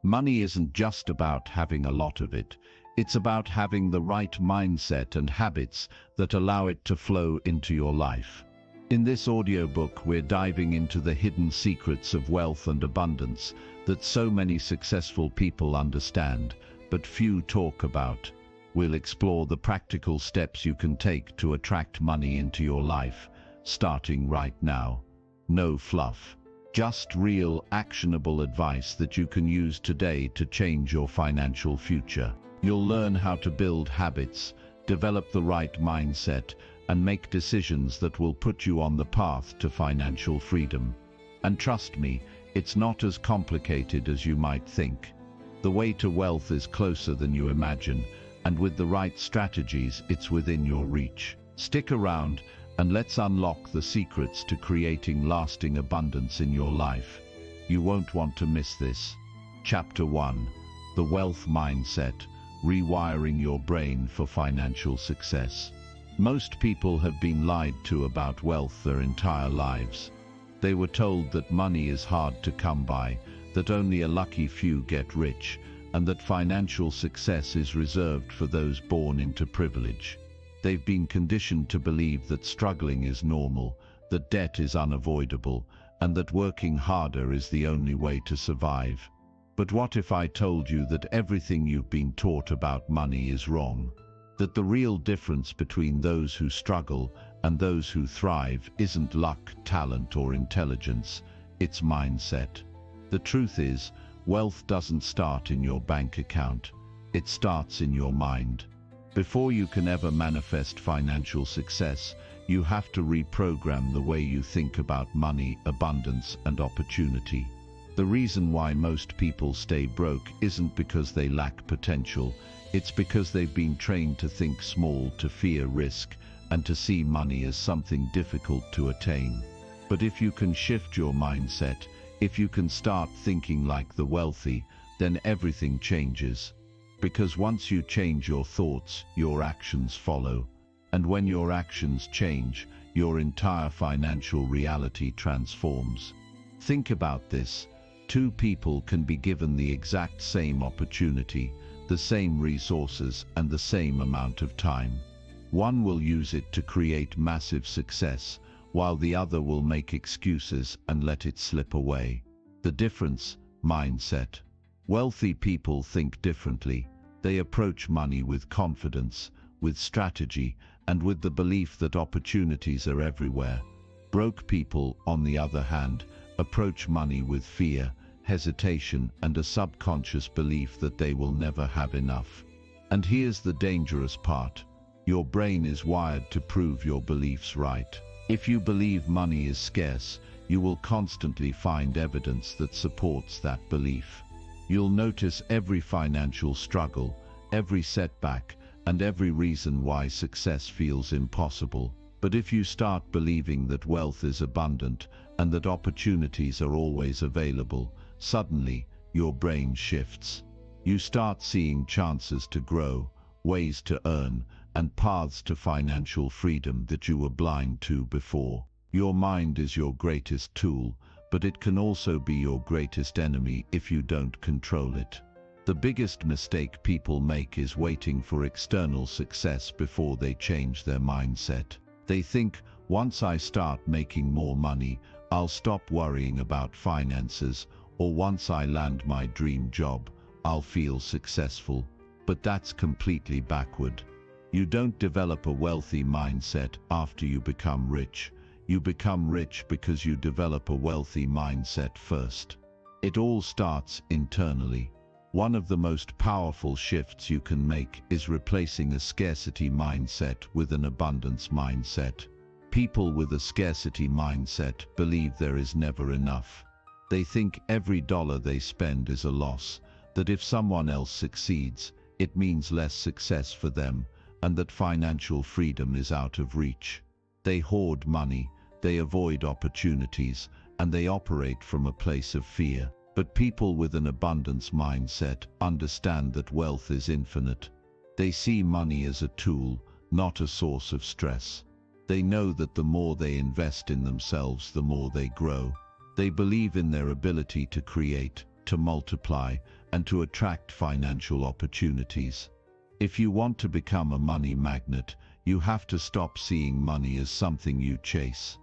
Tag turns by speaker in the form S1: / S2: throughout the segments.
S1: Money isn't just about having a lot of it. It's about having the right mindset and habits that allow it to flow into your life. In this audiobook, we're diving into the hidden secrets of wealth and abundance that so many successful people understand, but few talk about. We'll explore the practical steps you can take to attract money into your life, starting right now. No fluff. Just real, actionable advice that you can use today to change your financial future. You'll learn how to build habits, develop the right mindset, and make decisions that will put you on the path to financial freedom. And trust me, it's not as complicated as you might think. The way to wealth is closer than you imagine, and with the right strategies, it's within your reach. Stick around, and let's unlock the secrets to creating lasting abundance in your life. You won't want to miss this. Chapter 1. The Wealth Mindset. Rewiring your brain for financial success. Most people have been lied to about wealth their entire lives. They were told that money is hard to come by, that only a lucky few get rich, and that financial success is reserved for those born into privilege. They've been conditioned to believe that struggling is normal, that debt is unavoidable, and that working harder is the only way to survive. But what if I told you that everything you've been taught about money is wrong? That the real difference between those who struggle and those who thrive isn't luck, talent, or intelligence, it's mindset. The truth is, wealth doesn't start in your bank account. It starts in your mind. Before you can ever manifest financial success, you have to reprogram the way you think about money, abundance, and opportunity. The reason why most people stay broke isn't because they lack potential. It's because they've been trained to think small, to fear risk, and to see money as something difficult to attain. But if you can shift your mindset, if you can start thinking like the wealthy, then everything changes. Because once you change your thoughts, your actions follow. And when your actions change, your entire financial reality transforms. Think about this. Two people can be given the exact same opportunity, the same resources, and the same amount of time. One will use it to create massive success, while the other will make excuses and let it slip away. The difference? Mindset. Wealthy people think differently. They approach money with confidence, with strategy, and with the belief that opportunities are everywhere. Broke people, on the other hand, approach money with fear, hesitation, and a subconscious belief that they will never have enough. And here's the dangerous part. Your brain is wired to prove your beliefs right. If you believe money is scarce, you will constantly find evidence that supports that belief. You'll notice every financial struggle, every setback, and every reason why success feels impossible. But if you start believing that wealth is abundant and that opportunities are always available, suddenly your brain shifts. You start seeing chances to grow, ways to earn, and paths to financial freedom that you were blind to before. Your mind is your greatest tool, but it can also be your greatest enemy if you don't control it. The biggest mistake people make is waiting for external success before they change their mindset. They think, once I start making more money, I'll stop worrying about finances, or once I land my dream job, I'll feel successful. But that's completely backward. You don't develop a wealthy mindset after you become rich. You become rich because you develop a wealthy mindset first. It all starts internally. One of the most powerful shifts you can make is replacing a scarcity mindset with an abundance mindset. People with a scarcity mindset believe there is never enough. They think every dollar they spend is a loss, that if someone else succeeds, it means less success for them, and that financial freedom is out of reach. They hoard money, they avoid opportunities, and they operate from a place of fear. But people with an abundance mindset understand that wealth is infinite. They see money as a tool, not a source of stress. They know that the more they invest in themselves, the more they grow. They believe in their ability to create, to multiply, and to attract financial opportunities. If you want to become a money magnet, you have to stop seeing money as something you chase.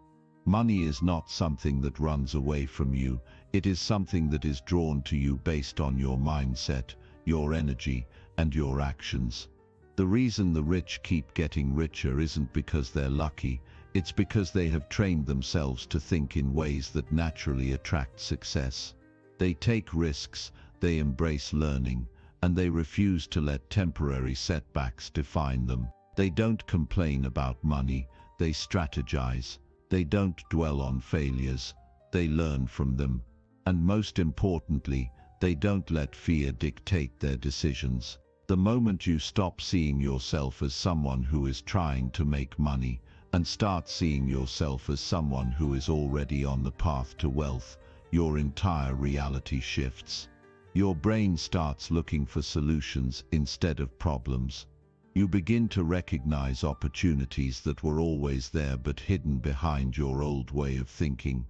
S1: Money is not something that runs away from you, it is something that is drawn to you based on your mindset, your energy, and your actions. The reason the rich keep getting richer isn't because they're lucky, it's because they have trained themselves to think in ways that naturally attract success. They take risks, they embrace learning, and they refuse to let temporary setbacks define them. They don't complain about money, they strategize. They don't dwell on failures, they learn from them. And most importantly, they don't let fear dictate their decisions. The moment you stop seeing yourself as someone who is trying to make money, and start seeing yourself as someone who is already on the path to wealth, your entire reality shifts. Your brain starts looking for solutions instead of problems. You begin to recognize opportunities that were always there but hidden behind your old way of thinking.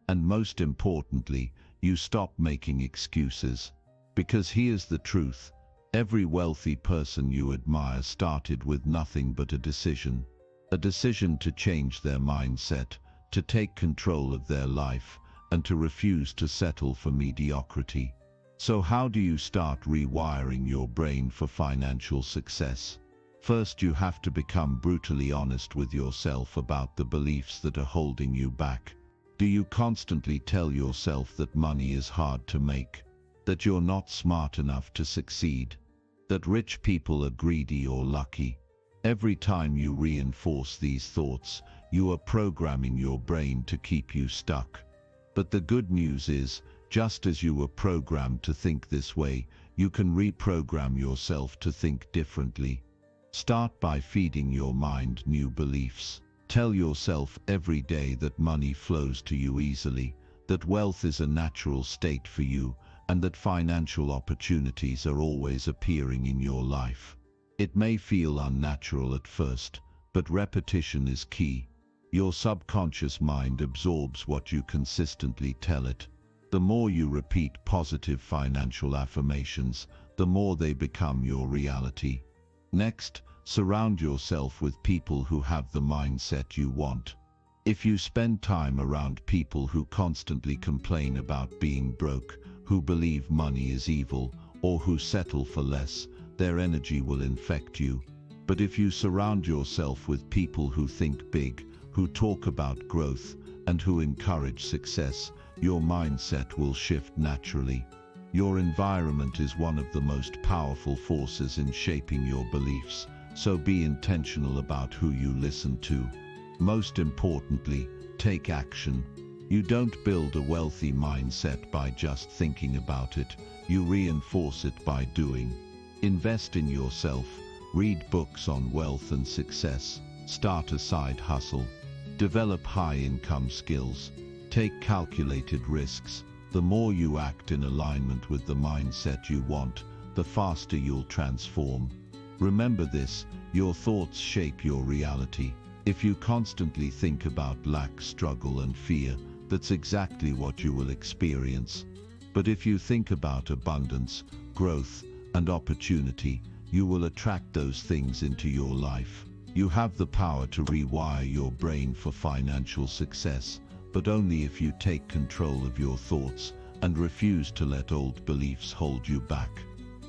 S1: And most importantly, you stop making excuses. Because here's the truth, every wealthy person you admire started with nothing but a decision. A decision to change their mindset, to take control of their life, and to refuse to settle for mediocrity. So how do you start rewiring your brain for financial success? First, you have to become brutally honest with yourself about the beliefs that are holding you back. Do you constantly tell yourself that money is hard to make? That you're not smart enough to succeed? That rich people are greedy or lucky? Every time you reinforce these thoughts, you are programming your brain to keep you stuck. But the good news is, just as you were programmed to think this way, you can reprogram yourself to think differently. Start by feeding your mind new beliefs. Tell yourself every day that money flows to you easily, that wealth is a natural state for you, and that financial opportunities are always appearing in your life. It may feel unnatural at first, but repetition is key. Your subconscious mind absorbs what you consistently tell it. The more you repeat positive financial affirmations, the more they become your reality. Next, surround yourself with people who have the mindset you want. If you spend time around people who constantly complain about being broke, who believe money is evil, or who settle for less, their energy will infect you. But if you surround yourself with people who think big, who talk about growth, and who encourage success, your mindset will shift naturally. Your environment is one of the most powerful forces in shaping your beliefs, so be intentional about who you listen to. Most importantly, take action. You don't build a wealthy mindset by just thinking about it, you reinforce it by doing. Invest in yourself, read books on wealth and success, start a side hustle, develop high-income skills, take calculated risks. The more you act in alignment with the mindset you want, the faster you'll transform. Remember this, your thoughts shape your reality. If you constantly think about lack, struggle, and fear, that's exactly what you will experience. But if you think about abundance, growth, and opportunity, you will attract those things into your life. You have the power to rewire your brain for financial success, but only if you take control of your thoughts and refuse to let old beliefs hold you back.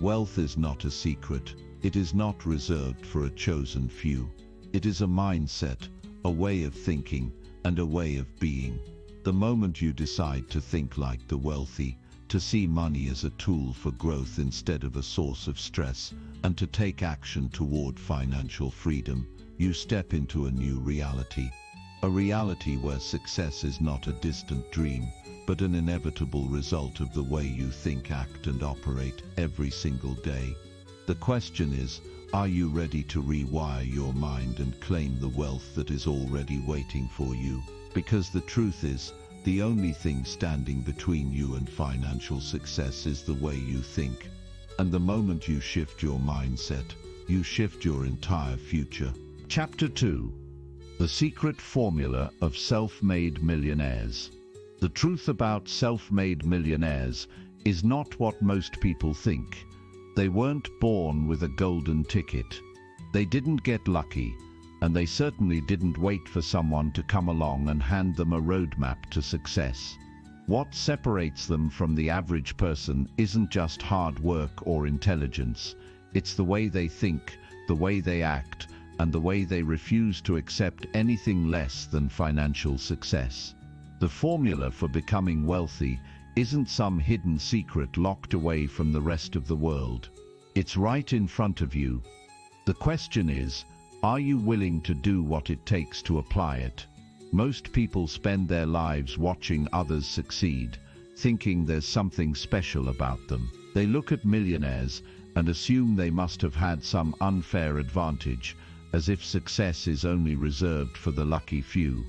S1: Wealth is not a secret. It is not reserved for a chosen few. It is a mindset, a way of thinking, and a way of being. The moment you decide to think like the wealthy, to see money as a tool for growth instead of a source of stress, and to take action toward financial freedom, you step into a new reality. A reality where success is not a distant dream, but an inevitable result of the way you think, act, and operate every single day. The question is, are you ready to rewire your mind and claim the wealth that is already waiting for you? Because the truth is, the only thing standing between you and financial success is the way you think. And the moment you shift your mindset, you shift your entire future. Chapter 2. The Secret Formula of Self-Made Millionaires. The truth about self-made millionaires is not what most people think. They weren't born with a golden ticket. They didn't get lucky, and they certainly didn't wait for someone to come along and hand them a roadmap to success. What separates them from the average person isn't just hard work or intelligence. It's the way they think, the way they act, and the way they refuse to accept anything less than financial success. The formula for becoming wealthy isn't some hidden secret locked away from the rest of the world. It's right in front of you. The question is, are you willing to do what it takes to apply it? Most people spend their lives watching others succeed, thinking there's something special about them. They look at millionaires and assume they must have had some unfair advantage, as if success is only reserved for the lucky few.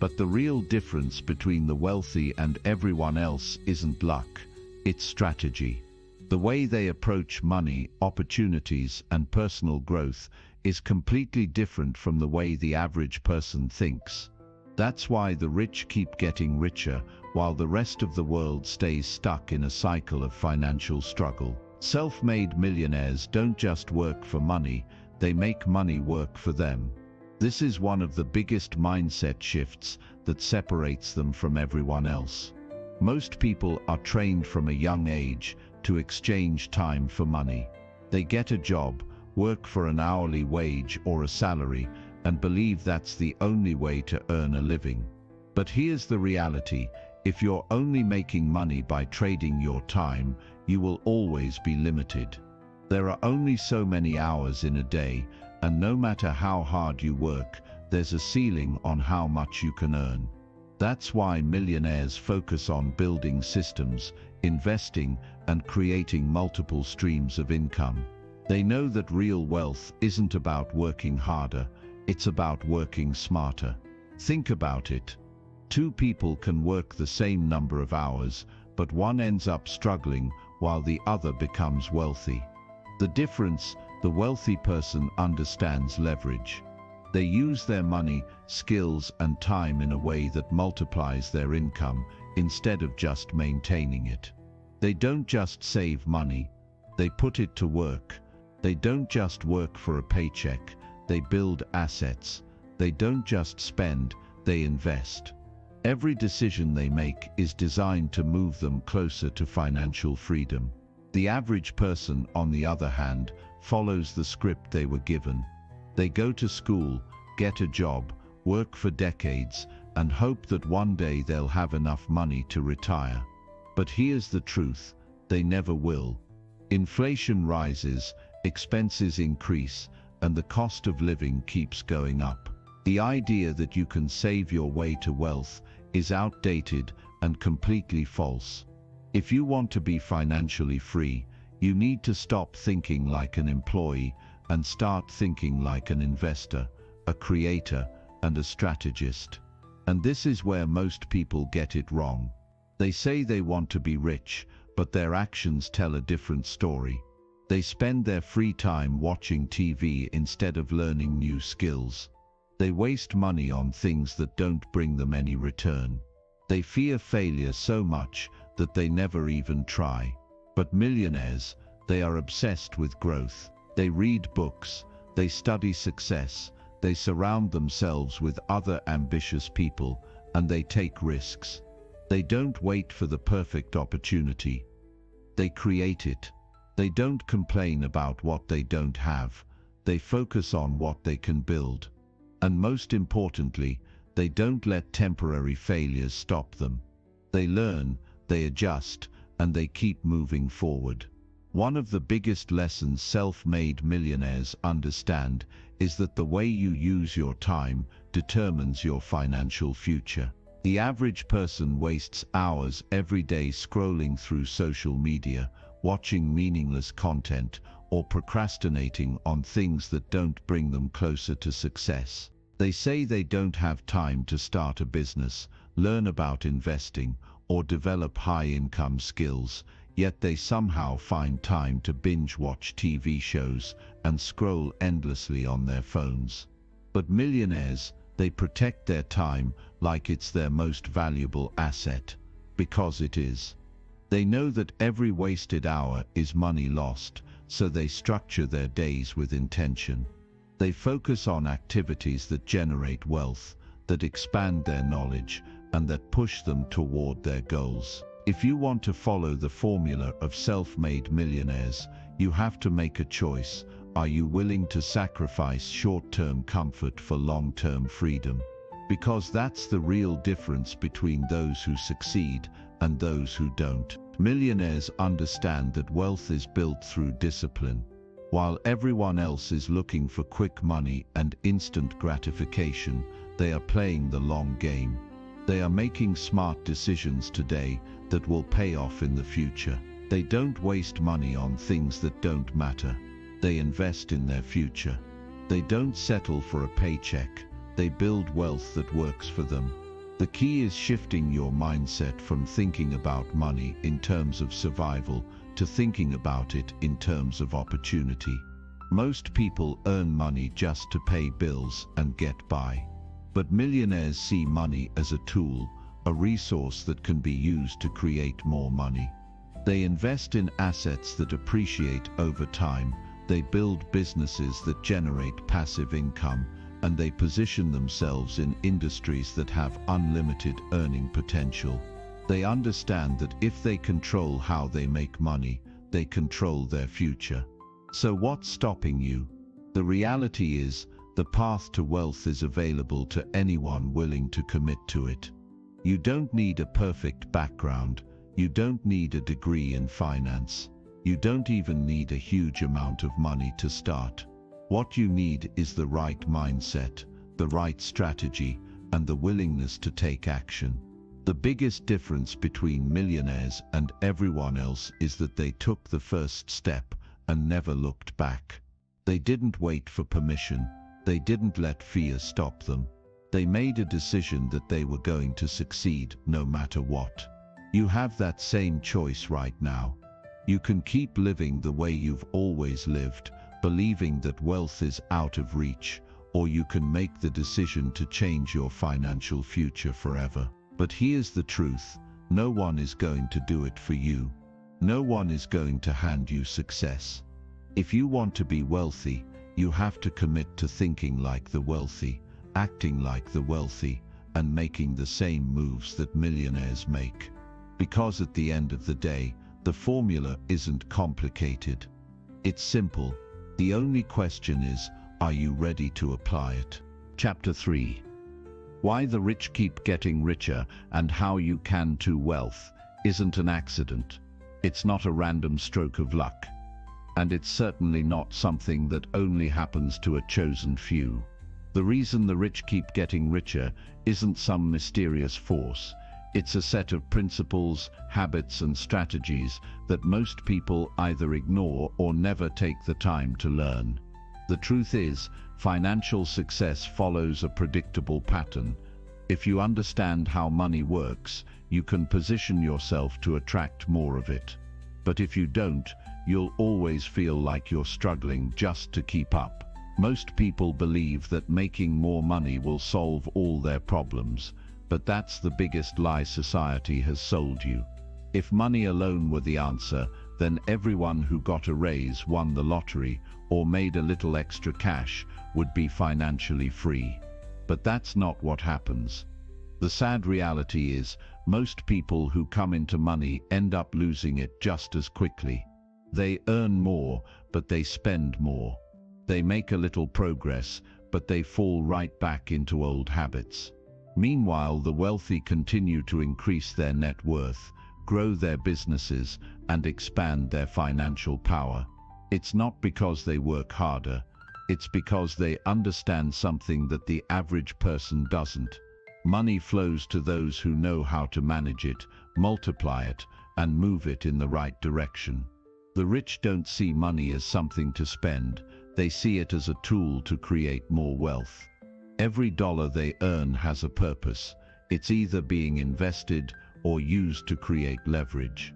S1: But the real difference between the wealthy and everyone else isn't luck, it's strategy. The way they approach money, opportunities, and personal growth is completely different from the way the average person thinks. That's why the rich keep getting richer, while the rest of the world stays stuck in a cycle of financial struggle. Self-made millionaires don't just work for money, they make money work for them. This is one of the biggest mindset shifts that separates them from everyone else. Most people are trained from a young age to exchange time for money. They get a job, work for an hourly wage or a salary, and believe that's the only way to earn a living. But here's the reality: if you're only making money by trading your time, you will always be limited. There are only so many hours in a day, and no matter how hard you work, there's a ceiling on how much you can earn. That's why millionaires focus on building systems, investing, and creating multiple streams of income. They know that real wealth isn't about working harder, it's about working smarter. Think about it. Two people can work the same number of hours, but one ends up struggling while the other becomes wealthy. The difference: the wealthy person understands leverage. They use their money, skills, and time in a way that multiplies their income instead of just maintaining it. They don't just save money, they put it to work. They don't just work for a paycheck, they build assets. They don't just spend, they invest. Every decision they make is designed to move them closer to financial freedom. The average person, on the other hand, follows the script they were given. They go to school, get a job, work for decades, and hope that one day they'll have enough money to retire. But here's the truth: they never will. Inflation rises, expenses increase, and the cost of living keeps going up. The idea that you can save your way to wealth is outdated and completely false. If you want to be financially free, you need to stop thinking like an employee and start thinking like an investor, a creator, and a strategist. And this is where most people get it wrong. They say they want to be rich, but their actions tell a different story. They spend their free time watching TV instead of learning new skills. They waste money on things that don't bring them any return. They fear failure so much that they never even try. But millionaires, they are obsessed with growth. They read books, they study success, they surround themselves with other ambitious people, and they take risks. They don't wait for the perfect opportunity. They create it. They don't complain about what they don't have. They focus on what they can build. And most importantly, they don't let temporary failures stop them. They learn, they adjust, and they keep moving forward. One of the biggest lessons self-made millionaires understand is that the way you use your time determines your financial future. The average person wastes hours every day scrolling through social media, watching meaningless content, or procrastinating on things that don't bring them closer to success. They say they don't have time to start a business, learn about investing, or develop high-income skills, yet they somehow find time to binge-watch TV shows and scroll endlessly on their phones. But millionaires, they protect their time like it's their most valuable asset, because it is. They know that every wasted hour is money lost, so they structure their days with intention. They focus on activities that generate wealth, that expand their knowledge, and that push them toward their goals. If you want to follow the formula of self-made millionaires, you have to make a choice. Are you willing to sacrifice short-term comfort for long-term freedom? Because that's the real difference between those who succeed and those who don't. Millionaires understand that wealth is built through discipline. While everyone else is looking for quick money and instant gratification, they are playing the long game. They are making smart decisions today that will pay off in the future. They don't waste money on things that don't matter. They invest in their future. They don't settle for a paycheck. They build wealth that works for them. The key is shifting your mindset from thinking about money in terms of survival to thinking about it in terms of opportunity. Most people earn money just to pay bills and get by. But millionaires see money as a tool, a resource that can be used to create more money. They invest in assets that appreciate over time. They build businesses that generate passive income, and they position themselves in industries that have unlimited earning potential. They understand that if they control how they make money, they control their future. So what's stopping you? The reality is, the path to wealth is available to anyone willing to commit to it. You don't need a perfect background. You don't need a degree in finance. You don't even need a huge amount of money to start. What you need is the right mindset, the right strategy, and the willingness to take action. The biggest difference between millionaires and everyone else is that they took the first step and never looked back. They didn't wait for permission. They didn't let fear stop them. They made a decision that they were going to succeed no matter what. You have that same choice right now. You can keep living the way you've always lived, believing that wealth is out of reach, or you can make the decision to change your financial future forever. But here's the truth: no one is going to do it for you. No one is going to hand you success. If you want to be wealthy, you have to commit to thinking like the wealthy, acting like the wealthy, and making the same moves that millionaires make. Because at the end of the day, the formula isn't complicated. It's simple. The only question is, are you ready to apply it? Chapter 3. Why the rich keep getting richer and how you can too. Wealth isn't an accident. It's not a random stroke of luck. And it's certainly not something that only happens to a chosen few. The reason the rich keep getting richer isn't some mysterious force. It's a set of principles, habits, and strategies that most people either ignore or never take the time to learn. The truth is, financial success follows a predictable pattern. If you understand how money works, you can position yourself to attract more of it. But if you don't, you'll always feel like you're struggling just to keep up. Most people believe that making more money will solve all their problems. But that's the biggest lie society has sold you. If money alone were the answer, then everyone who got a raise, won the lottery, or made a little extra cash would be financially free. But that's not what happens. The sad reality is, most people who come into money end up losing it just as quickly. They earn more, but they spend more. They make a little progress, but they fall right back into old habits. Meanwhile, the wealthy continue to increase their net worth, grow their businesses, and expand their financial power. It's not because they work harder. It's because they understand something that the average person doesn't. Money flows to those who know how to manage it, multiply it, and move it in the right direction. The rich don't see money as something to spend. They see it as a tool to create more wealth. Every dollar they earn has a purpose. It's either being invested or used to create leverage.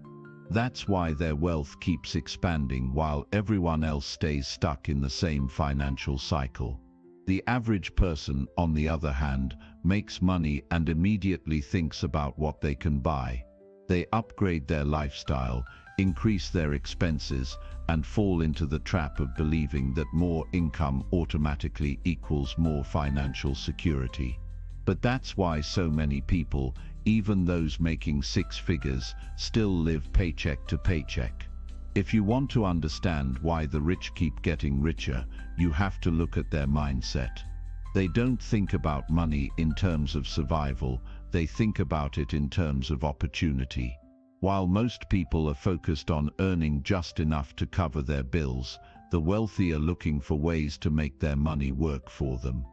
S1: That's why their wealth keeps expanding while everyone else stays stuck in the same financial cycle. The average person, on the other hand, makes money and immediately thinks about what they can buy. They upgrade their lifestyle, increase their expenses, and fall into the trap of believing that more income automatically equals more financial security. But that's why so many people, even those making six figures, still live paycheck to paycheck. If you want to understand why the rich keep getting richer, you have to look at their mindset. They don't think about money in terms of survival, they think about it in terms of opportunity. While most people are focused on earning just enough to cover their bills, the wealthy are looking for ways to make their money work for them.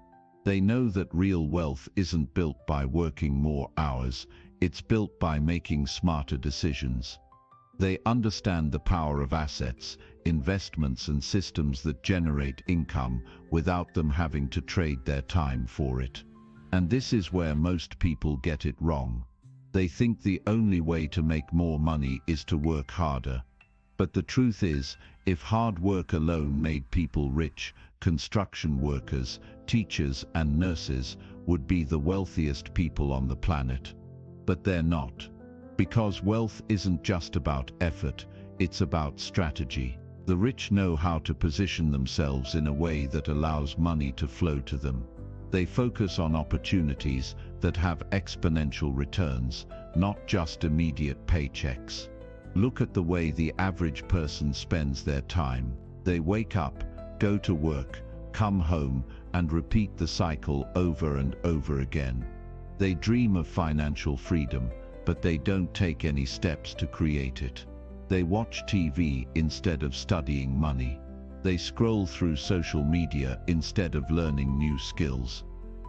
S1: They know that real wealth isn't built by working more hours, it's built by making smarter decisions. They understand the power of assets, investments and systems that generate income without them having to trade their time for it. And this is where most people get it wrong. They think the only way to make more money is to work harder. But the truth is, if hard work alone made people rich, construction workers, teachers and nurses would be the wealthiest people on the planet. But they're not. Because wealth isn't just about effort, it's about strategy. The rich know how to position themselves in a way that allows money to flow to them. They focus on opportunities that have exponential returns, not just immediate paychecks. Look at the way the average person spends their time. They wake up, go to work, come home, and repeat the cycle over and over again. They dream of financial freedom, but they don't take any steps to create it. They watch TV instead of studying money. They scroll through social media instead of learning new skills.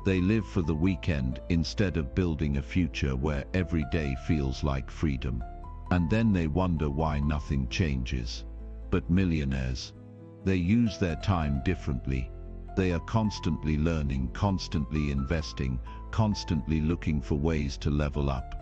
S1: They live for the weekend instead of building a future where every day feels like freedom. And then they wonder why nothing changes. But millionaires, they use their time differently. They are constantly learning, constantly investing, constantly looking for ways to level up.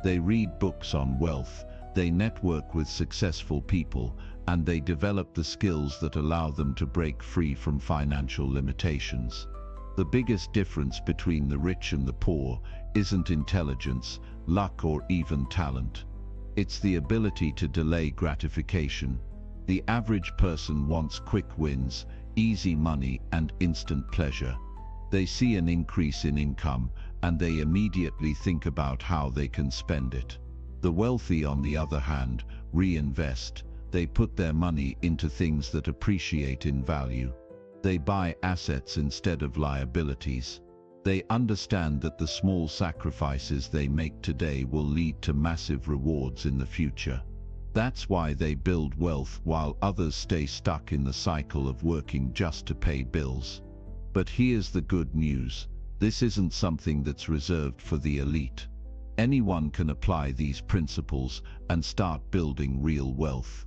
S1: They read books on wealth, they network with successful people, and they develop the skills that allow them to break free from financial limitations. The biggest difference between the rich and the poor isn't intelligence, luck, or even talent. It's the ability to delay gratification. The average person wants quick wins, easy money, and instant pleasure. They see an increase in income, and they immediately think about how they can spend it. The wealthy, on the other hand, reinvest. They put their money into things that appreciate in value. They buy assets instead of liabilities. They understand that the small sacrifices they make today will lead to massive rewards in the future. That's why they build wealth while others stay stuck in the cycle of working just to pay bills. But here's the good news. This isn't something that's reserved for the elite. Anyone can apply these principles and start building real wealth.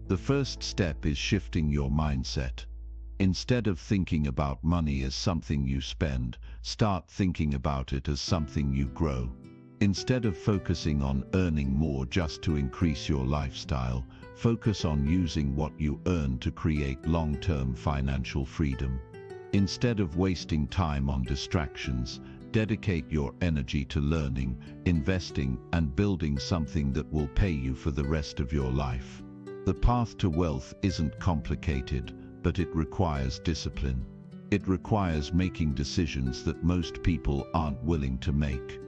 S1: The first step is shifting your mindset. Instead of thinking about money as something you spend, start thinking about it as something you grow. Instead of focusing on earning more just to increase your lifestyle, focus on using what you earn to create long-term financial freedom. Instead of wasting time on distractions, dedicate your energy to learning, investing, and building something that will pay you for the rest of your life. The path to wealth isn't complicated, but it requires discipline. It requires making decisions that most people aren't willing to make.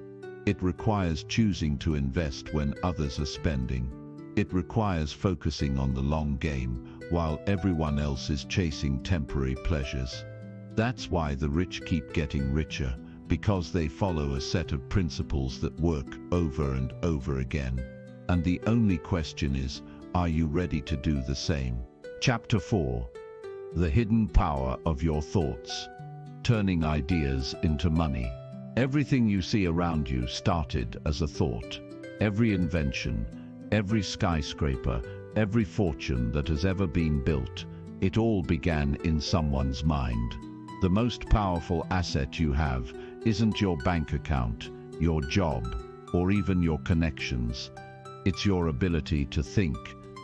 S1: It requires choosing to invest when others are spending. It requires focusing on the long game, while everyone else is chasing temporary pleasures. That's why the rich keep getting richer, because they follow a set of principles that work over and over again. And the only question is, are you ready to do the same? Chapter 4. The hidden power of your thoughts. Turning ideas into money. Everything you see around you started as a thought. Every invention, every skyscraper, every fortune that has ever been built, it all began in someone's mind. The most powerful asset you have isn't your bank account, your job, or even your connections. It's your ability to think,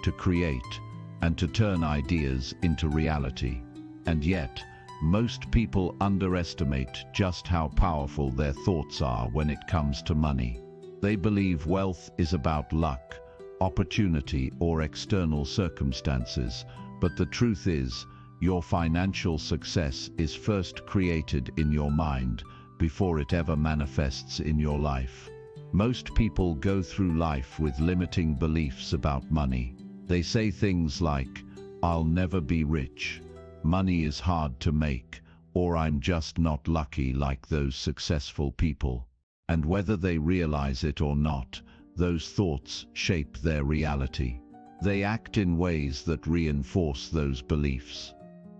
S1: to create, and to turn ideas into reality. And yet, most people underestimate just how powerful their thoughts are when it comes to money. They believe wealth is about luck, opportunity, or external circumstances, but the truth is, your financial success is first created in your mind before it ever manifests in your life. Most people go through life with limiting beliefs about money. They say things like, "I'll never be rich," "Money is hard to make," or "I'm just not lucky like those successful people." And whether they realize it or not, those thoughts shape their reality. They act in ways that reinforce those beliefs.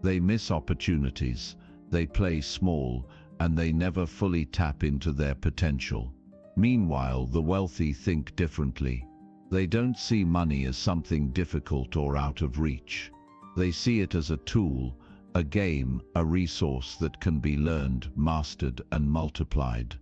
S1: They miss opportunities, they play small, and they never fully tap into their potential. Meanwhile, the wealthy think differently. They don't see money as something difficult or out of reach. They see it as a tool, a game, a resource that can be learned, mastered, and multiplied.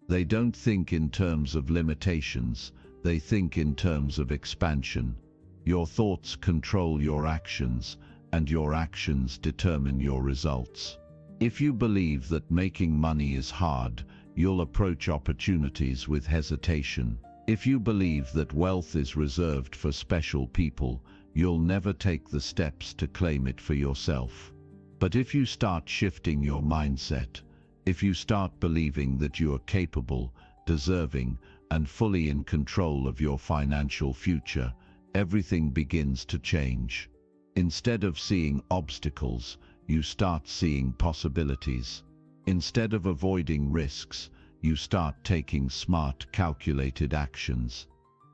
S1: They don't think in terms of limitations, they think in terms of expansion. Your thoughts control your actions, and your actions determine your results. If you believe that making money is hard, you'll approach opportunities with hesitation. If you believe that wealth is reserved for special people, you'll never take the steps to claim it for yourself. But if you start shifting your mindset, if you start believing that you are capable, deserving, and fully in control of your financial future, everything begins to change. Instead of seeing obstacles, you start seeing possibilities. Instead of avoiding risks, you start taking smart, calculated actions.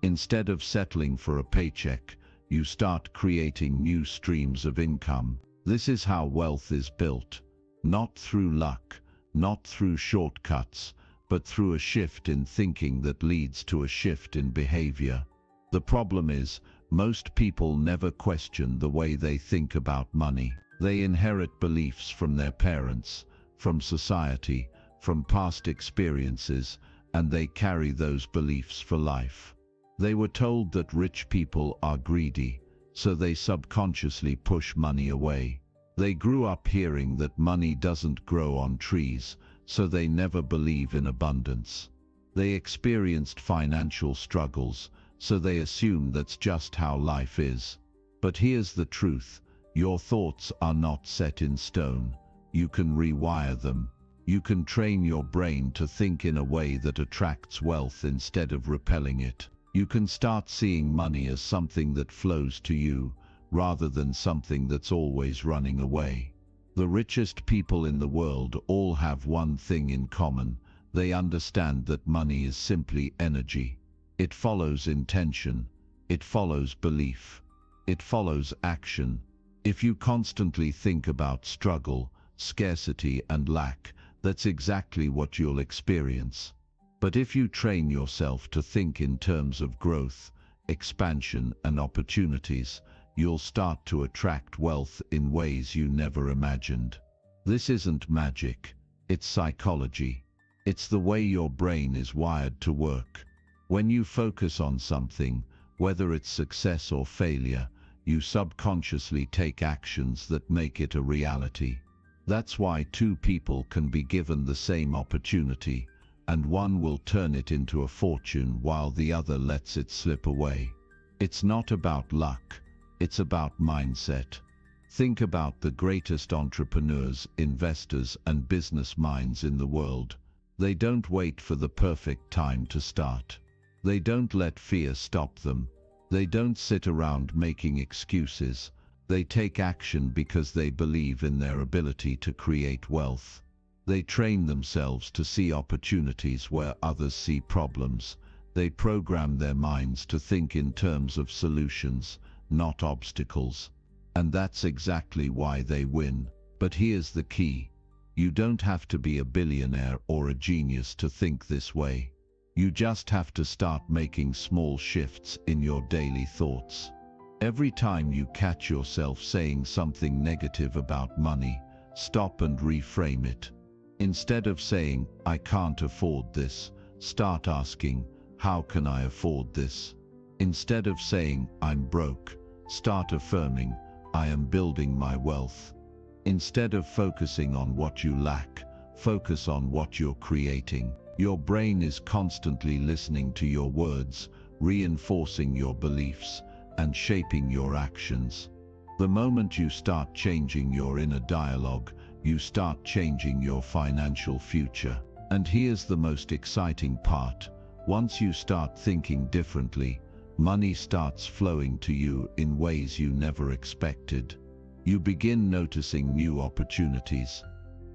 S1: Instead of settling for a paycheck, you start creating new streams of income. This is how wealth is built. Not through luck, not through shortcuts, but through a shift in thinking that leads to a shift in behavior. The problem is, most people never question the way they think about money. They inherit beliefs from their parents, from society, from past experiences, and they carry those beliefs for life. They were told that rich people are greedy, so they subconsciously push money away. They grew up hearing that money doesn't grow on trees, so they never believe in abundance. They experienced financial struggles, so they assume that's just how life is. But here's the truth. Your thoughts are not set in stone. You can rewire them. You can train your brain to think in a way that attracts wealth instead of repelling it. You can start seeing money as something that flows to you, rather than something that's always running away. The richest people in the world all have one thing in common. They understand that money is simply energy. It follows intention. It follows belief. It follows action. If you constantly think about struggle, scarcity, and lack, that's exactly what you'll experience. But if you train yourself to think in terms of growth, expansion, and opportunities, you'll start to attract wealth in ways you never imagined. This isn't magic, it's psychology. It's the way your brain is wired to work. When you focus on something, whether it's success or failure, you subconsciously take actions that make it a reality. That's why two people can be given the same opportunity, and one will turn it into a fortune while the other lets it slip away. It's not about luck, it's about mindset. Think about the greatest entrepreneurs, investors, and business minds in the world. They don't wait for the perfect time to start. They don't let fear stop them. They don't sit around making excuses. They take action because they believe in their ability to create wealth. They train themselves to see opportunities where others see problems. They program their minds to think in terms of solutions, not obstacles. And that's exactly why they win. But here's the key. You don't have to be a billionaire or a genius to think this way. You just have to start making small shifts in your daily thoughts. Every time you catch yourself saying something negative about money, stop and reframe it. Instead of saying, "I can't afford this," start asking, "How can I afford this?" Instead of saying, "I'm broke," start affirming, "I am building my wealth." Instead of focusing on what you lack, focus on what you're creating. Your brain is constantly listening to your words, reinforcing your beliefs, and shaping your actions. The moment you start changing your inner dialogue, you start changing your financial future. And here's the most exciting part. Once you start thinking differently, money starts flowing to you in ways you never expected. You begin noticing new opportunities.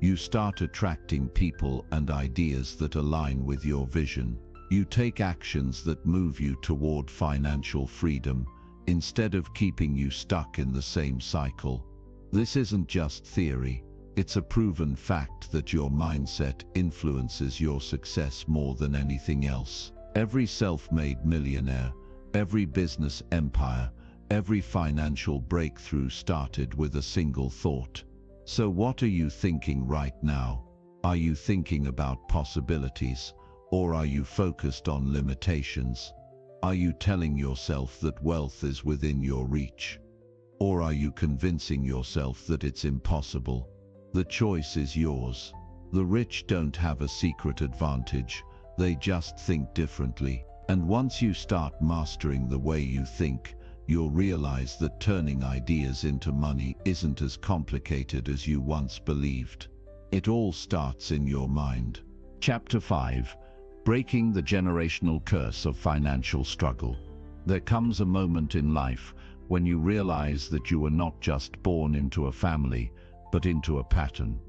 S1: You start attracting people and ideas that align with your vision. You take actions that move you toward financial freedom, instead of keeping you stuck in the same cycle. This isn't just theory. It's a proven fact that your mindset influences your success more than anything else. Every self-made millionaire, every business empire, every financial breakthrough started with a single thought. So what are you thinking right now? Are you thinking about possibilities, or are you focused on limitations? Are you telling yourself that wealth is within your reach? Or are you convincing yourself that it's impossible? The choice is yours. The rich don't have a secret advantage, they just think differently. And once you start mastering the way you think, you'll realize that turning ideas into money isn't as complicated as you once believed. It all starts in your mind. Chapter 5. Breaking the generational curse of financial struggle. There comes a moment in life when you realize that you were not just born into a family, but into a pattern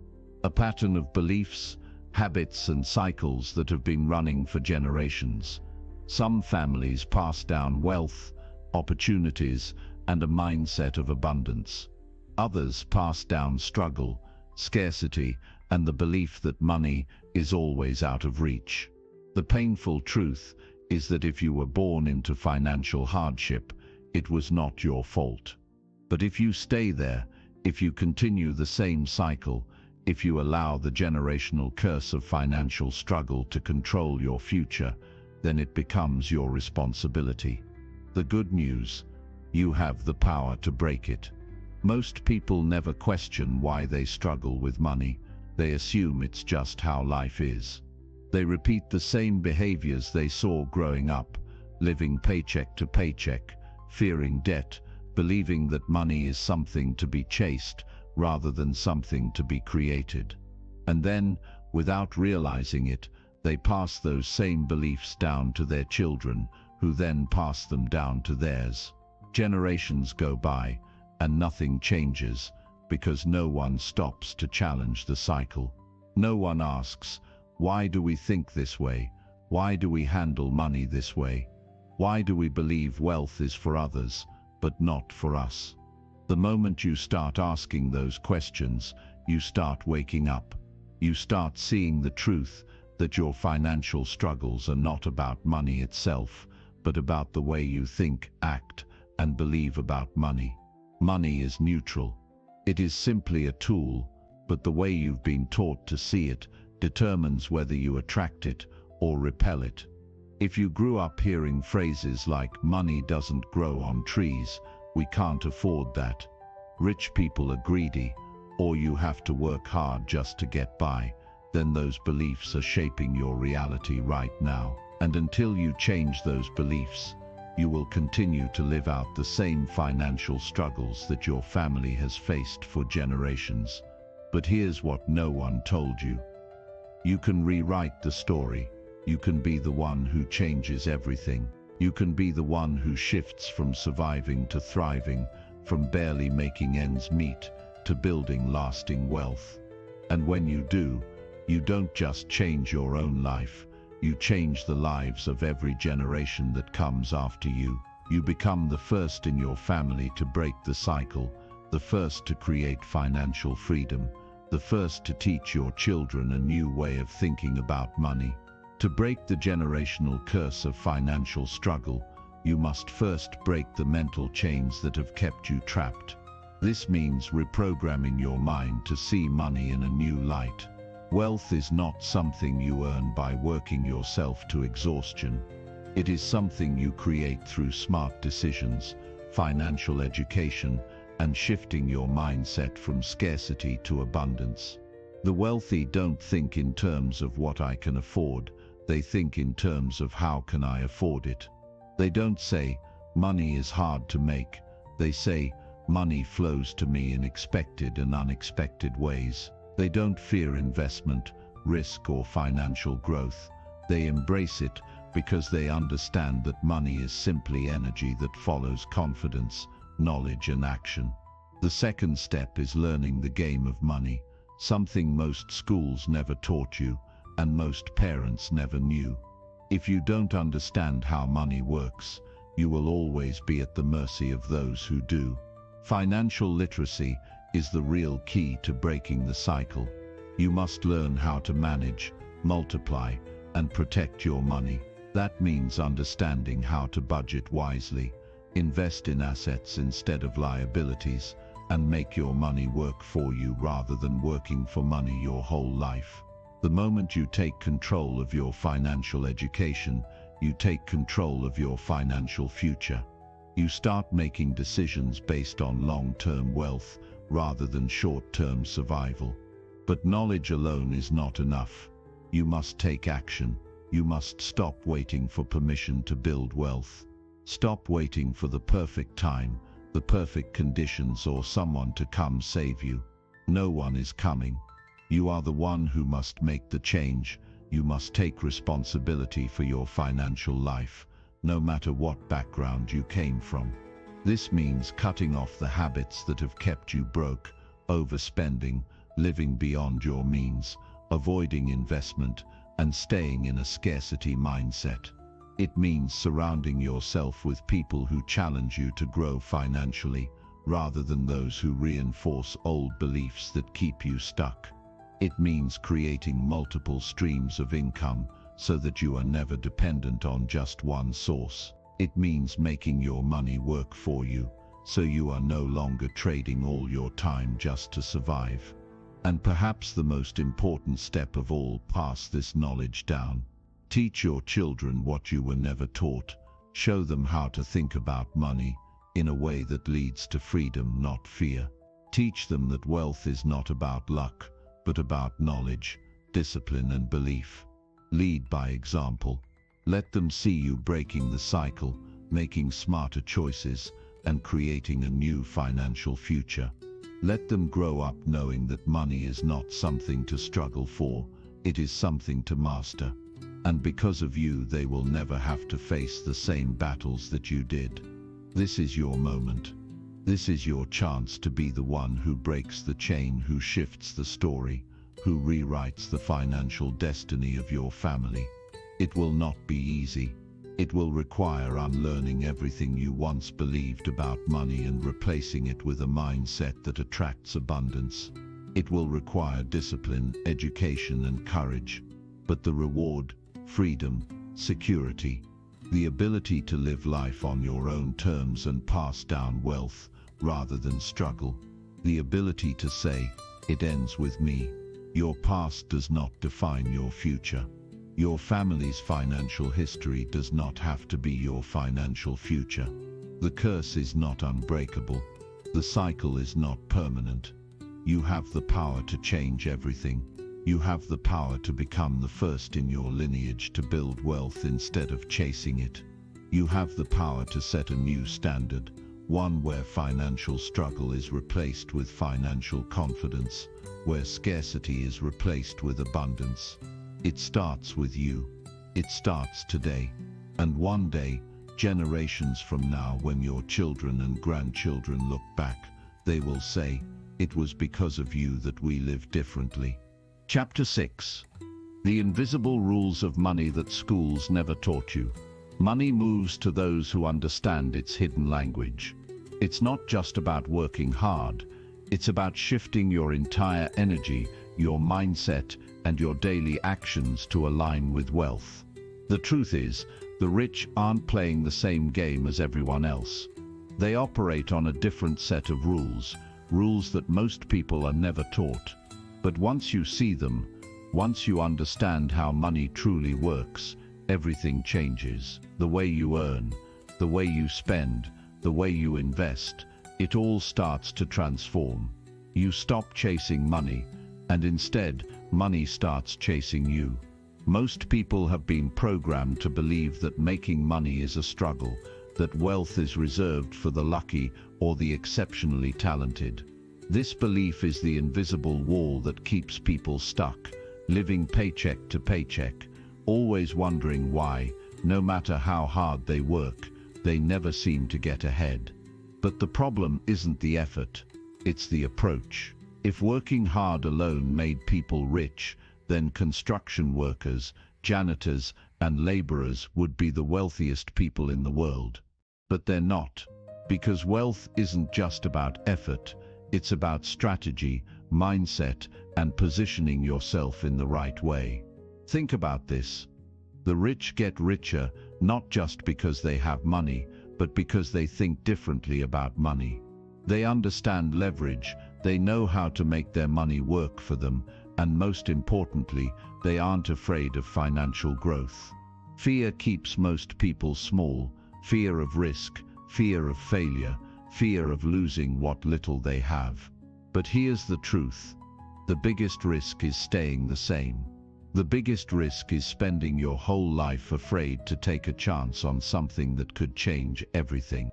S1: of beliefs, habits, and cycles that have been running for generations. Some families pass down wealth, opportunities, and a mindset of abundance. Others pass down struggle, scarcity, and the belief that money is always out of reach. The painful truth is that if you were born into financial hardship, it was not your fault. But if you stay there, if you continue the same cycle, if you allow the generational curse of financial struggle to control your future, then it becomes your responsibility. The good news, you have the power to break it. Most people never question why they struggle with money. They assume it's just how life is. They repeat the same behaviors they saw growing up, living paycheck to paycheck, fearing debt, believing that money is something to be chased rather than something to be created. And then, without realizing it, they pass those same beliefs down to their children, who then pass them down to theirs. Generations go by, and nothing changes, because no one stops to challenge the cycle. No one asks, why do we think this way? Why do we handle money this way? Why do we believe wealth is for others, but not for us? The moment you start asking those questions, you start waking up. You start seeing the truth that your financial struggles are not about money itself, but about the way you think, act, and believe about money. Money is neutral. It is simply a tool, but the way you've been taught to see it determines whether you attract it or repel it. If you grew up hearing phrases like, money doesn't grow on trees, we can't afford that, rich people are greedy, or you have to work hard just to get by, then those beliefs are shaping your reality right now. And until you change those beliefs, you will continue to live out the same financial struggles that your family has faced for generations. But here's what no one told you. You can rewrite the story. You can be the one who changes everything. You can be the one who shifts from surviving to thriving, from barely making ends meet to building lasting wealth. And when you do, you don't just change your own life, you change the lives of every generation that comes after you. You become the first in your family to break the cycle, the first to create financial freedom, the first to teach your children a new way of thinking about money. To break the generational curse of financial struggle, you must first break the mental chains that have kept you trapped. This means reprogramming your mind to see money in a new light. Wealth is not something you earn by working yourself to exhaustion. It is something you create through smart decisions, financial education, and shifting your mindset from scarcity to abundance. The wealthy don't think in terms of what I can afford. They think in terms of how can I afford it. They don't say, money is hard to make. They say, money flows to me in expected and unexpected ways. They don't fear investment, risk, or financial growth. They embrace it because they understand that money is simply energy that follows confidence, knowledge, and action. The second step is learning the game of money, something most schools never taught you and most parents never knew. If you don't understand how money works, you will always be at the mercy of those who do. Financial literacy is the real key to breaking the cycle. You must learn how to manage, multiply, and protect your money. That means understanding how to budget wisely, invest in assets instead of liabilities, and make your money work for you rather than working for money your whole life. The moment you take control of your financial education, you take control of your financial future. You start making decisions based on long-term wealth rather than short-term survival. But knowledge alone is not enough. You must take action. You must stop waiting for permission to build wealth. Stop waiting for the perfect time, the perfect conditions, or someone to come save you. No one is coming. You are the one who must make the change. You must take responsibility for your financial life, no matter what background you came from. This means cutting off the habits that have kept you broke, overspending, living beyond your means, avoiding investment, and staying in a scarcity mindset. It means surrounding yourself with people who challenge you to grow financially, rather than those who reinforce old beliefs that keep you stuck. It means creating multiple streams of income so that you are never dependent on just one source. It means making your money work for you, so you are no longer trading all your time just to survive. And perhaps the most important step of all, pass this knowledge down. Teach your children what you were never taught. Show them how to think about money in a way that leads to freedom, not fear. Teach them that wealth is not about luck, but about knowledge, discipline, and belief. Lead by example. Let them see you breaking the cycle, making smarter choices, and creating a new financial future. Let them grow up knowing that money is not something to struggle for, it is something to master. And because of you, they will never have to face the same battles that you did. This is your moment. This is your chance to be the one who breaks the chain, who shifts the story, who rewrites the financial destiny of your family. It will not be easy. It will require unlearning everything you once believed about money and replacing it with a mindset that attracts abundance. It will require discipline, education, and courage. But the reward, freedom, security, the ability to live life on your own terms and pass down wealth rather than struggle, the ability to say, "It ends with me." Your past does not define your future. Your family's financial history does not have to be your financial future. The curse is not unbreakable. The cycle is not permanent. You have the power to change everything. You have the power to become the first in your lineage to build wealth instead of chasing it. You have the power to set a new standard, one where financial struggle is replaced with financial confidence, where scarcity is replaced with abundance. It starts with you. It starts today. And one day, generations from now, when your children and grandchildren look back, they will say, "It was because of you that we live differently." Chapter 6. The invisible rules of money that schools never taught you. Money moves to those who understand its hidden language. It's not just about working hard. It's about shifting your entire energy, your mindset, and your daily actions to align with wealth. The truth is, the rich aren't playing the same game as everyone else. They operate on a different set of rules, rules that most people are never taught. But once you see them, once you understand how money truly works, everything changes. The way you earn, the way you spend, the way you invest, it all starts to transform. You stop chasing money, and instead, money starts chasing you. Most people have been programmed to believe that making money is a struggle, that wealth is reserved for the lucky or the exceptionally talented. This belief is the invisible wall that keeps people stuck, living paycheck to paycheck, always wondering why, no matter how hard they work, they never seem to get ahead. But the problem isn't the effort, it's the approach. If working hard alone made people rich, then construction workers, janitors, and laborers would be the wealthiest people in the world. But they're not, because wealth isn't just about effort, it's about strategy, mindset, and positioning yourself in the right way. Think about this. The rich get richer not just because they have money, but because they think differently about money. They understand leverage, they know how to make their money work for them, and most importantly, they aren't afraid of financial growth. Fear keeps most people small, fear of risk, fear of failure, fear of losing what little they have. But here's the truth. The biggest risk is staying the same. The biggest risk is spending your whole life afraid to take a chance on something that could change everything.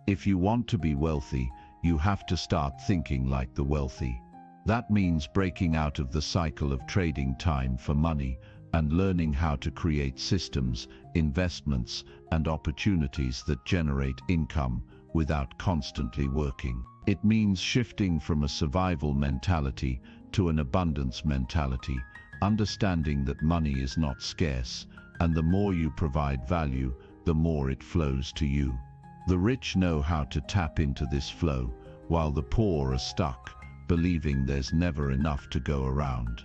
S1: If you want to be wealthy, you have to start thinking like the wealthy. That means breaking out of the cycle of trading time for money and learning how to create systems, investments, and opportunities that generate income without constantly working. It means shifting from a survival mentality to an abundance mentality, understanding that money is not scarce, and the more you provide value, the more it flows to you. The rich know how to tap into this flow, while the poor are stuck, believing there's never enough to go around.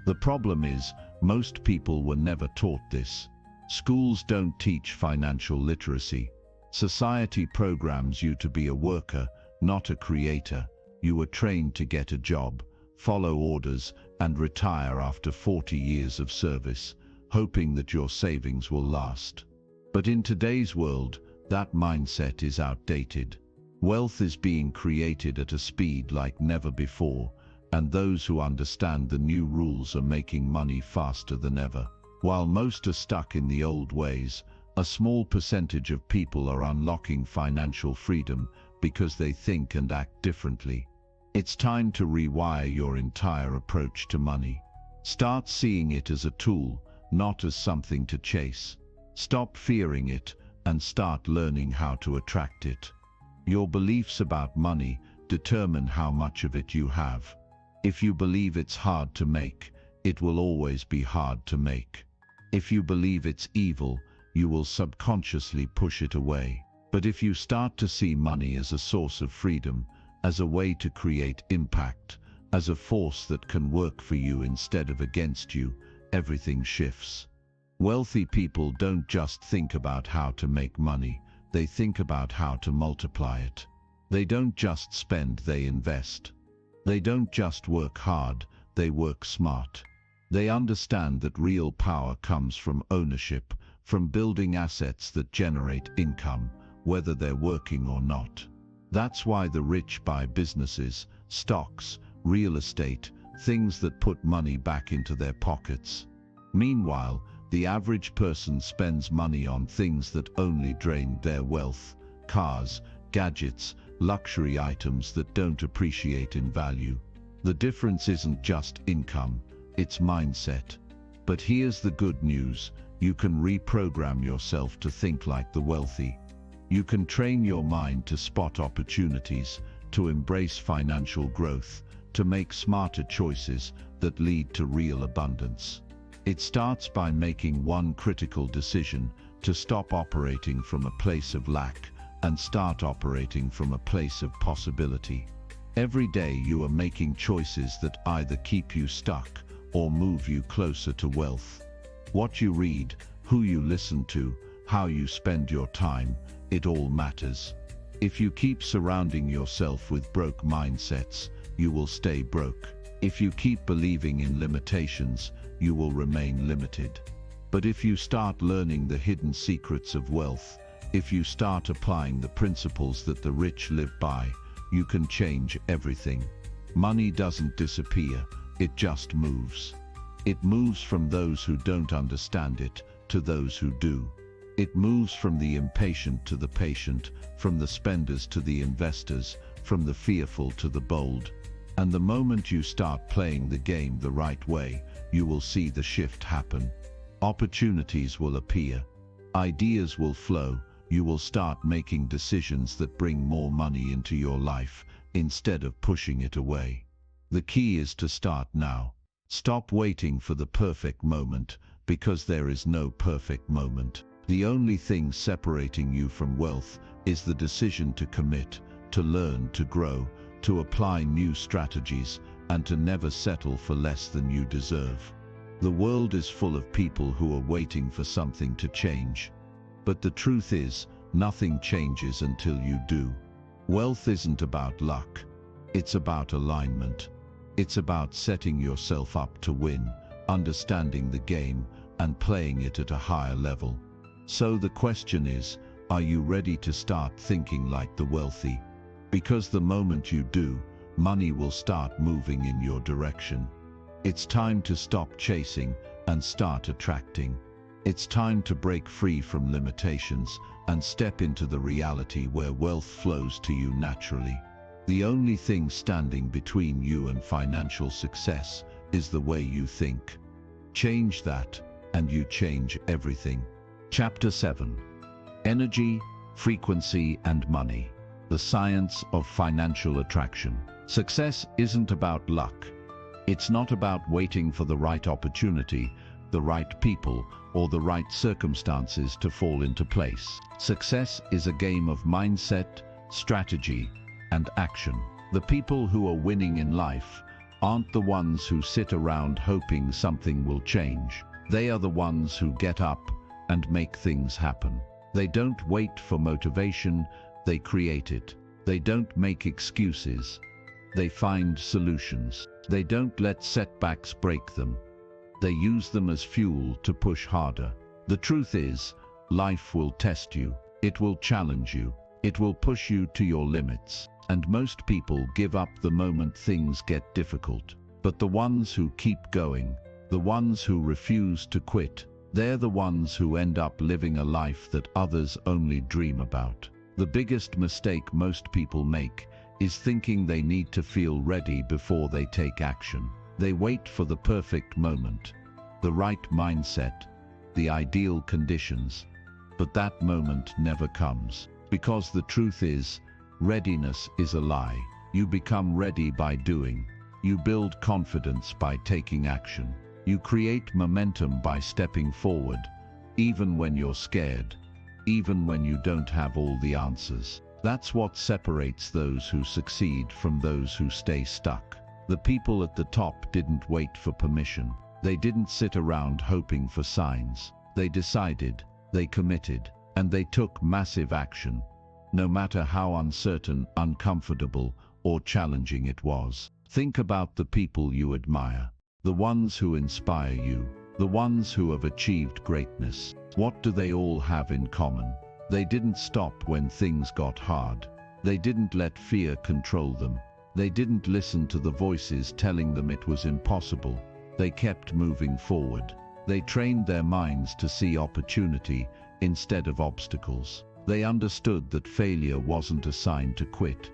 S1: The problem is, most people were never taught this. Schools don't teach financial literacy. Society programs you to be a worker, not a creator. You were trained to get a job, follow orders, and retire after 40 years of service, hoping that your savings will last. But in today's world, that mindset is outdated. Wealth is being created at a speed like never before, and those who understand the new rules are making money faster than ever. While most are stuck in the old ways, a small percentage of people are unlocking financial freedom because they think and act differently. It's time to rewire your entire approach to money. Start seeing it as a tool, not as something to chase. Stop fearing it and start learning how to attract it. Your beliefs about money determine how much of it you have. If you believe it's hard to make, it will always be hard to make. If you believe it's evil, you will subconsciously push it away. But if you start to see money as a source of freedom, as a way to create impact, as a force that can work for you instead of against you, everything shifts. Wealthy people don't just think about how to make money, they think about how to multiply it. They don't just spend, they invest. They don't just work hard, they work smart. They understand that real power comes from ownership, from building assets that generate income, whether they're working or not. That's why the rich buy businesses, stocks, real estate, things that put money back into their pockets. Meanwhile, the average person spends money on things that only drain their wealth: cars, gadgets, luxury items that don't appreciate in value. The difference isn't just income, it's mindset. But here's the good news: you can reprogram yourself to think like the wealthy. You can train your mind to spot opportunities, to embrace financial growth, to make smarter choices that lead to real abundance. It starts by making one critical decision: to stop operating from a place of lack and start operating from a place of possibility. Every day you are making choices that either keep you stuck or move you closer to wealth. What you read, who you listen to, how you spend your time, it all matters. If you keep surrounding yourself with broke mindsets, you will stay broke. If you keep believing in limitations, you will remain limited. But if you start learning the hidden secrets of wealth, if you start applying the principles that the rich live by, you can change everything. Money doesn't disappear, it just moves. It moves from those who don't understand it to those who do. It moves from the impatient to the patient, from the spenders to the investors, from the fearful to the bold. And the moment you start playing the game the right way, you will see the shift happen. Opportunities will appear. Ideas will flow. You will start making decisions that bring more money into your life instead of pushing it away. The key is to start now. Stop waiting for the perfect moment, because there is no perfect moment. The only thing separating you from wealth is the decision to commit, to learn, to grow, to apply new strategies, and to never settle for less than you deserve. The world is full of people who are waiting for something to change. But the truth is, nothing changes until you do. Wealth isn't about luck. It's about alignment. It's about setting yourself up to win, understanding the game, and playing it at a higher level. So the question is, are you ready to start thinking like the wealthy? Because the moment you do, money will start moving in your direction. It's time to stop chasing and start attracting. It's time to break free from limitations and step into the reality where wealth flows to you naturally. The only thing standing between you and financial success is the way you think. Change that, and you change everything. Chapter 7. Energy, Frequency, and Money. The Science of Financial Attraction. Success isn't about luck. It's not about waiting for the right opportunity, the right people, or the right circumstances to fall into place. Success is a game of mindset, strategy, and action. The people who are winning in life aren't the ones who sit around hoping something will change. They are the ones who get up and make things happen. They don't wait for motivation, they create it. They don't make excuses. They find solutions. They don't let setbacks break them. They use them as fuel to push harder. The truth is, life will test you. It will challenge you. It will push you to your limits. And most people give up the moment things get difficult. But the ones who keep going, the ones who refuse to quit, they're the ones who end up living a life that others only dream about. The biggest mistake most people make is thinking they need to feel ready before they take action. They wait for the perfect moment, the right mindset, the ideal conditions. But that moment never comes. Because the truth is, readiness is a lie. You become ready by doing. You build confidence by taking action. You create momentum by stepping forward, even when you're scared, even when you don't have all the answers. That's what separates those who succeed from those who stay stuck. The people at the top didn't wait for permission. They didn't sit around hoping for signs. They decided, they committed, and they took massive action, no matter how uncertain, uncomfortable, or challenging it was. Think about the people you admire, the ones who inspire you, the ones who have achieved greatness. What do they all have in common? They didn't stop when things got hard. They didn't let fear control them. They didn't listen to the voices telling them it was impossible. They kept moving forward. They trained their minds to see opportunity instead of obstacles. They understood that failure wasn't a sign to quit.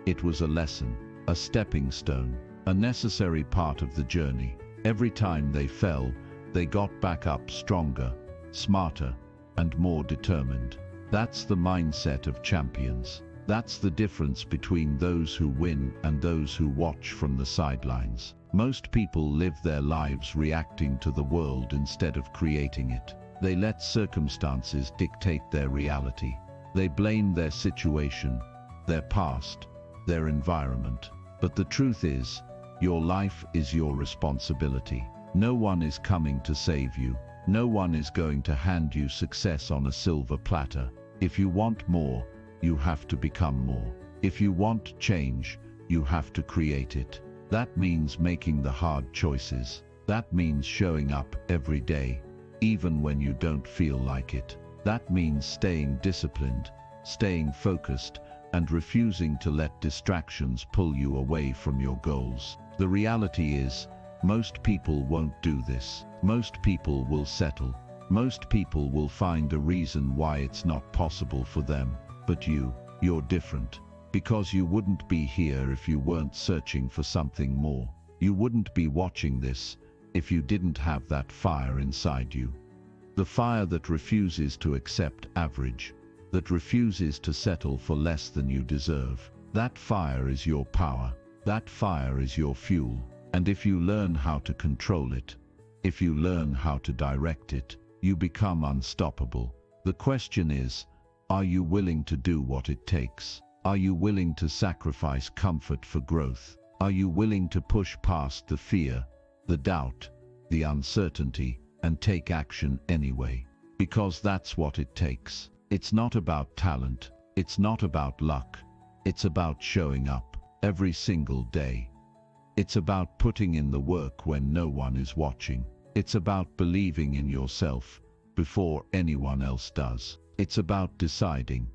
S1: It was a lesson, a stepping stone, a necessary part of the journey. Every time they fell, they got back up stronger, smarter, and more determined. That's the mindset of champions. That's the difference between those who win and those who watch from the sidelines. Most people live their lives reacting to the world instead of creating it. They let circumstances dictate their reality. They blame their situation, their past, their environment. But the truth is, your life is your responsibility. No one is coming to save you. No one is going to hand you success on a silver platter. If you want more, you have to become more. If you want change, you have to create it. That means making the hard choices. That means showing up every day, even when you don't feel like it. That means staying disciplined, staying focused, and refusing to let distractions pull you away from your goals. The reality is, Most people won't do this. Most people will settle. Most people will find a reason why it's not possible for them. But you're different. Because you wouldn't be here if you weren't searching for something more. You wouldn't be watching this if you didn't have that fire inside you. The fire that refuses to accept average, that refuses to settle for less than you deserve. That fire is your power. That fire is your fuel. And if you learn how to control it, if you learn how to direct it, you become unstoppable. The question is, are you willing to do what it takes? Are you willing to sacrifice comfort for growth? Are you willing to push past the fear, the doubt, the uncertainty, and take action anyway? Because that's what it takes. It's not about talent. It's not about luck. It's about showing up every single day. It's about putting in the work when no one is watching. It's about believing in yourself before anyone else does. It's about deciding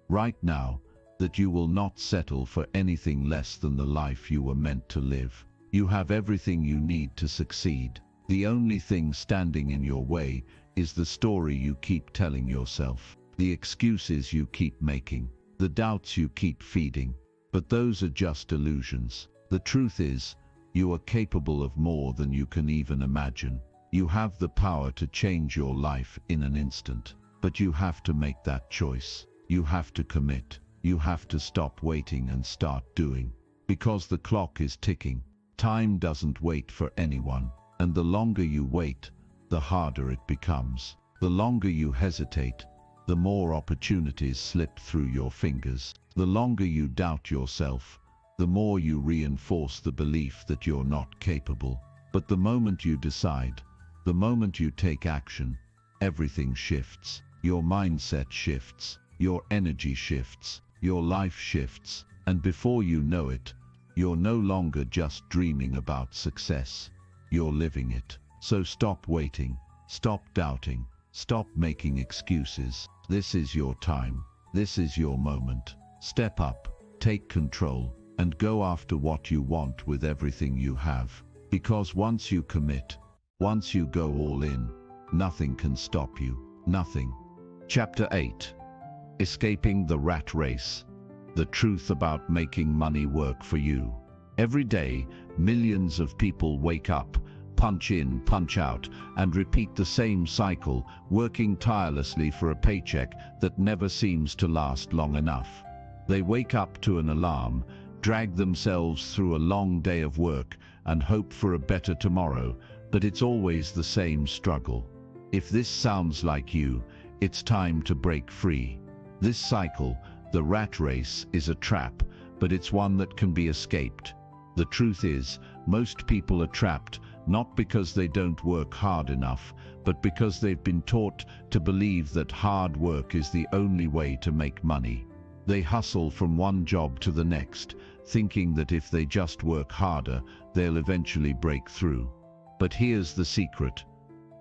S1: right now that you will not settle for anything less than the life you were meant to live. You have everything you need to succeed. The only thing standing in your way is the story you keep telling yourself, the excuses you keep making, the doubts you keep feeding. But those are just illusions. The truth is, you are capable of more than you can even imagine. You have the power to change your life in an instant. But you have to make that choice. You have to commit. You have to stop waiting and start doing. Because the clock is ticking. Time doesn't wait for anyone. And the longer you wait, the harder it becomes. The longer you hesitate, the more opportunities slip through your fingers. The longer you doubt yourself, the more you reinforce the belief that you're not capable. But the moment you decide, the moment you take action, everything shifts. Your mindset shifts. Your energy shifts. Your life shifts. And before you know it, you're no longer just dreaming about success. You're living it. So stop waiting. Stop doubting. Stop making excuses. This is your time. This is your moment. Step up, take control, and go after what you want with everything you have. Because once you commit, once you go all in, nothing can stop you. Nothing. Chapter 8. Escaping the Rat Race. The truth about making money work for you. Every day, millions of people wake up, punch in, punch out, and repeat the same cycle, working tirelessly for a paycheck that never seems to last long enough. They wake up to an alarm, drag themselves through a long day of work, and hope for a better tomorrow, but it's always the same struggle. If this sounds like you, it's time to break free. This cycle, the rat race, is a trap, but it's one that can be escaped. The truth is, most people are trapped not because they don't work hard enough, but because they've been taught to believe that hard work is the only way to make money. They hustle from one job to the next, thinking that if they just work harder, they'll eventually break through. But here's the secret.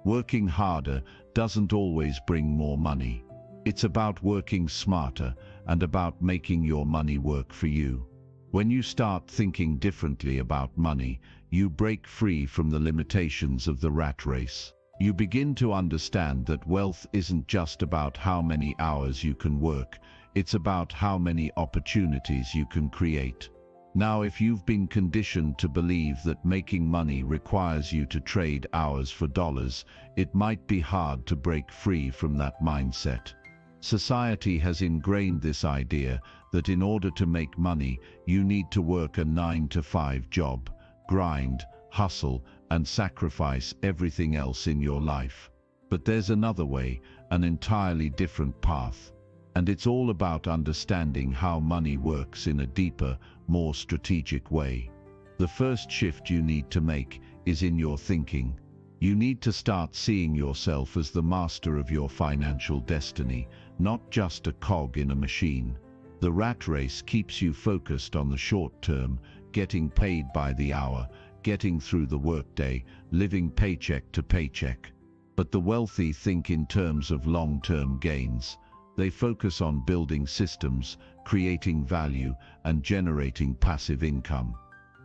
S1: Working harder doesn't always bring more money. It's about working smarter and about making your money work for you. When you start thinking differently about money, you break free from the limitations of the rat race. You begin to understand that wealth isn't just about how many hours you can work, it's about how many opportunities you can create. Now, if you've been conditioned to believe that making money requires you to trade hours for dollars, it might be hard to break free from that mindset. Society has ingrained this idea that in order to make money, you need to work a 9-to-5 job, grind, hustle, and sacrifice everything else in your life. But there's another way, an entirely different path. And it's all about understanding how money works in a deeper, more strategic way. The first shift you need to make is in your thinking. You need to start seeing yourself as the master of your financial destiny, not just a cog in a machine. The rat race keeps you focused on the short term, getting paid by the hour, getting through the workday, living paycheck to paycheck. But the wealthy think in terms of long-term gains. They focus on building systems, creating value, and generating passive income.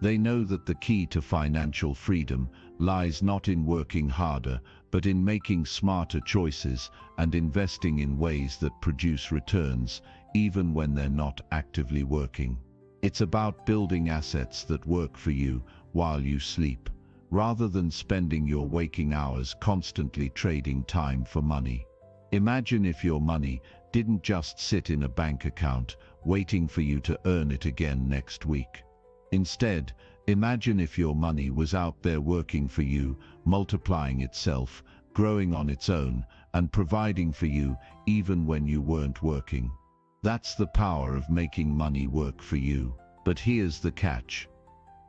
S1: They know that the key to financial freedom lies not in working harder, but in making smarter choices and investing in ways that produce returns, even when they're not actively working. It's about building assets that work for you while you sleep, rather than spending your waking hours constantly trading time for money. Imagine if your money didn't just sit in a bank account, waiting for you to earn it again next week. Instead, imagine if your money was out there working for you, multiplying itself, growing on its own, and providing for you even when you weren't working. That's the power of making money work for you. But here's the catch.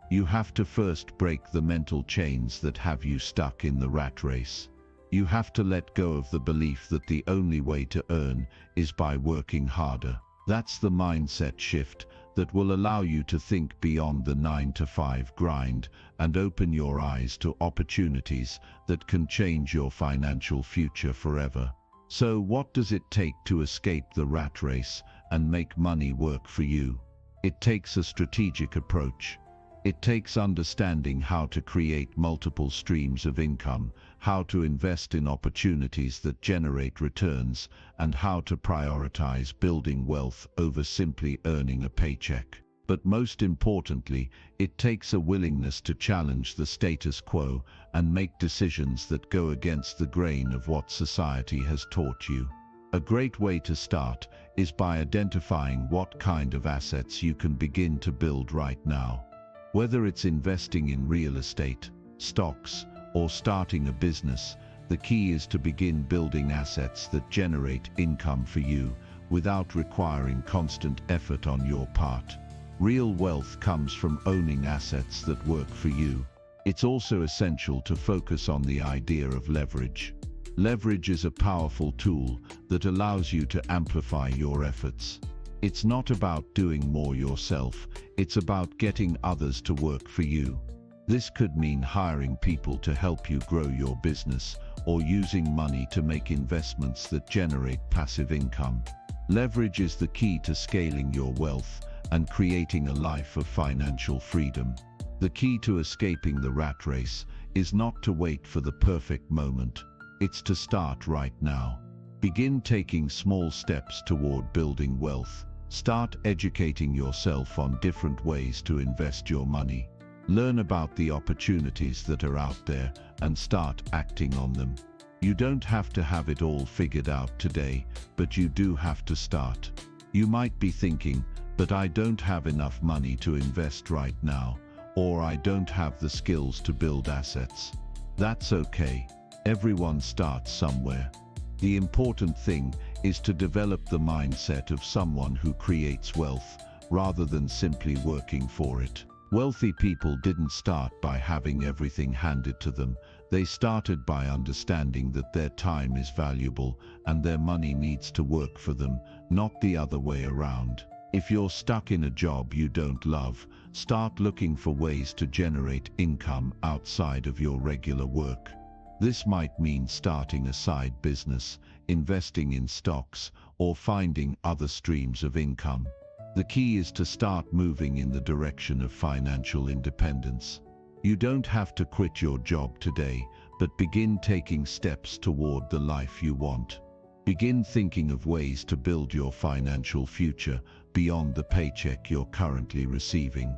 S1: You have to first break the mental chains that have you stuck in the rat race. You have to let go of the belief that the only way to earn is by working harder. That's the mindset shift that will allow you to think beyond the 9-to-5 grind and open your eyes to opportunities that can change your financial future forever. So what does it take to escape the rat race and make money work for you? It takes a strategic approach. It takes understanding how to create multiple streams of income, how to invest in opportunities that generate returns, and how to prioritize building wealth over simply earning a paycheck. But most importantly, it takes a willingness to challenge the status quo and make decisions that go against the grain of what society has taught you. A great way to start is by identifying what kind of assets you can begin to build right now. Whether it's investing in real estate, stocks, or starting a business, the key is to begin building assets that generate income for you without requiring constant effort on your part. Real wealth comes from owning assets that work for you. It's also essential to focus on the idea of leverage. Leverage is a powerful tool that allows you to amplify your efforts. It's not about doing more yourself, it's about getting others to work for you. This could mean hiring people to help you grow your business, or using money to make investments that generate passive income. Leverage is the key to scaling your wealth and creating a life of financial freedom. The key to escaping the rat race is not to wait for the perfect moment. It's to start right now. Begin taking small steps toward building wealth. Start educating yourself on different ways to invest your money. Learn about the opportunities that are out there and start acting on them. You don't have to have it all figured out today, but you do have to start. You might be thinking, but I don't have enough money to invest right now, or I don't have the skills to build assets. That's okay. Everyone starts somewhere. The important thing is to develop the mindset of someone who creates wealth, rather than simply working for it. Wealthy people didn't start by having everything handed to them. They started by understanding that their time is valuable and their money needs to work for them, not the other way around. If you're stuck in a job you don't love, start looking for ways to generate income outside of your regular work. This might mean starting a side business, investing in stocks, or finding other streams of income. The key is to start moving in the direction of financial independence. You don't have to quit your job today, but begin taking steps toward the life you want. Begin thinking of ways to build your financial future beyond the paycheck you're currently receiving.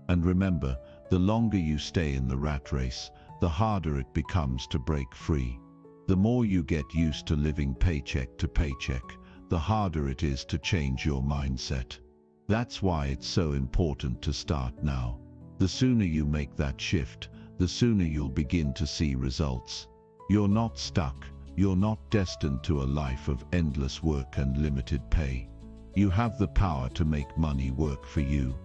S1: And remember, the longer you stay in the rat race, the harder it becomes to break free. The more you get used to living paycheck to paycheck, the harder it is to change your mindset. That's why it's so important to start now. The sooner you make that shift, the sooner you'll begin to see results. You're not stuck. You're not destined to a life of endless work and limited pay. You have the power to make money work for you.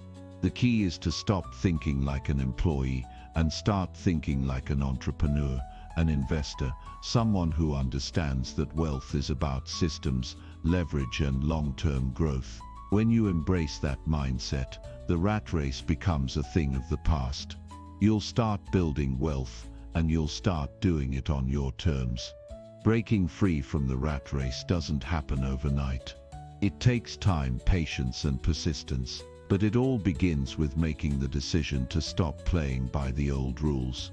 S1: The key is to stop thinking like an employee and start thinking like an entrepreneur, an investor, someone who understands that wealth is about systems, leverage, and long-term growth. When you embrace that mindset, the rat race becomes a thing of the past. You'll start building wealth, and you'll start doing it on your terms. Breaking free from the rat race doesn't happen overnight. It takes time, patience, and persistence. But it all begins with making the decision to stop playing by the old rules.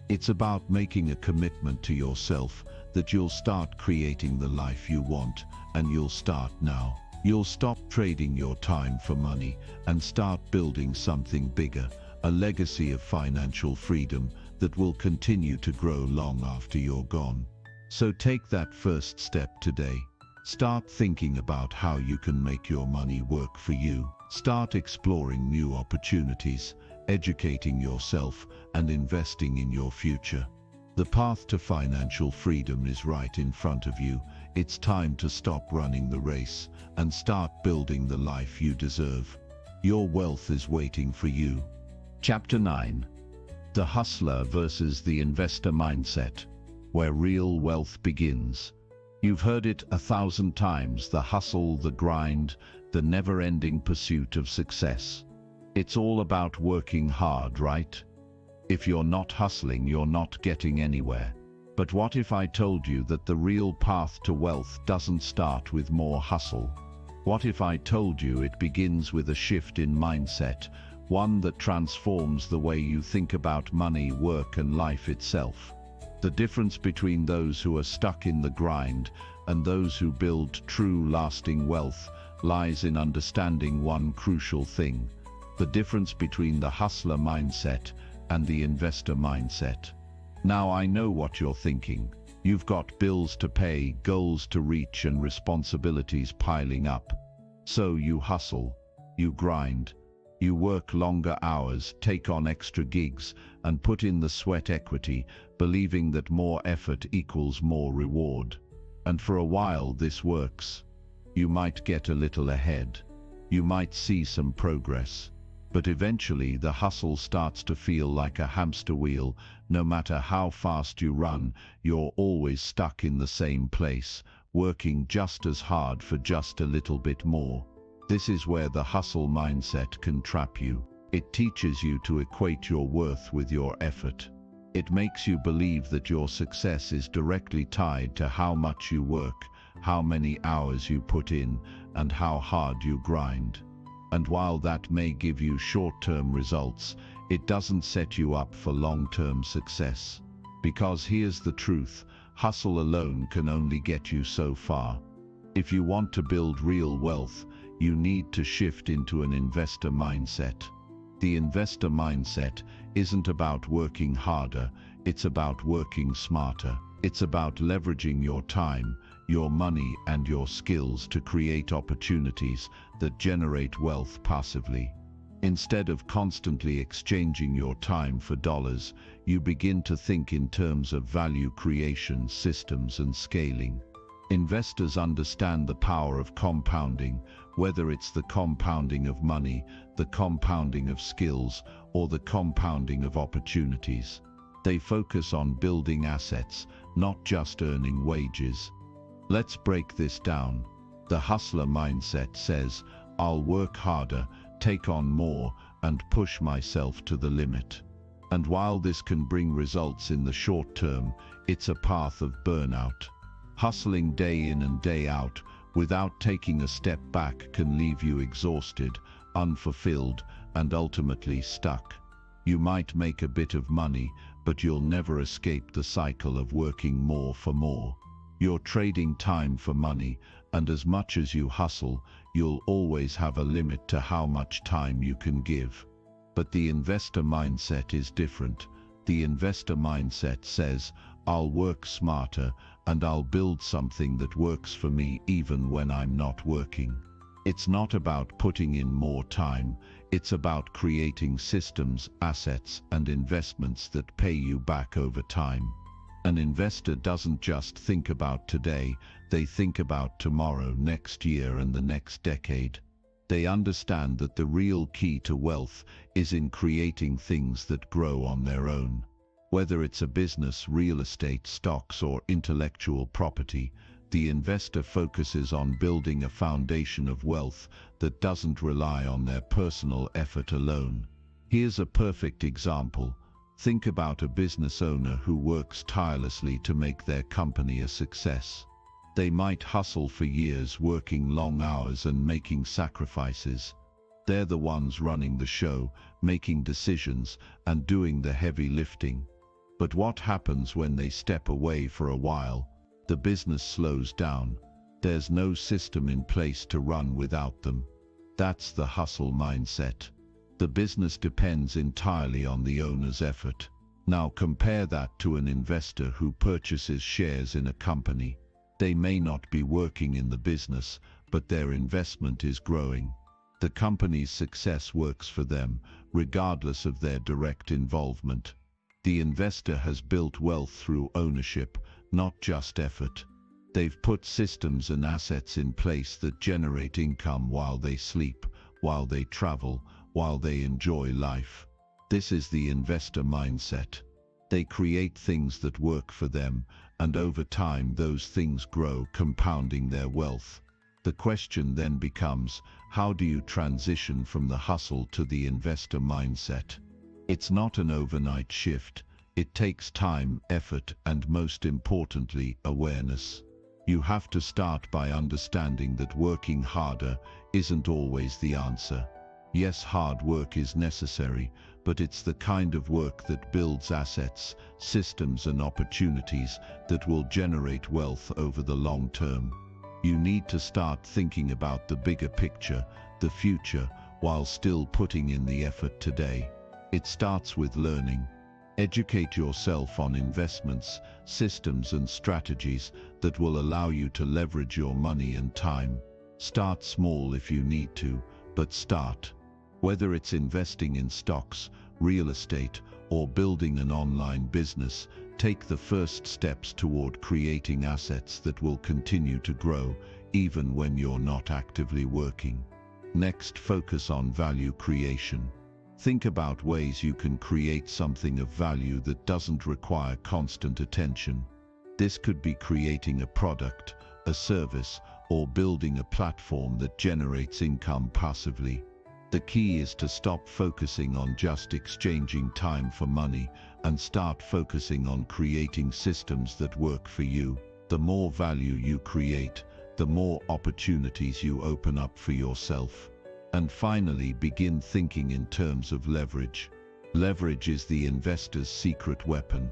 S1: It's about making a commitment to yourself that you'll start creating the life you want, and you'll start now. You'll stop trading your time for money and start building something bigger, a legacy of financial freedom that will continue to grow long after you're gone. So take that first step today. Start thinking about how you can make your money work for you. Start exploring new opportunities, educating yourself, and investing in your future. The path to financial freedom is right in front of you. It's time to stop running the race and start building the life you deserve. Your wealth is waiting for you. Chapter 9. The Hustler versus the Investor Mindset, where real wealth begins. You've heard it 1,000 times, the hustle, the grind, the never-ending pursuit of success. It's all about working hard, right? If you're not hustling, you're not getting anywhere. But what if I told you that the real path to wealth doesn't start with more hustle? What if I told you it begins with a shift in mindset, one that transforms the way you think about money, work, and life itself? The difference between those who are stuck in the grind and those who build true, lasting wealth lies in understanding one crucial thing: the difference between the hustler mindset and the investor mindset. Now I know what you're thinking. You've got bills to pay, goals to reach, and responsibilities piling up. So you hustle, you grind, you work longer hours, take on extra gigs, and put in the sweat equity, believing that more effort equals more reward. And for a while this works. You might get a little ahead. You might see some progress. But eventually the hustle starts to feel like a hamster wheel. No matter how fast you run, you're always stuck in the same place, working just as hard for just a little bit more. This is where the hustle mindset can trap you. It teaches you to equate your worth with your effort. It makes you believe that your success is directly tied to how much you work, how many hours you put in, and how hard you grind. And while that may give you short-term results, it doesn't set you up for long-term success. Because here's the truth: hustle alone can only get you so far. If you want to build real wealth, you need to shift into an investor mindset. The investor mindset isn't about working harder, it's about working smarter. It's about leveraging your time, your money, and your skills to create opportunities that generate wealth passively. Instead of constantly exchanging your time for dollars, you begin to think in terms of value creation, systems, and scaling. Investors understand the power of compounding, whether it's the compounding of money, the compounding of skills, or the compounding of opportunities. They focus on building assets, not just earning wages. Let's break this down. The hustler mindset says, I'll work harder, take on more, and push myself to the limit. And while this can bring results in the short term, it's a path of burnout. Hustling day in and day out without taking a step back can leave you exhausted, unfulfilled, and ultimately stuck. You might make a bit of money, but you'll never escape the cycle of working more for more. You're trading time for money, and as much as you hustle, you'll always have a limit to how much time you can give. But the investor mindset is different. The investor mindset says, I'll work smarter, and I'll build something that works for me even when I'm not working. It's not about putting in more time, it's about creating systems, assets, and investments that pay you back over time. An investor doesn't just think about today, they think about tomorrow, next year, and the next decade. They understand that the real key to wealth is in creating things that grow on their own. Whether it's a business, real estate, stocks, or intellectual property, the investor focuses on building a foundation of wealth that doesn't rely on their personal effort alone. Here's a perfect example. Think about a business owner who works tirelessly to make their company a success. They might hustle for years, working long hours and making sacrifices. They're the ones running the show, making decisions, and doing the heavy lifting. But what happens when they step away for a while? The business slows down. There's no system in place to run without them. That's the hustle mindset. The business depends entirely on the owner's effort. Now compare that to an investor who purchases shares in a company. They may not be working in the business, but their investment is growing. The company's success works for them, regardless of their direct involvement. The investor has built wealth through ownership, not just effort. They've put systems and assets in place that generate income while they sleep, while they travel, while they enjoy life. This is the investor mindset. They create things that work for them, and over time those things grow, compounding their wealth. The question then becomes, how do you transition from the hustle to the investor mindset? It's not an overnight shift. It takes time, effort, and most importantly, awareness. You have to start by understanding that working harder isn't always the answer. Yes, hard work is necessary, but it's the kind of work that builds assets, systems, and opportunities that will generate wealth over the long term. You need to start thinking about the bigger picture, the future, while still putting in the effort today. It starts with learning. Educate yourself on investments, systems, and strategies that will allow you to leverage your money and time. Start small if you need to, but start. Whether it's investing in stocks, real estate, or building an online business, take the first steps toward creating assets that will continue to grow, even when you're not actively working. Next, focus on value creation. Think about ways you can create something of value that doesn't require constant attention. This could be creating a product, a service, or building a platform that generates income passively. The key is to stop focusing on just exchanging time for money and start focusing on creating systems that work for you. The more value you create, the more opportunities you open up for yourself. And finally, begin thinking in terms of leverage. Leverage is the investor's secret weapon.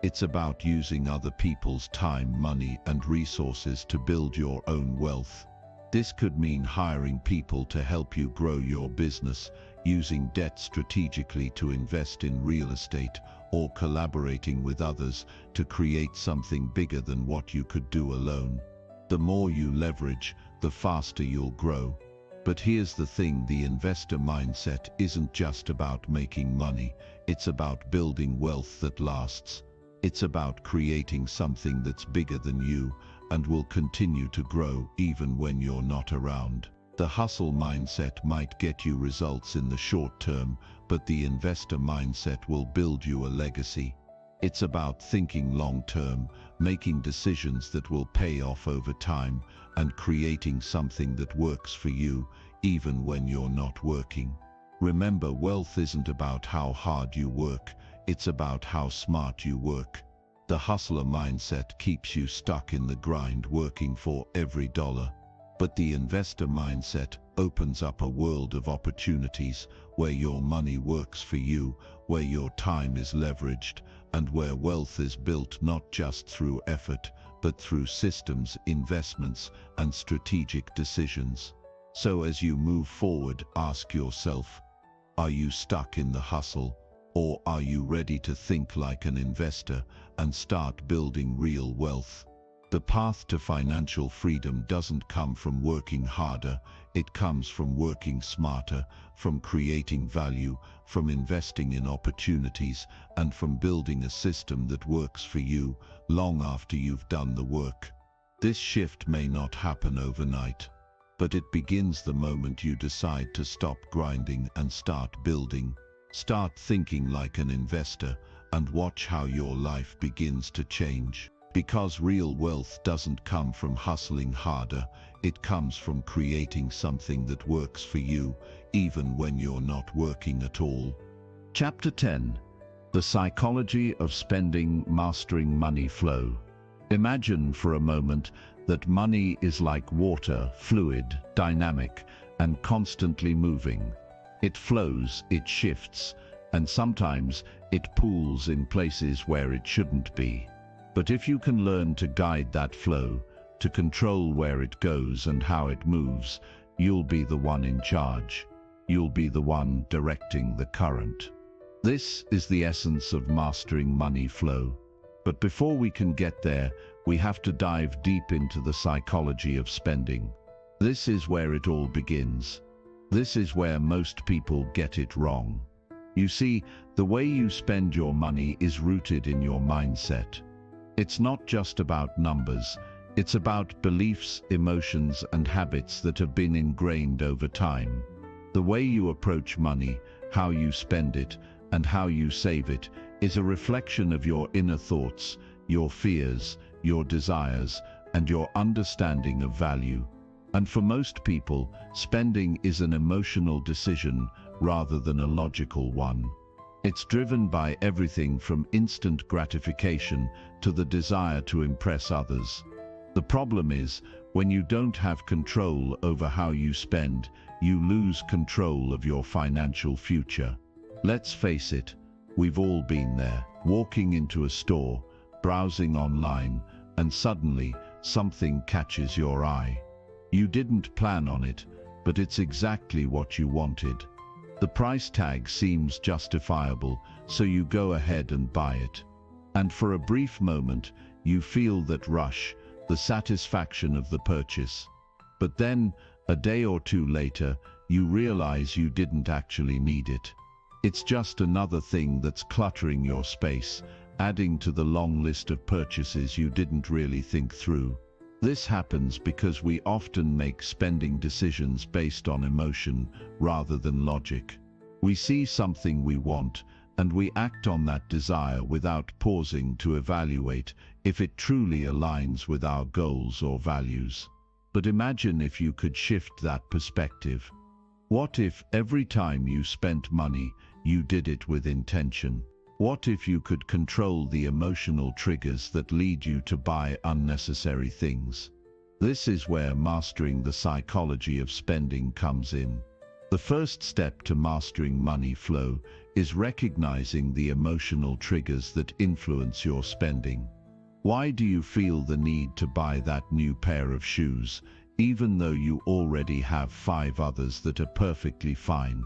S1: It's about using other people's time, money, and resources to build your own wealth. This could mean hiring people to help you grow your business, using debt strategically to invest in real estate, or collaborating with others to create something bigger than what you could do alone. The more you leverage, the faster you'll grow. But here's the thing, the investor mindset isn't just about making money, it's about building wealth that lasts. It's about creating something that's bigger than you and will continue to grow even when you're not around. The hustle mindset might get you results in the short term, but the investor mindset will build you a legacy. It's about thinking long term, making decisions that will pay off over time, and creating something that works for you, even when you're not working. Remember, wealth isn't about how hard you work, it's about how smart you work. The hustler mindset keeps you stuck in the grind, working for every dollar. But the investor mindset opens up a world of opportunities where your money works for you, where your time is leveraged, and where wealth is built not just through effort, but through systems, investments, and strategic decisions. So as you move forward, ask yourself, are you stuck in the hustle? Or are you ready to think like an investor and start building real wealth? The path to financial freedom doesn't come from working harder, it comes from working smarter, from creating value, from investing in opportunities, and from building a system that works for you long after you've done the work. This shift may not happen overnight, but it begins the moment you decide to stop grinding and start building. Start thinking like an investor and watch how your life begins to change. Because real wealth doesn't come from hustling harder, it comes from creating something that works for you, even when you're not working at all. Chapter 10. The Psychology of Spending, Mastering Money Flow. Imagine for a moment that money is like water, fluid, dynamic, and constantly moving. It flows, it shifts, and sometimes it pools in places where it shouldn't be. But if you can learn to guide that flow, to control where it goes and how it moves, you'll be the one in charge. You'll be the one directing the current. This is the essence of mastering money flow. But before we can get there, we have to dive deep into the psychology of spending. This is where it all begins. This is where most people get it wrong. You see, the way you spend your money is rooted in your mindset. It's not just about numbers. It's about beliefs, emotions, and habits that have been ingrained over time. The way you approach money, how you spend it, and how you save it is a reflection of your inner thoughts, your fears, your desires, and your understanding of value. And for most people, spending is an emotional decision rather than a logical one. It's driven by everything from instant gratification to the desire to impress others. The problem is, when you don't have control over how you spend, you lose control of your financial future. Let's face it, we've all been there, walking into a store, browsing online, and suddenly something catches your eye. You didn't plan on it, but it's exactly what you wanted. The price tag seems justifiable, so you go ahead and buy it. And for a brief moment, you feel that rush, the satisfaction of the purchase. But then, a day or two later, you realize you didn't actually need it. It's just another thing that's cluttering your space, adding to the long list of purchases you didn't really think through. This happens because we often make spending decisions based on emotion rather than logic. We see something we want, and we act on that desire without pausing to evaluate if it truly aligns with our goals or values. But imagine if you could shift that perspective. What if every time you spent money, you did it with intention? What if you could control the emotional triggers that lead you to buy unnecessary things? This is where mastering the psychology of spending comes in. The first step to mastering money flow is recognizing the emotional triggers that influence your spending. Why do you feel the need to buy that new pair of shoes, even though you already have 5 others that are perfectly fine?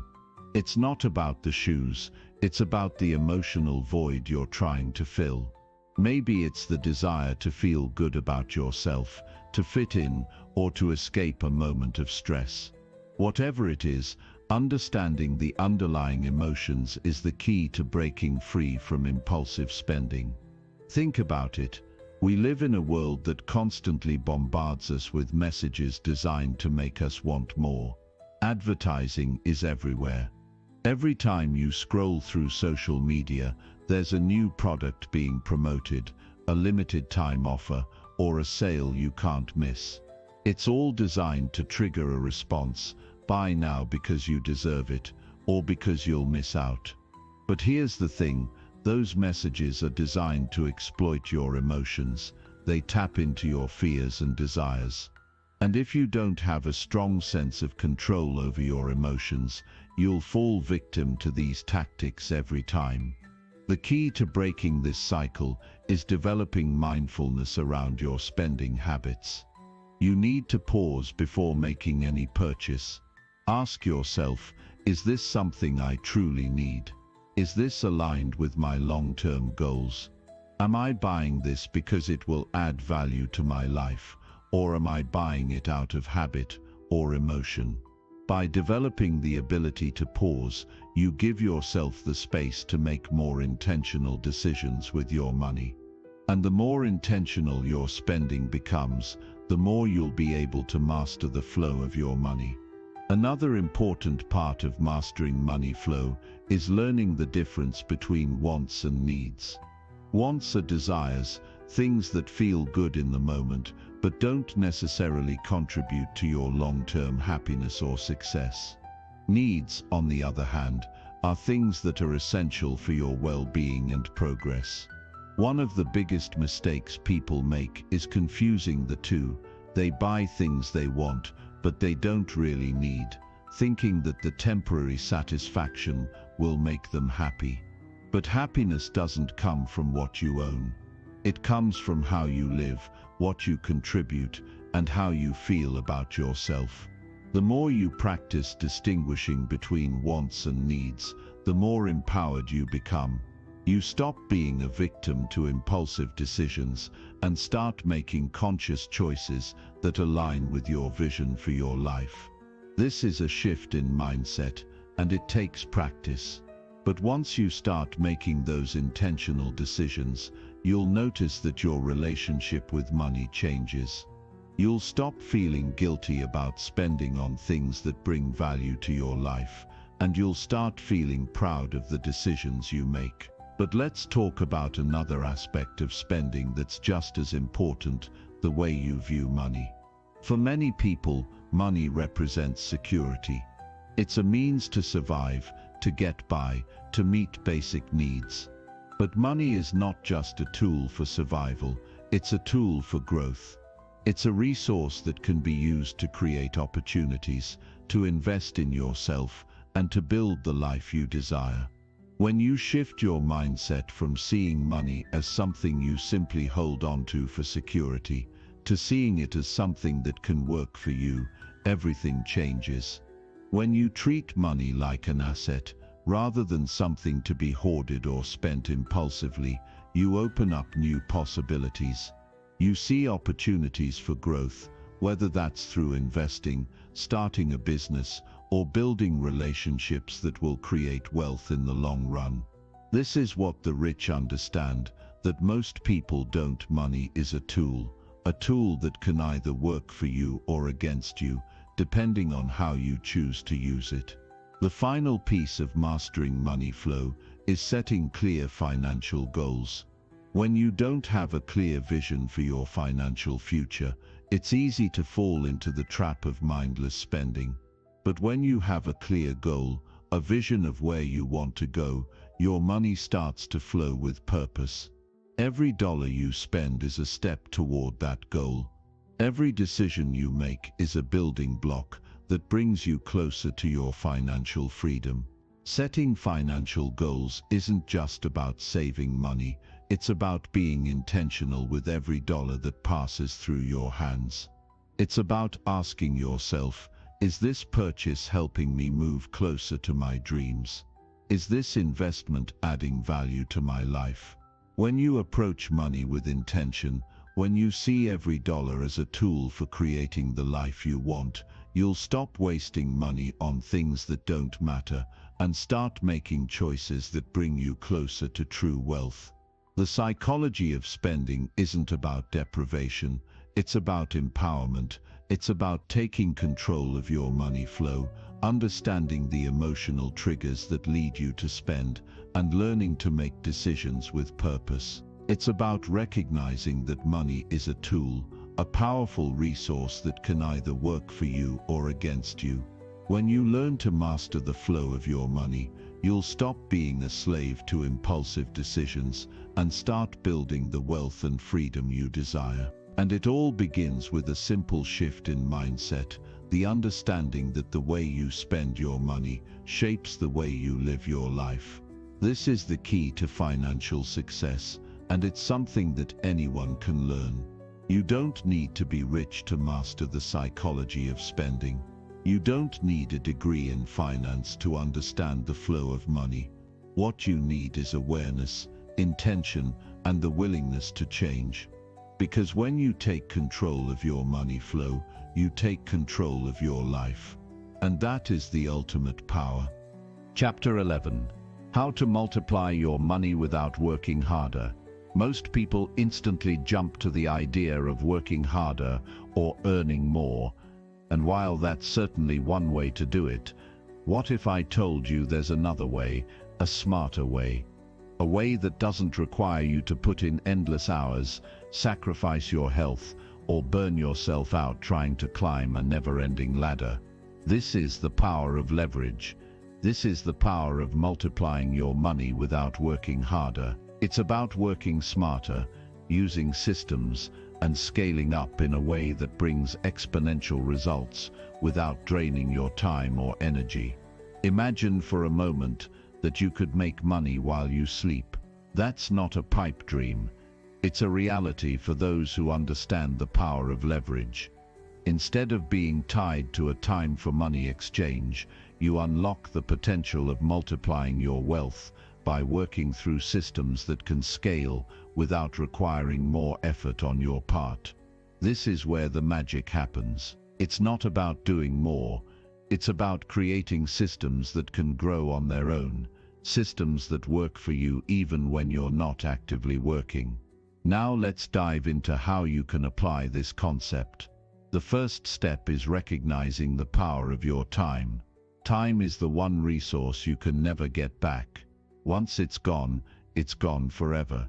S1: It's not about the shoes, it's about the emotional void you're trying to fill. Maybe it's the desire to feel good about yourself, to fit in, or to escape a moment of stress. Whatever it is, understanding the underlying emotions is the key to breaking free from impulsive spending. Think about it. We live in a world that constantly bombards us with messages designed to make us want more. Advertising is everywhere. Every time you scroll through social media, there's a new product being promoted, a limited time offer, or a sale you can't miss. It's all designed to trigger a response: buy now because you deserve it, or because you'll miss out. But here's the thing, those messages are designed to exploit your emotions. They tap into your fears and desires. And if you don't have a strong sense of control over your emotions, you'll fall victim to these tactics every time. The key to breaking this cycle is developing mindfulness around your spending habits. You need to pause before making any purchase. Ask yourself, is this something I truly need? Is this aligned with my long-term goals? Am I buying this because it will add value to my life? Or am I buying it out of habit or emotion? By developing the ability to pause, you give yourself the space to make more intentional decisions with your money. And the more intentional your spending becomes, the more you'll be able to master the flow of your money. Another important part of mastering money flow is learning the difference between wants and needs. Wants are desires, things that feel good in the moment, but don't necessarily contribute to your long-term happiness or success. Needs, on the other hand, are things that are essential for your well-being and progress. One of the biggest mistakes people make is confusing the two. They buy things they want, but they don't really need, thinking that the temporary satisfaction will make them happy. But happiness doesn't come from what you own. It comes from how you live, what you contribute, and how you feel about yourself. The more you practice distinguishing between wants and needs, the more empowered you become. You stop being a victim to impulsive decisions and start making conscious choices that align with your vision for your life. This is a shift in mindset, and it takes practice. But once you start making those intentional decisions, you'll notice that your relationship with money changes. You'll stop feeling guilty about spending on things that bring value to your life, and you'll start feeling proud of the decisions you make. But let's talk about another aspect of spending that's just as important: the way you view money. For many people, money represents security. It's a means to survive, to get by, to meet basic needs. But money is not just a tool for survival, it's a tool for growth. It's a resource that can be used to create opportunities, to invest in yourself, and to build the life you desire. When you shift your mindset from seeing money as something you simply hold on to for security, to seeing it as something that can work for you, everything changes. When you treat money like an asset, rather than something to be hoarded or spent impulsively, you open up new possibilities. You see opportunities for growth, whether that's through investing, starting a business, or building relationships that will create wealth in the long run. This is what the rich understand, that most people don't. Money is a tool that can either work for you or against you, depending on how you choose to use it. The final piece of mastering money flow is setting clear financial goals. When you don't have a clear vision for your financial future, it's easy to fall into the trap of mindless spending. But when you have a clear goal, a vision of where you want to go, your money starts to flow with purpose. Every dollar you spend is a step toward that goal. Every decision you make is a building block that brings you closer to your financial freedom. Setting financial goals isn't just about saving money, it's about being intentional with every dollar that passes through your hands. It's about asking yourself, is this purchase helping me move closer to my dreams? Is this investment adding value to my life? When you approach money with intention, when you see every dollar as a tool for creating the life you want, you'll stop wasting money on things that don't matter and start making choices that bring you closer to true wealth. The psychology of spending isn't about deprivation, it's about empowerment. It's about taking control of your money flow, understanding the emotional triggers that lead you to spend, and learning to make decisions with purpose. It's about recognizing that money is a tool, a powerful resource that can either work for you or against you. When you learn to master the flow of your money, you'll stop being a slave to impulsive decisions and start building the wealth and freedom you desire. And it all begins with a simple shift in mindset, the understanding that the way you spend your money shapes the way you live your life. This is the key to financial success, and it's something that anyone can learn. You don't need to be rich to master the psychology of spending. You don't need a degree in finance to understand the flow of money. What you need is awareness, intention, and the willingness to change. Because when you take control of your money flow, you take control of your life. And that is the ultimate power.
S2: Chapter 11. How to multiply your money without working harder. Most people instantly jump to the idea of working harder or earning more. And while that's certainly one way to do it, what if I told you there's another way, a smarter way? A way that doesn't require you to put in endless hours, sacrifice your health, or burn yourself out trying to climb a never-ending ladder. This is the power of leverage. This is the power of multiplying your money without working harder. It's about working smarter, using systems,
S1: and scaling up in a way that brings exponential results without draining your time or energy. Imagine for a moment that you could make money while you sleep. That's not a pipe dream. It's a reality for those who understand the power of leverage. Instead of being tied to a time for money exchange, you unlock the potential of multiplying your wealth by working through systems that can scale without requiring more effort on your part. This is where the magic happens. It's not about doing more. It's about creating systems that can grow on their own, systems that work for you even when you're not actively working. Now let's dive into how you can apply this concept. The first step is recognizing the power of your time. Time is the one resource you can never get back. Once it's gone forever.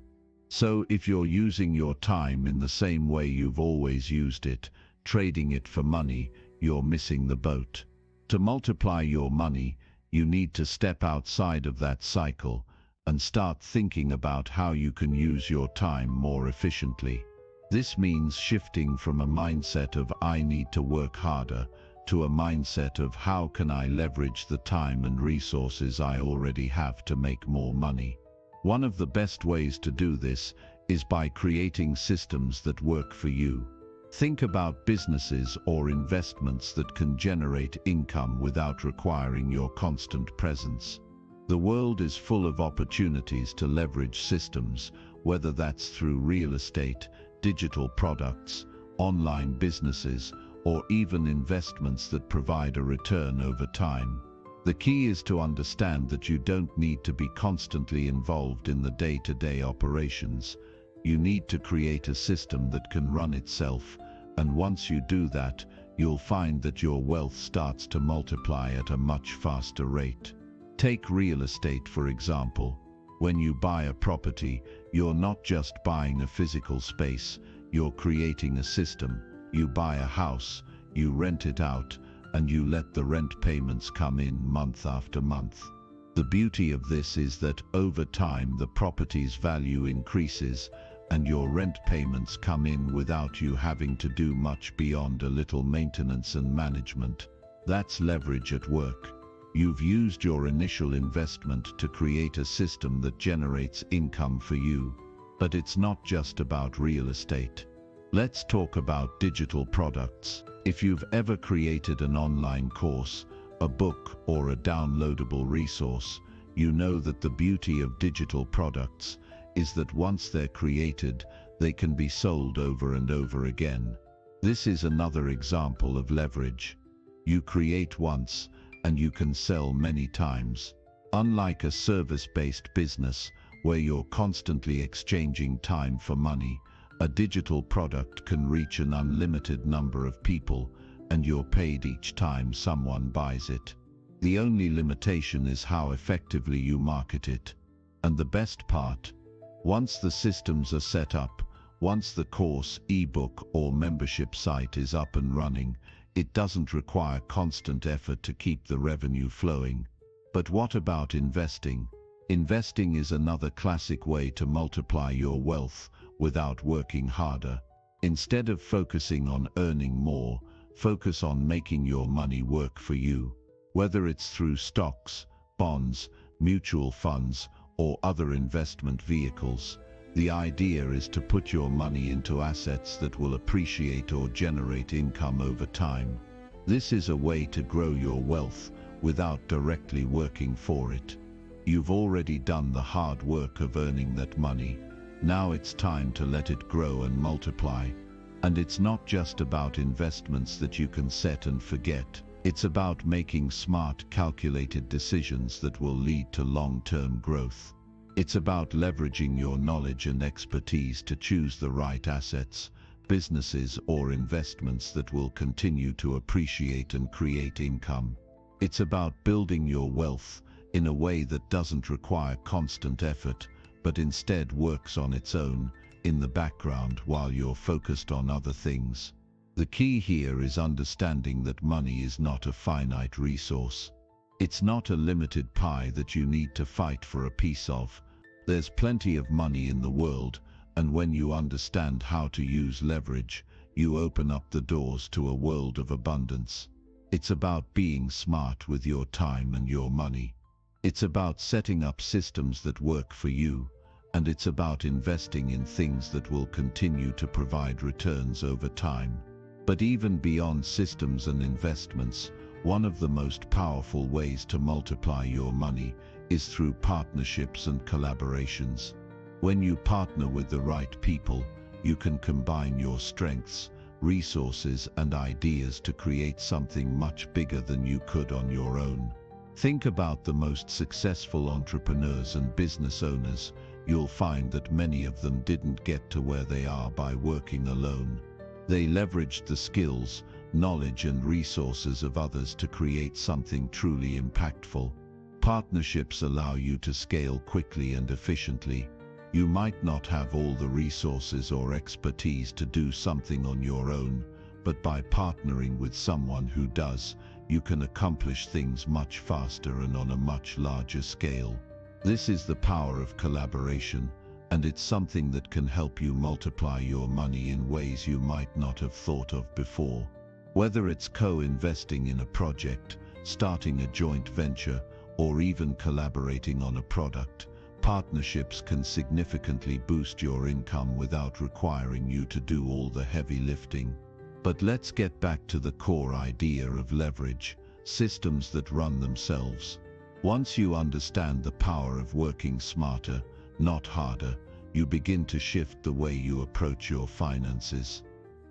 S1: So if you're using your time in the same way you've always used it, trading it for money, you're missing the boat. To multiply your money, you need to step outside of that cycle and start thinking about how you can use your time more efficiently. This means shifting from a mindset of "I need to work harder" to a mindset of "how can I leverage the time and resources I already have to make more money?" One of the best ways to do this is by creating systems that work for you. Think about businesses or investments that can generate income without requiring your constant presence. The world is full of opportunities to leverage systems, whether that's through real estate, digital products, online businesses, or even investments that provide a return over time. The key is to understand that you don't need to be constantly involved in the day-to-day operations. You need to create a system that can run itself, and once you do that, you'll find that your wealth starts to multiply at a much faster rate. Take real estate, for example. When you buy a property, you're not just buying a physical space, you're creating a system. You buy a house, you rent it out, and you let the rent payments come in month after month. The beauty of this is that over time the property's value increases and your rent payments come in without you having to do much beyond a little maintenance and management. That's leverage at work. You've used your initial investment to create a system that generates income for you. But it's not just about real estate. Let's talk about digital products. If you've ever created an online course, a book, or a downloadable resource, you know that the beauty of digital products is that once they're created, they can be sold over and over again. This is another example of leverage. You create once, and you can sell many times. Unlike a service-based business, where you're constantly exchanging time for money, a digital product can reach an unlimited number of people, and you're paid each time someone buys it. The only limitation is how effectively you market it. And the best part, once the systems are set up, once the course, ebook, or membership site is up and running, it doesn't require constant effort to keep the revenue flowing. But what about investing? Investing is another classic way to multiply your wealth without working harder. Instead of focusing on earning more, focus on making your money work for you. Whether it's through stocks, bonds, mutual funds, or other investment vehicles, the idea is to put your money into assets that will appreciate or generate income over time. This is a way to grow your wealth without directly working for it. You've already done the hard work of earning that money. Now it's time to let it grow and multiply. And it's not just about investments that you can set and forget. It's about making smart, calculated decisions that will lead to long-term growth. It's about leveraging your knowledge and expertise to choose the right assets, businesses, or investments that will continue to appreciate and create income. It's about building your wealth in a way that doesn't require constant effort, but instead works on its own, in the background, while you're focused on other things. The key here is understanding that money is not a finite resource. It's not a limited pie that you need to fight for a piece of. There's plenty of money in the world,
S2: And when you understand how to use leverage, you open up the doors to a world of abundance. It's about being smart with your time and your money. It's about setting up systems that work for you, and it's about investing in things that will continue to provide returns over time. But even beyond systems and investments, one of the most powerful ways to multiply your money is through partnerships and collaborations. When you partner with the right people, you can combine your strengths, resources, and ideas to create something much bigger than you could on your own. Think about the most successful entrepreneurs and business owners. You'll find that many of them didn't get to where they are by working alone. They leveraged the skills, knowledge, and resources of others to create something truly impactful. Partnerships allow you to scale quickly and efficiently. You might not have all the resources or expertise to do something on your own, but by partnering with someone who does, you can accomplish things much faster and on a much larger scale. This is the power of collaboration, and it's something that can help you multiply your money in ways you might not have thought of before. Whether it's co-investing in a project, starting a joint venture, or even collaborating on a product, partnerships can significantly boost your income without requiring you to do all the heavy lifting. But let's get back to the core idea of leverage, systems that run themselves. Once you understand the power of working smarter, not harder, you begin to shift the way you approach your finances.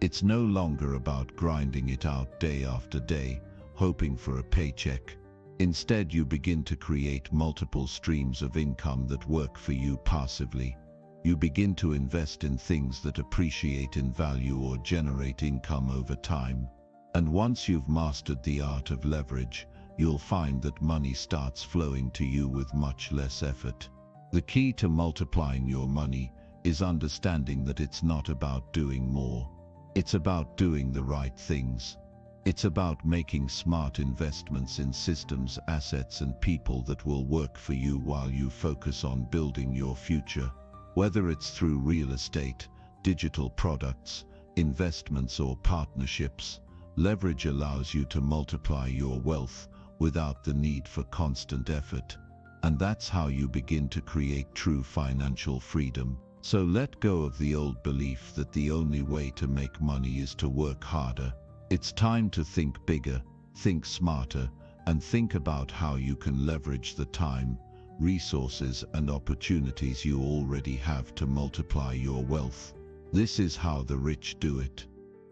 S2: It's no longer about grinding it out day after day, hoping for a paycheck. Instead, you begin to create multiple streams of income that work for you passively. You begin to invest in things that appreciate in value or generate income over time. And once you've mastered the art of leverage, you'll find that money starts flowing to you with much less effort. The key to multiplying your money is understanding that it's not about doing more. It's about doing the right things. It's about making smart investments in systems, assets, and people that will work for you while you focus on building your future. Whether it's through real estate, digital products, investments, or partnerships, leverage allows you to multiply your wealth without the need for constant effort. And that's how you begin to create true financial freedom. So let go of the old belief that the only way to make money is to work harder. It's time to think bigger, think smarter, and think about how you can leverage the time, resources, and opportunities you already have to multiply your wealth. This is how the rich do it.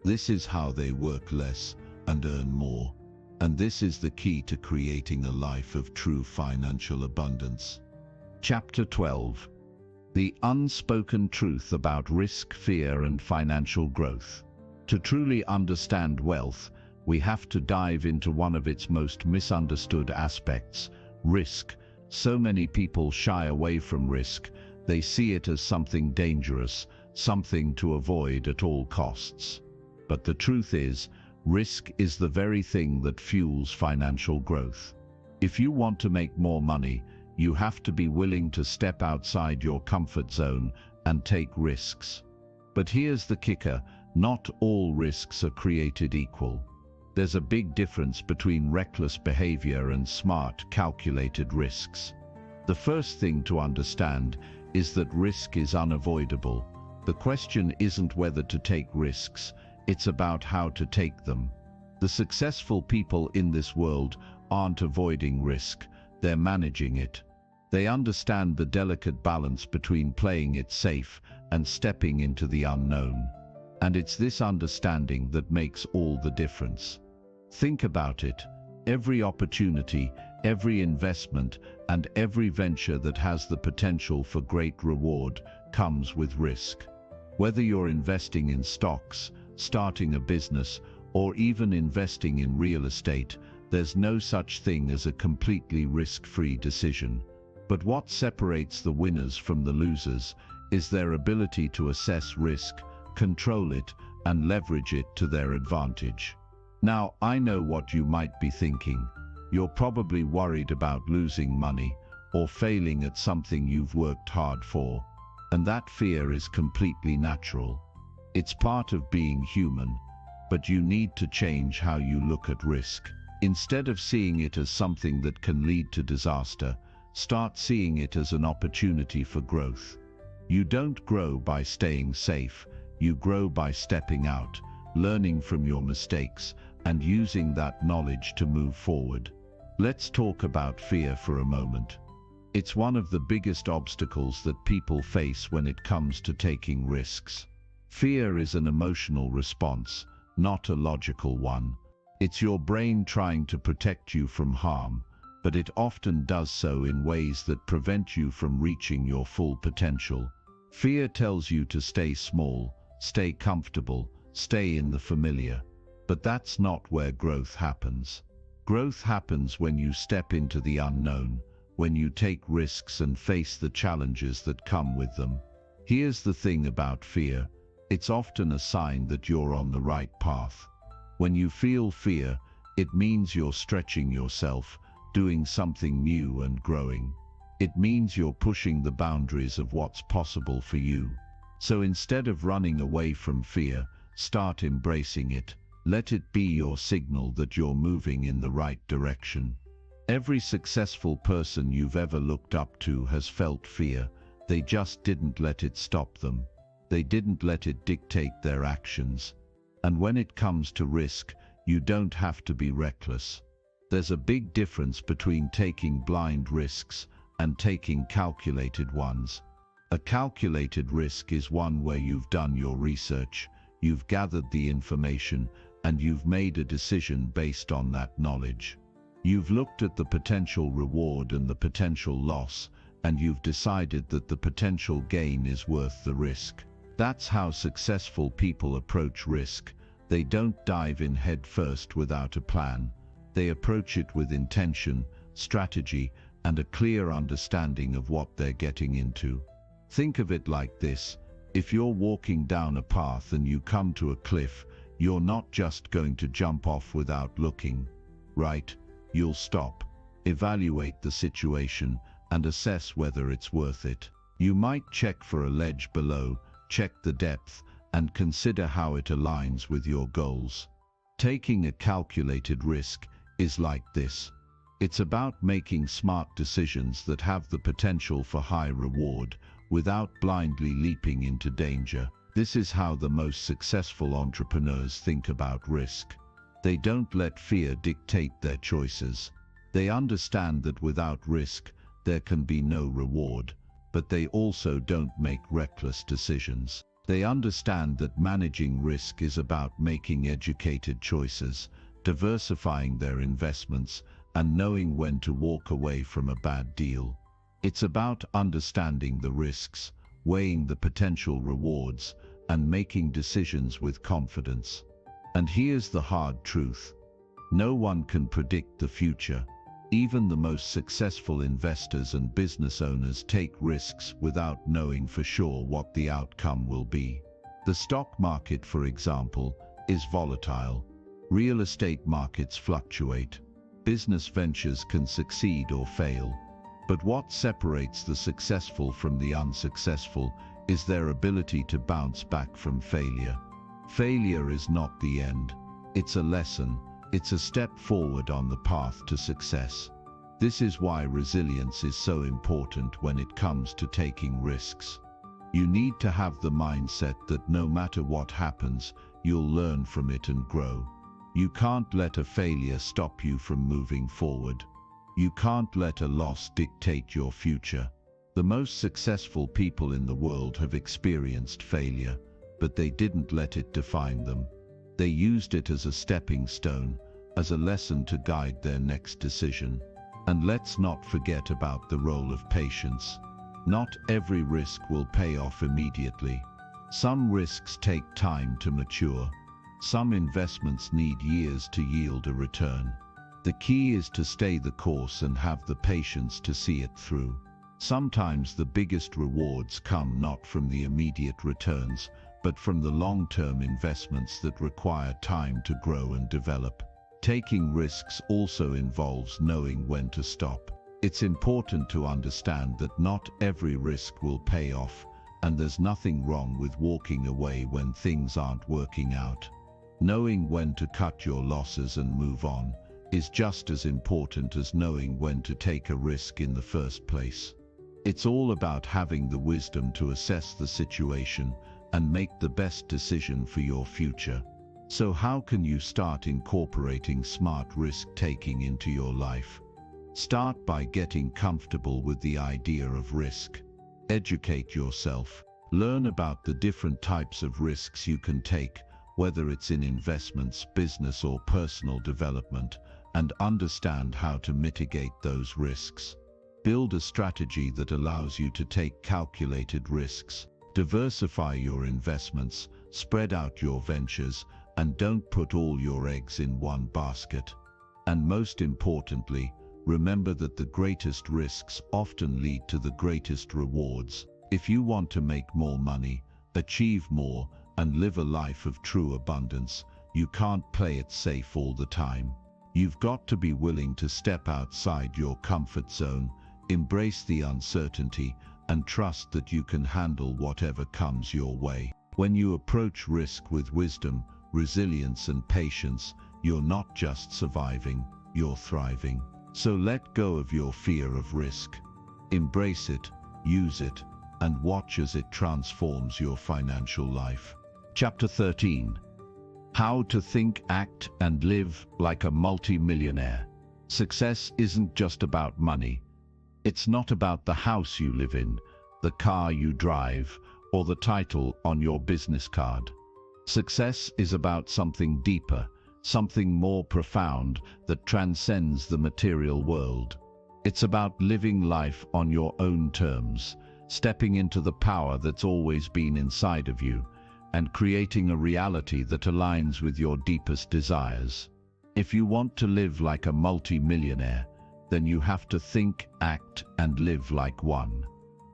S2: This is how they work less and earn more. And this is the key to creating a life of true financial abundance.
S1: Chapter 12. The unspoken truth about risk, fear, and financial growth. To truly understand wealth, we have to dive into one of its most misunderstood aspects, risk. So many people shy away from risk. They see it as something dangerous, something to avoid at all costs. But the truth is, risk is the very thing that fuels financial growth. If you want to make more money, you have to be willing to step outside your comfort zone and take risks. But here's the kicker, not all risks are created equal. There's a big difference between reckless behavior and smart, calculated risks. The first thing to understand is that risk is unavoidable. The question isn't whether to take risks, it's about how to take them. The successful people in this world aren't avoiding risk, they're managing it. They understand the delicate balance between playing it safe and stepping into the unknown. And it's this understanding that makes all the difference. Think about it. Every opportunity, every investment, and every venture that has the potential for great reward comes with risk. Whether you're investing in stocks, starting a business, or even investing in real estate, there's no such thing as a completely risk-free decision. But what separates the winners from the losers is their ability to assess risk, control it, and leverage it to their advantage. Now, I know what you might be thinking. You're probably worried about losing money or failing at something you've worked hard for. And that fear is completely natural. It's part of being human, but you need to change how you look at risk. Instead of seeing it as something that can lead to disaster, start seeing it as an opportunity for growth. You don't grow by staying safe, you grow by stepping out, learning from your mistakes, and using that knowledge to move forward. Let's talk about fear for a moment. It's one of the biggest obstacles that people face when it comes to taking risks. Fear is an emotional response, not a logical one. It's your brain trying to protect you from harm, but it often does so in ways that prevent you from reaching your full potential. Fear tells you to stay small, stay comfortable, stay in the familiar. But that's not where growth happens. Growth happens when you step into the unknown, when you take risks and face the challenges that come with them. Here's the thing about fear. It's often a sign that you're on the right path. When you feel fear, it means you're stretching yourself, doing something new and growing. It means you're pushing the boundaries of what's possible for you. So instead of running away from fear, start embracing it. Let it be your signal that you're moving in the right direction. Every successful person you've ever looked up to has felt fear. They just didn't let it stop them. They didn't let it dictate their actions. And when it comes to risk, you don't have to be reckless. There's a big difference between taking blind risks and taking calculated ones. A calculated risk is one where you've done your research, you've gathered the information, and you've made a decision based on that knowledge. You've looked at the potential reward and the potential loss, and you've decided that the potential gain is worth the risk. That's how successful people approach risk. They don't dive in head first without a plan. They approach it with intention, strategy, and a clear understanding of what they're getting into. Think of it like this. If you're walking down a path and you come to a cliff, you're not just going to jump off without looking, right? You'll stop, evaluate the situation, and assess whether it's worth it. You might check for a ledge below, check the depth, and consider how it aligns with your goals. Taking a calculated risk is like this. It's about making smart decisions that have the potential for high reward without blindly leaping into danger. This is how the most successful entrepreneurs think about risk. They don't let fear dictate their choices. They understand that without risk, there can be no reward, but they also don't make reckless decisions. They understand that managing risk is about making educated choices, diversifying their investments, and knowing when to walk away from a bad deal. It's about understanding the risks, weighing the potential rewards, and making decisions with confidence. And here's the hard truth. No one can predict the future. Even the most successful investors and business owners take risks without knowing for sure what the outcome will be. The stock market, for example, is volatile. Real estate markets fluctuate. Business ventures can succeed or fail. But what separates the successful from the unsuccessful is their ability to bounce back from failure. Failure is not the end. It's a lesson. It's a step forward on the path to success. This is why resilience is so important when it comes to taking risks. You need to have the mindset that no matter what happens, you'll learn from it and grow. You can't let a failure stop you from moving forward. You can't let a loss dictate your future. The most successful people in the world have experienced failure, but they didn't let it define them. They used it as a stepping stone, as a lesson to guide their next decision. And let's not forget about the role of patience. Not every risk will pay off immediately. Some risks take time to mature. Some investments need years to yield a return. The key is to stay the course and have the patience to see it through. Sometimes the biggest rewards come not from the immediate returns, but from the long-term investments that require time to grow and develop. Taking risks also involves knowing when to stop. It's important to understand that not every risk will pay off, And there's nothing wrong with walking away when things aren't working out. Knowing when to cut your losses and move on is just as important as knowing when to take a risk in the first place. It's all about having the wisdom to assess the situation and make the best decision for your future. So how can you start incorporating smart risk-taking into your life? Start by getting comfortable with the idea of risk. Educate yourself. Learn about the different types of risks you can take, whether it's in investments, business, or personal development, and understand how to mitigate those risks. Build a strategy that allows you to take calculated risks. Diversify your investments, spread out your ventures, and don't put all your eggs in one basket. And most importantly, remember that the greatest risks often lead to the greatest rewards. If you want to make more money, achieve more, and live a life of true abundance, you can't play it safe all the time. You've got to be willing to step outside your comfort zone, embrace the uncertainty, and trust that you can handle whatever comes your way. When you approach risk with wisdom, resilience, and patience, you're not just surviving, you're thriving. So let go of your fear of risk. Embrace it, use it, and watch as it transforms your financial life. Chapter 13. How to think, act, and live like a multi-millionaire. Success isn't just about money. It's not about the house you live in, the car you drive, or the title on your business card. Success is about something deeper, something more profound that transcends the material world. It's about living life on your own terms, stepping into the power that's always been inside of you, and creating a reality that aligns with your deepest desires. If you want to live like a multi-millionaire, then you have to think, act, and live like one.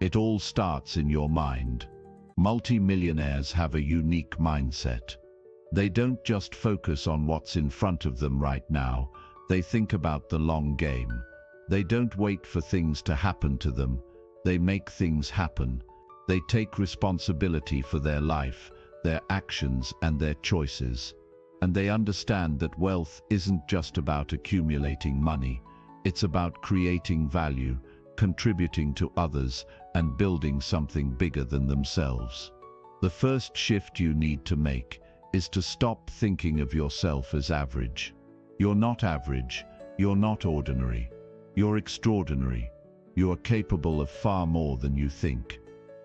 S1: It all starts in your mind. Multi-millionaires have a unique mindset. They don't just focus on what's in front of them right now, they think about the long game. They don't wait for things to happen to them, they make things happen. They take responsibility for their life, their actions, and their choices. And they understand that wealth isn't just about accumulating money, it's about creating value, contributing to others, and building something bigger than themselves. The first shift you need to make is to stop thinking of yourself as average. You're not average, you're not ordinary, you're extraordinary. You are capable of far more than you think.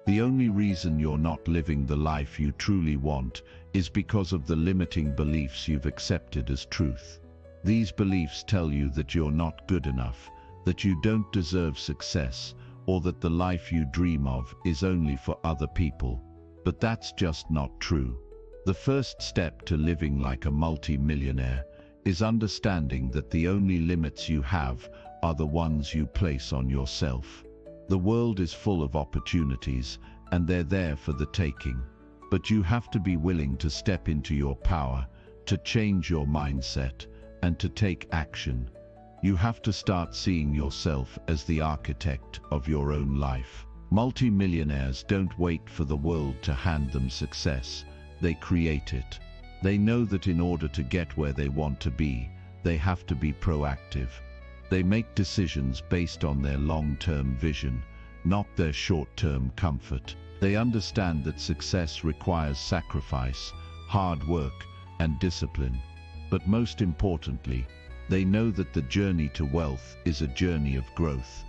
S1: The only reason you're not living the life you truly want is because of the limiting beliefs you've accepted as truth. These beliefs tell you that you're not good enough, that you don't deserve success, or that the life you dream of is only for other people. But that's just not true. The first step to living like a multi-millionaire is understanding that the only limits you have are the ones you place on yourself. The world is full of opportunities, and they're there for the taking. But you have to be willing to step into your power, to change your mindset, and to take action. You have to start seeing yourself as the architect of your own life. Multi-millionaires don't wait for the world to hand them success, they create it. They know that in order to get where they want to be, they have to be proactive. They make decisions based on their long-term vision, not their short-term comfort. They understand that success requires sacrifice, hard work, and discipline. But most importantly, they know that the journey to wealth is a journey of growth.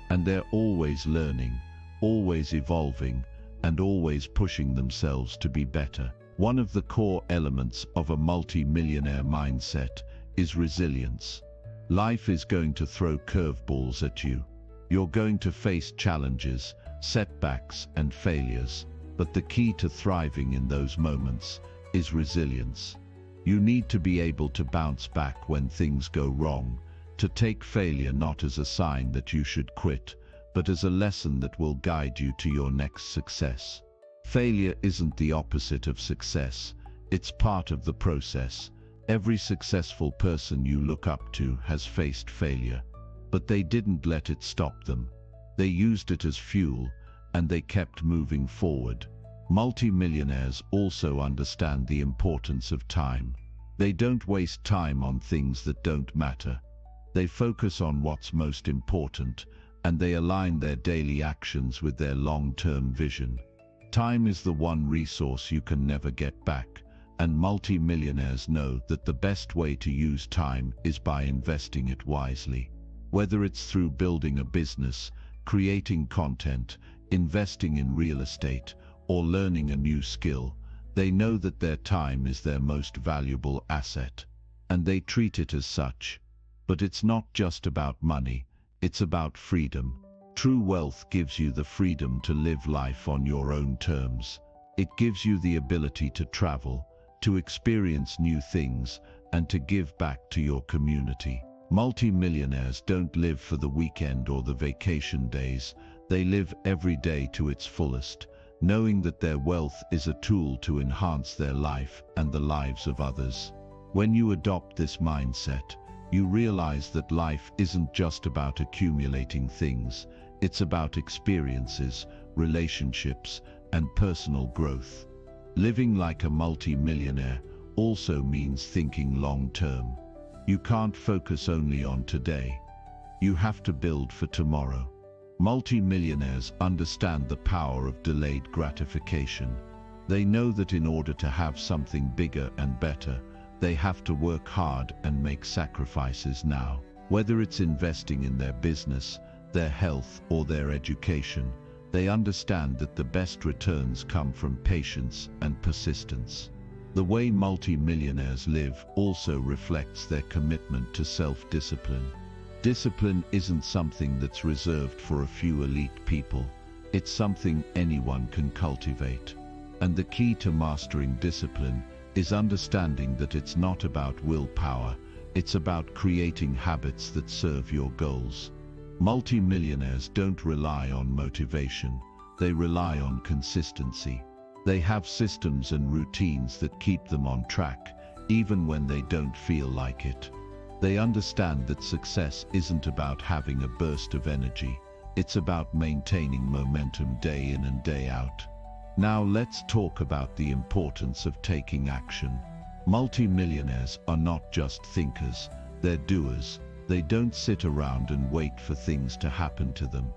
S1: And they're always learning, always evolving, and always pushing themselves to be better. One of the core elements of a multi-millionaire mindset is resilience. Life is going to throw curveballs at you. You're going to face challenges, setbacks, and failures. But the key to thriving in those moments is resilience. You need to be able to bounce back when things go wrong, to take failure not as a sign that you should quit, but as a lesson that will guide you to your next success. Failure isn't the opposite of success, it's part of the process. Every successful person you look up to has faced failure, but they didn't let it stop them. They used it as fuel, and they kept moving forward. Multi-millionaires also understand the importance of time. They don't waste time on things that don't matter. They focus on what's most important, and they align their daily actions with their long-term vision. Time is the one resource you can never get back, and multi-millionaires know that the best way to use time is by investing it wisely. Whether it's through building a business, creating content, investing in real estate, or learning a new skill, they know that their time is their most valuable asset, and they treat it as such. But it's not just about money, it's about freedom. True wealth gives you the freedom to live life on your own terms. It gives you the ability to travel, to experience new things, and to give back to your community. Multi-millionaires don't live for the weekend or the vacation days. They live every day to its fullest, knowing that their wealth is a tool to enhance their life and the lives of others. When you adopt this mindset, you realize that life isn't just about accumulating things, it's about experiences, relationships, and personal growth. Living like a multi-millionaire also means thinking long-term. You can't focus only on today. You have to build for tomorrow. Multi-millionaires understand the power of delayed gratification. They know that in order to have something bigger and better, they have to work hard and make sacrifices now. Whether it's investing in their business, their health, or their education, they understand that the best returns come from patience and persistence. The way multi-millionaires live also reflects their commitment to self-discipline. Discipline isn't something that's reserved for a few elite people. It's something anyone can cultivate. And the key to mastering discipline is understanding that it's not about willpower, it's about creating habits that serve your goals. Multi-millionaires don't rely on motivation, they rely on consistency. They have systems and routines that keep them on track, even when they don't feel like it. They understand that success isn't about having a burst of energy, it's about maintaining momentum day in and day out. Now let's talk about the importance of taking action. Multi-millionaires are not just thinkers, they're doers. They don't sit around and wait for things to happen to them.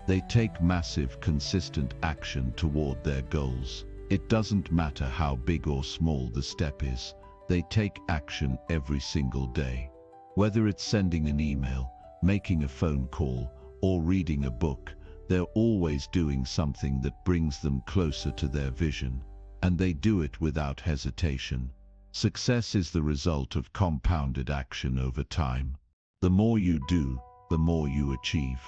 S1: They take massive, consistent action toward their goals. It doesn't matter how big or small the step is, they take action every single day. Whether it's sending an email, making a phone call, or reading a book, they're always doing something that brings them closer to their vision, and they do it without hesitation. Success is the result of compounded action over time. The more you do, the more you achieve.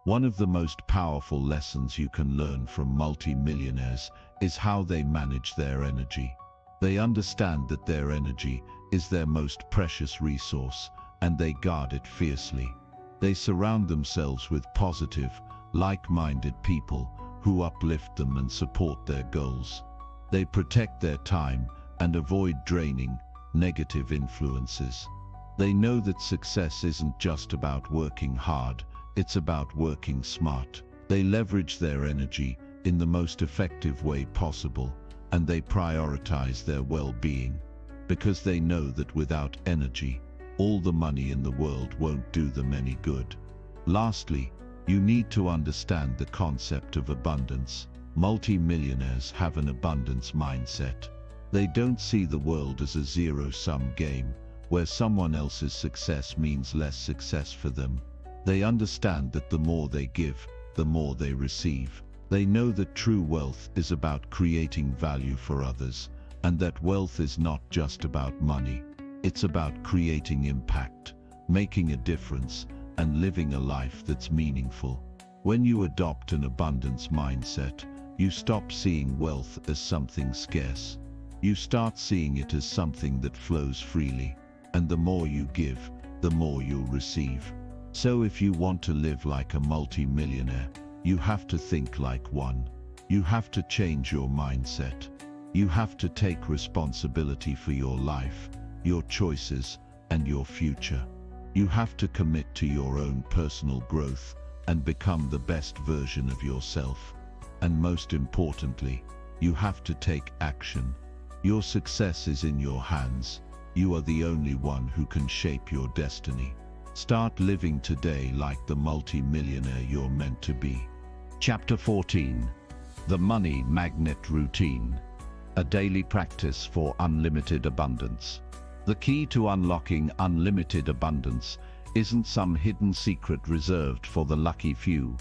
S1: One of the most powerful lessons you can learn from multi-millionaires is how they manage their energy. They understand that their energy is their most precious resource, and they guard it fiercely. They surround themselves with positive, like-minded people who uplift them and support their goals. They protect their time and avoid draining, negative influences. They know that success isn't just about working hard, it's about working smart. They leverage their energy in the most effective way possible, and they prioritize their well-being, because they know that without energy, all the money in the world won't do them any good. Lastly, you need to understand the concept of abundance. Multi-millionaires have an abundance mindset. They don't see the world as a zero-sum game, where someone else's success means less success for them. They understand that the more they give, the more they receive. They know that true wealth is about creating value for others, and that wealth is not just about money. It's about creating impact, making a difference, and living a life that's meaningful. When you adopt an abundance mindset, you stop seeing wealth as something scarce. You start seeing it as something that flows freely, and the more you give, the more you'll receive. So if you want to live like a multi-millionaire, you have to think like one. You have to change your mindset. You have to take responsibility for your life, your choices, and your future. You have to commit to your own personal growth and become the best version of yourself.
S2: And most importantly, you have to take action. Your success is in your hands. You are the only one who can shape your destiny. Start living today like the multi-millionaire you're meant to be.
S1: Chapter 14. The Money Magnet Routine. A daily practice for unlimited abundance. The key to unlocking unlimited abundance isn't some hidden secret reserved for the lucky few.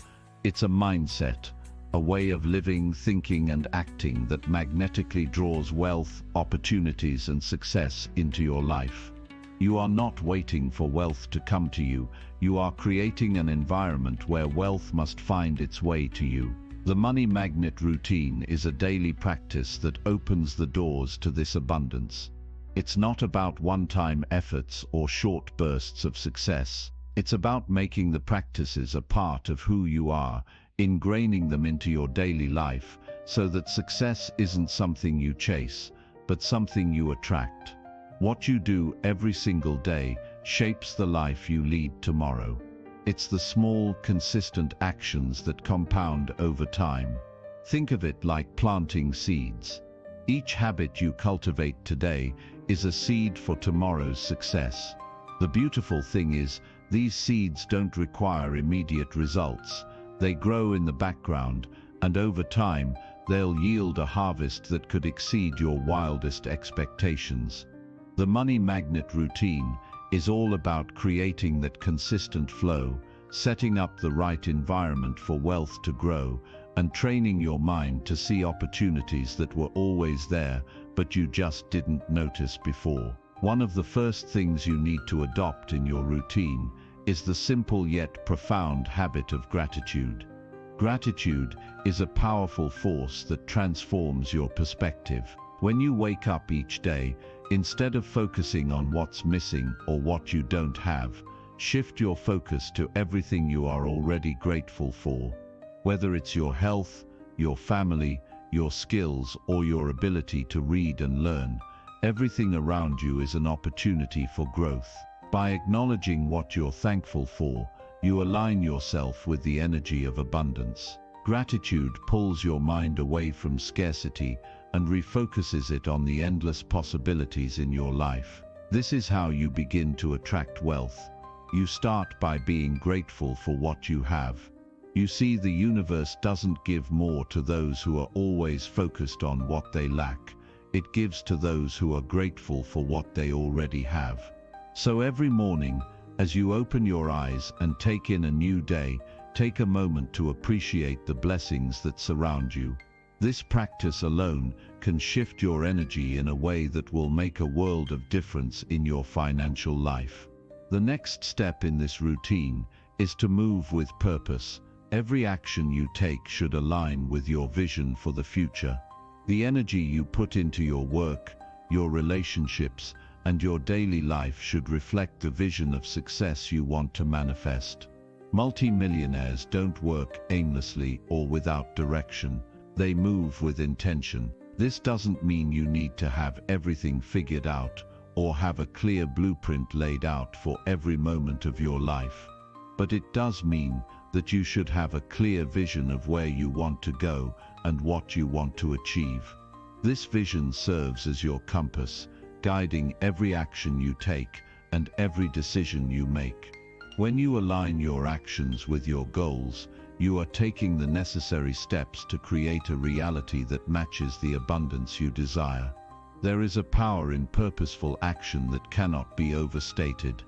S1: It's a mindset, a way of living, thinking, and acting that magnetically draws wealth, opportunities, and success into your life. You are not waiting for wealth to come to you. You are creating an environment where wealth must find its way to you. The Money Magnet Routine is a daily practice that opens the doors to this abundance. It's not about one-time efforts or short bursts of success. It's about making the practices a part of who you are, ingraining them into your daily life, so that success isn't something you chase, but something you attract. What you do every single day shapes the life you lead tomorrow. It's the small, consistent actions that compound over time. Think of it like planting seeds. Each habit you cultivate today is a seed for tomorrow's success. The beautiful thing is, these seeds don't require immediate results. They grow in the background, and over time, they'll yield a harvest that could exceed your wildest expectations. The Money Magnet Routine is all about creating that consistent flow, setting up the right environment for wealth to grow, and training your mind to see opportunities that were always there, but you just didn't notice before. One of the first things you need to adopt in your routine is the simple yet profound habit of gratitude. Gratitude is a powerful force that transforms your perspective. When you wake up each day, instead of focusing on what's missing or what you don't have, shift your focus to everything you are already grateful for. Whether it's your health, your family, your skills, or your ability to read and learn, everything around you is an opportunity for growth. By acknowledging what you're thankful for, you align yourself with the energy of abundance. Gratitude pulls your mind away from scarcity and refocuses it on the endless possibilities in your life. This is how you begin to attract wealth. You start by being grateful for what you have. You see, the universe doesn't give more to those who are always focused on what they lack. It gives to those who are grateful for what they already have. So every morning, as you open your eyes and take in a new day, take a moment to appreciate the blessings that surround you. This practice alone can shift your energy in a way that will make a world of difference in your financial life. The next step in this routine is to move with purpose. Every action you take should align with your vision for the future. The energy you put into your work, your relationships, and your daily life should reflect the vision of success you want to manifest. Multi-millionaires don't work aimlessly or without direction. They move with intention. This doesn't mean you need to have everything figured out or have a clear blueprint laid out for every moment of your life. But it does mean that you should have a clear vision of where you want to go and what you want to achieve. This vision serves as your compass, guiding every action you take and every decision you make. When you align your actions with your goals, you are taking the necessary steps to create a reality that matches the abundance you desire. There is a power in purposeful action that cannot be overstated.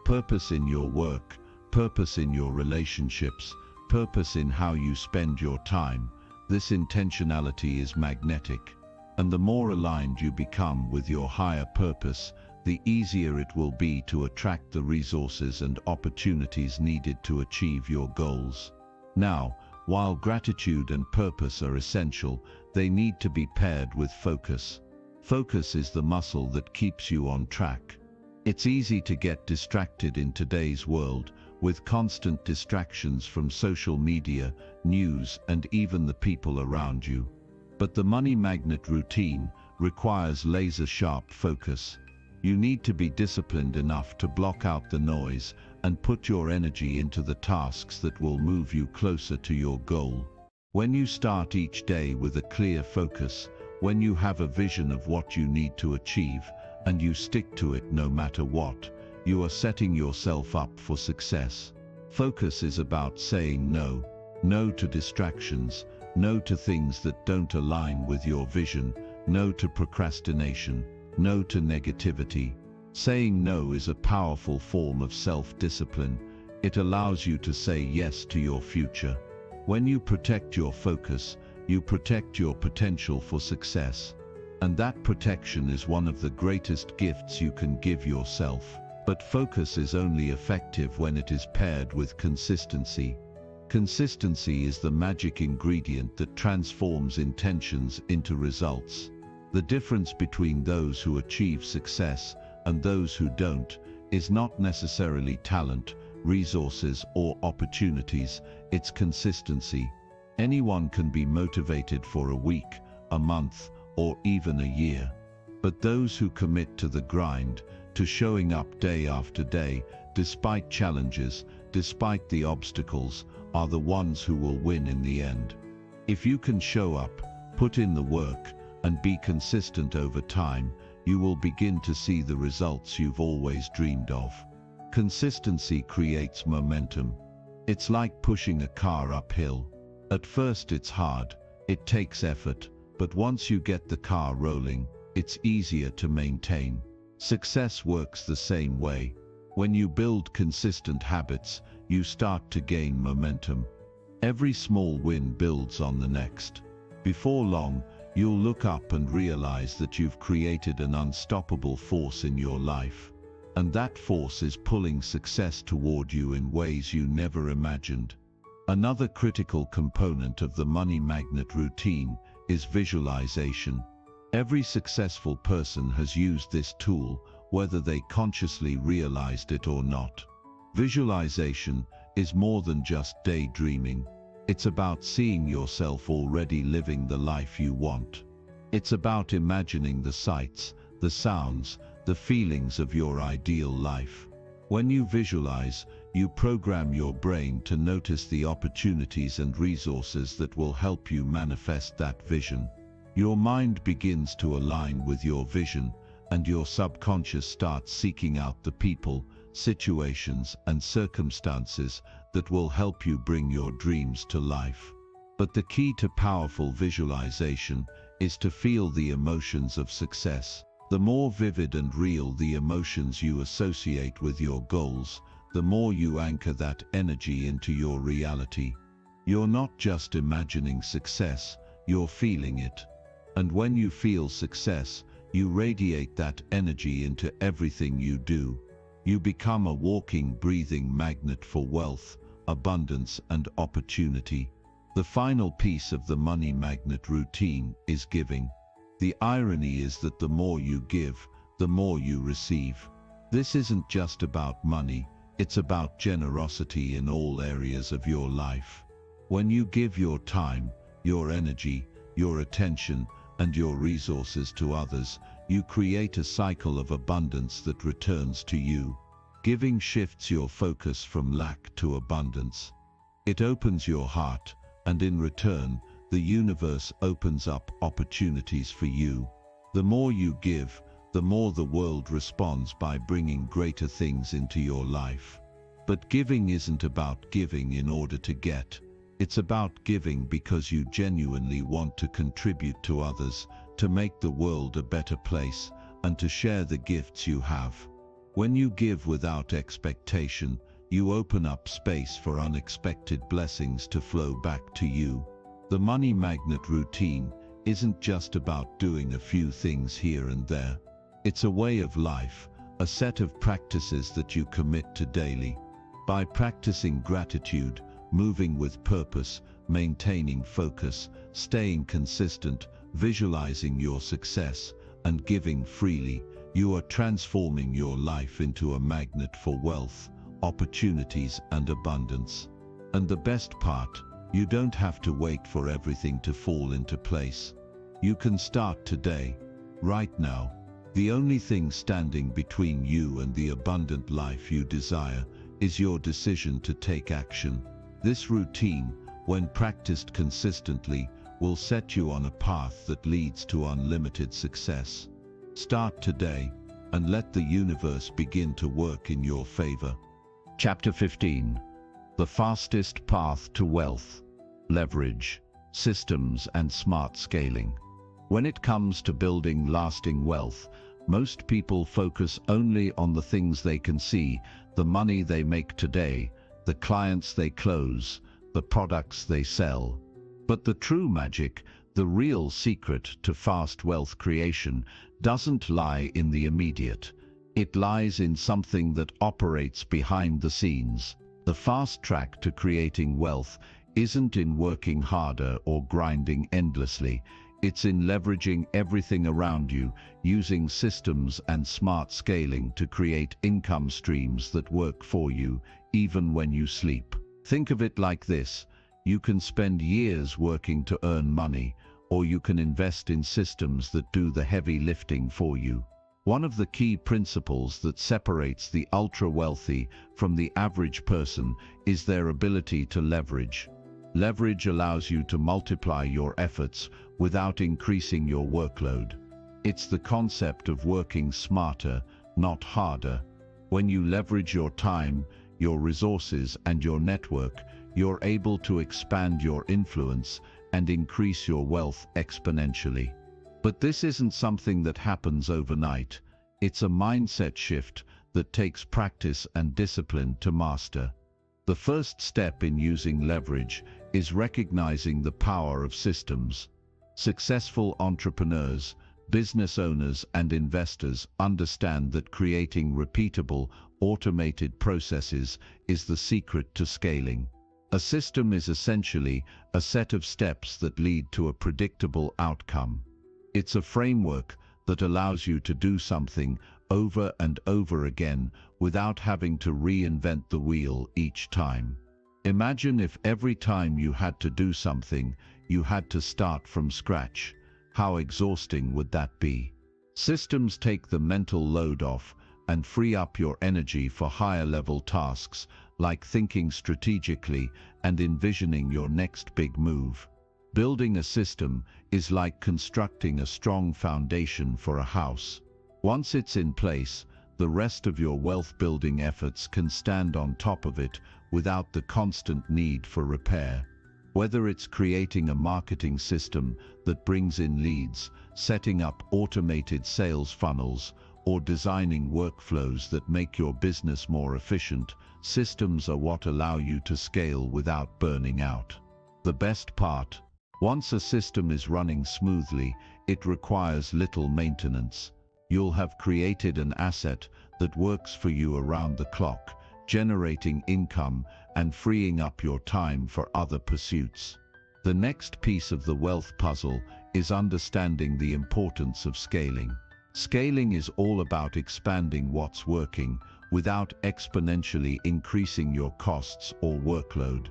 S1: Purpose in your work, purpose in your relationships, purpose in how you spend your time. This intentionality is magnetic, and the more aligned you become with your higher purpose, the easier it will be to attract the resources and opportunities needed to achieve your goals. Now, while gratitude and purpose are essential, they need to be paired with focus. Focus is the muscle that keeps you on track. It's easy to get distracted in today's world, with constant distractions from social media, news, and even the people around you. But the Money Magnet routine requires laser-sharp focus. You need to be disciplined enough to block out the noise and put your energy into the tasks that will move you closer to your goal. When you start each day with a clear focus, when you have a vision of what you need to achieve, and you stick to it no matter what, you are setting yourself up for success. Focus is about saying no. No to distractions, no to things that don't align with your vision, no to procrastination, no to negativity. Saying no is a powerful form of self-discipline. It allows you to say yes to your future. When you protect your focus, you protect your potential for success. And that protection is one of the greatest gifts you can give yourself. But focus is only effective when it is paired with consistency. Consistency is the magic ingredient that transforms intentions into results. The difference between those who achieve success and those who don't is not necessarily talent, resources, or opportunities, it's consistency. Anyone can be motivated for a week, a month, or even a year. But those who commit to the grind, to showing up day after day, despite challenges, despite the obstacles, are the ones who will win in the end. If you can show up, put in the work, and be consistent over time, you will begin to see the results you've always dreamed of. Consistency creates momentum. It's like pushing a car uphill. At first it's hard, it takes effort, but once you get the car rolling, it's easier to maintain. Success works the same way. When you build consistent habits, you start to gain momentum. Every small win builds on the next. Before long, you'll look up and realize that you've created an unstoppable force in your life. And that force is pulling success toward you in ways you never imagined. Another critical component of the money magnet routine is visualization. Every successful person has used this tool, whether they consciously realized it or not. Visualization is more than just daydreaming. It's about seeing yourself already living the life you want. It's about imagining the sights, the sounds, the feelings of your ideal life. When you visualize, you program your brain to notice the opportunities and resources that will help you manifest that vision. Your mind begins to align with your vision, and your subconscious starts seeking out the people, situations, and circumstances that will help you bring your dreams to life. But the key to powerful visualization is to feel the emotions of success. The more vivid and real the emotions you associate with your goals, the more you anchor that energy into your reality. You're not just imagining success, you're feeling it. And when you feel success, you radiate that energy into everything you do. You become a walking, breathing magnet for wealth, abundance, and opportunity. The final piece of the money magnet routine is giving. The irony is that the more you give, the more you receive. This isn't just about money, it's about generosity in all areas of your life. When you give your time, your energy, your attention, and your resources to others, you create a cycle of abundance that returns to you. Giving shifts your focus from lack to abundance. It opens your heart, and in return, the universe opens up opportunities for you. The more you give, the more the world responds by bringing greater things into your life. But giving isn't about giving in order to get. It's about giving because you genuinely want to contribute to others, to make the world a better place, and to share the gifts you have. When you give without expectation, you open up space for unexpected blessings to flow back to you. The money magnet routine isn't just about doing a few things here and there. It's a way of life, a set of practices that you commit to daily. By practicing gratitude, moving with purpose, maintaining focus, staying consistent, visualizing your success, and giving freely, you are transforming your life into a magnet for wealth, opportunities, and abundance. And the best part, you don't have to wait for everything to fall into place. You can start today, right now. The only thing standing between you and the abundant life you desire is your decision to take action. This routine,
S2: when practiced consistently, will set you on a path that leads to unlimited success. Start today and let the universe begin to work in your favor.
S1: Chapter 15. The fastest path to wealth. Leverage, systems, and smart scaling. When it comes to building lasting wealth, most people focus only on the things they can see, the money they make today, the clients they close, the products they sell. But the true magic, the real secret to fast wealth creation, doesn't lie in the immediate. It lies in something that operates behind the scenes. The fast track to creating wealth isn't in working harder or grinding endlessly. It's in leveraging everything around you, using systems and smart scaling to create income streams that work for you, even when you sleep. Think of it like this: you can spend years working to earn money, or you can invest in systems that do the heavy lifting for you. One of the key principles that separates the ultra-wealthy from the average person is their ability to leverage. Leverage allows you to multiply your efforts without increasing your workload. It's the concept of working smarter, not harder. When you leverage your time, your resources, and your network, you're able to expand your influence and increase your wealth exponentially. But this isn't something that happens overnight. It's a mindset shift that takes practice and discipline to master. The first step in using leverage is recognizing the power of systems. Successful entrepreneurs, business owners, and investors understand that creating repeatable, automated processes is the secret to scaling. A system is essentially a set of steps that lead to a predictable outcome. It's a framework that allows you to do something over and over again without having to reinvent the wheel each time. Imagine if every time you had to do something, you had to start from scratch. How exhausting would that be? Systems take the mental load off and free up your energy for higher-level tasks, like thinking strategically and envisioning your next big move. Building a system is like constructing a strong foundation for a house. Once it's in place, the rest of your wealth-building efforts can stand on top of it without the constant need for repair. Whether it's creating a marketing system that brings in leads, setting up automated sales funnels, or designing workflows that make your business more efficient, systems are what allow you to scale without burning out. The best part: once a system is running smoothly, it requires little maintenance. You'll have created an asset that works for you around the clock, generating income and freeing up your time for other pursuits. The next piece of the wealth puzzle is understanding the importance of scaling. Scaling is all about expanding what's working without exponentially increasing your costs or workload.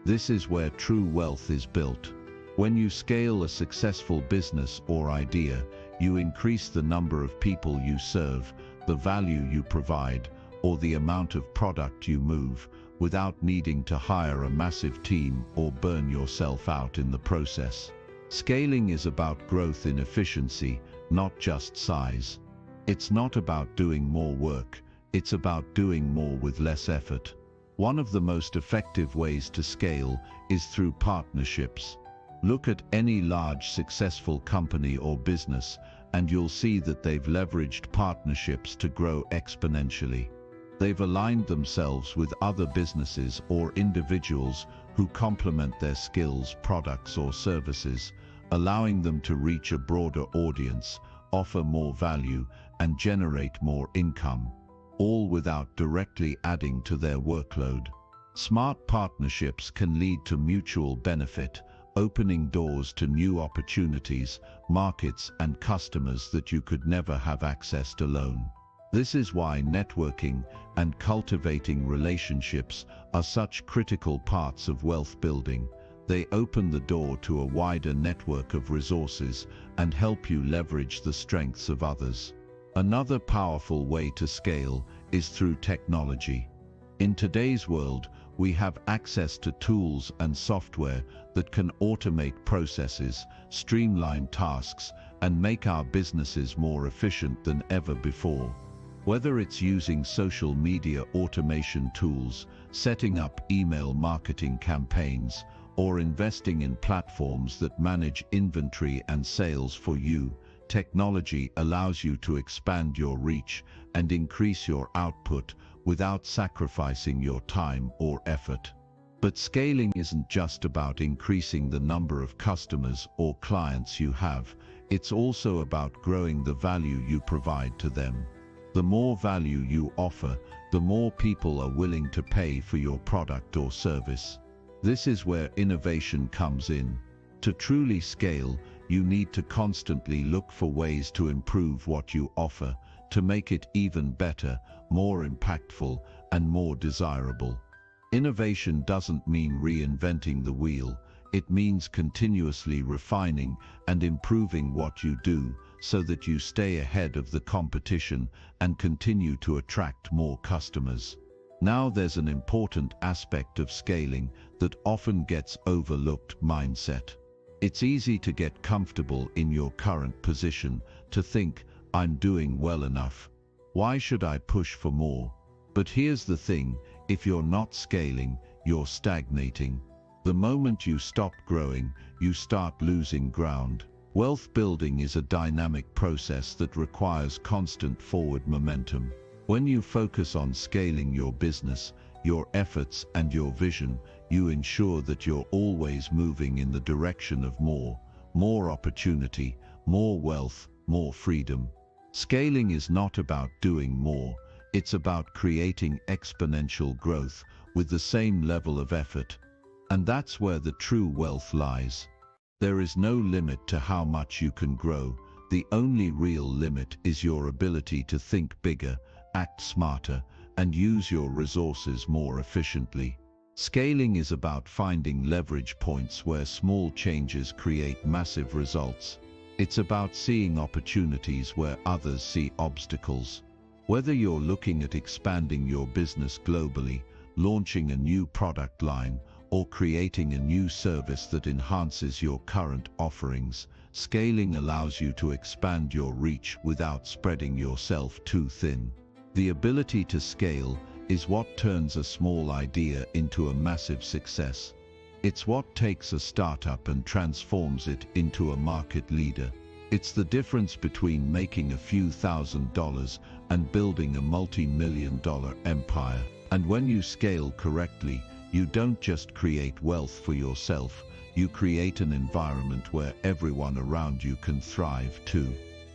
S1: This is where true wealth is built. When you scale a successful business or idea, you increase the number of people you serve, the value you provide, or the amount of product you move, without needing to hire a massive team or burn yourself out in the process. Scaling is about growth in efficiency, not just size. It's not about doing more work, it's about doing more with less effort. One of the most effective ways to scale is through partnerships. Look at any large successful company or business, and you'll see that they've leveraged partnerships to grow exponentially. They've aligned themselves with other businesses or individuals who complement their skills, products, or services, allowing them to reach a broader audience, offer more value, and generate more income, all without directly adding to their workload. Smart partnerships can lead to mutual benefit, opening doors to new opportunities, markets, and customers that you could never have accessed alone. This is why networking and cultivating relationships are such critical parts of wealth building. They open the door to a wider network of resources and help you leverage the strengths of others. Another powerful way to scale is through technology. In today's world, We have access to tools and software that can automate processes, streamline tasks, and make our businesses more efficient than ever before. Whether it's using social media automation tools, setting up email marketing campaigns, or investing in platforms that manage inventory and sales for you, technology allows you to expand your reach and increase your output without sacrificing your time or effort. But scaling isn't just about increasing the number of customers or clients you have, it's also about growing the value you provide to them. The more value you offer, the more people are willing to pay for your product or service. This is where innovation comes in. To truly scale, you need to constantly look for ways to improve what you offer, to make it even better, more impactful, and more desirable. Innovation doesn't mean reinventing the wheel, it means continuously refining and improving what you do so that you stay ahead of the competition and continue to attract more customers. Now there's an important aspect of scaling that often gets overlooked: mindset. It's easy to get comfortable in your current position, to think, I'm doing well enough. Why should I push for more? But here's the thing, if you're not scaling, you're stagnating. The moment you stop growing, you start losing ground. Wealth building is a dynamic process that requires constant forward momentum. When you focus on scaling your business, your efforts and your vision, you ensure that you're always moving in the direction of more opportunity, more wealth, more freedom. Scaling is not about doing more, it's about creating exponential growth with the same level of effort. And that's where the true wealth lies. There is no limit to how much you can grow. The only real limit is your ability to think bigger, act smarter, and use your resources more efficiently. Scaling is about finding leverage points where small changes create massive results. It's about seeing opportunities where others see obstacles. Whether you're looking at expanding your business globally, launching a new product line, or creating a new service that enhances your current offerings, scaling allows you to expand your reach without spreading yourself too thin. The ability to scale is what turns a small idea into a massive success. It's what takes a startup and transforms it into a market leader. It's the difference between making a few $1,000s and building a multi-million-dollar empire. And when you scale correctly, you don't just create wealth for yourself, you create an environment where everyone around you can thrive too.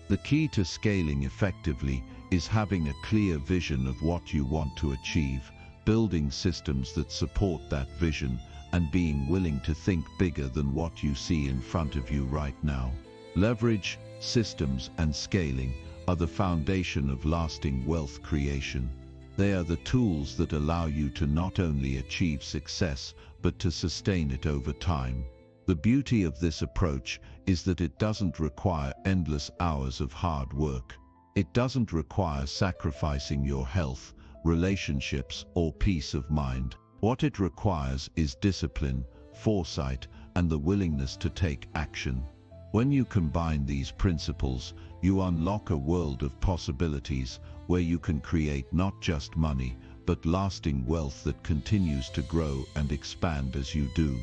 S1: The key to scaling effectively is having a clear vision of what you want to achieve, building systems that support that vision, and being willing to think bigger than what you see in front of you right now. Leverage, systems, and scaling are the foundation of lasting wealth creation. They are the tools that allow you to not only achieve success, but to sustain it over time. The beauty of this approach is that it doesn't require endless hours of hard work. It doesn't require sacrificing your health, relationships, or peace of mind. What it requires is discipline, foresight, and the willingness to take action. When you combine these principles, you unlock a world of possibilities where you can create not just money, but lasting wealth that continues to grow and expand as you do.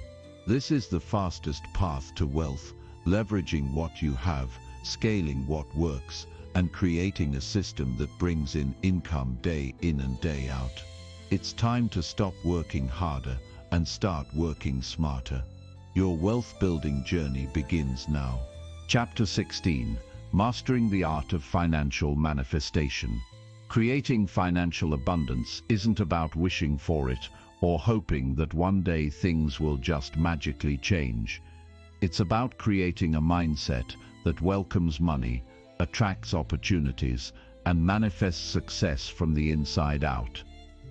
S1: This is the fastest path to wealth, leveraging what you have, scaling what works, and creating a system that brings in income day in and day out. It's time to stop working harder and start working smarter. Your wealth-building journey begins now. Chapter 16: Mastering the Art of Financial Manifestation. Creating financial abundance isn't about wishing for it or hoping that one day things will just magically change. It's about creating a mindset that welcomes money, attracts opportunities, and manifests success from the inside out.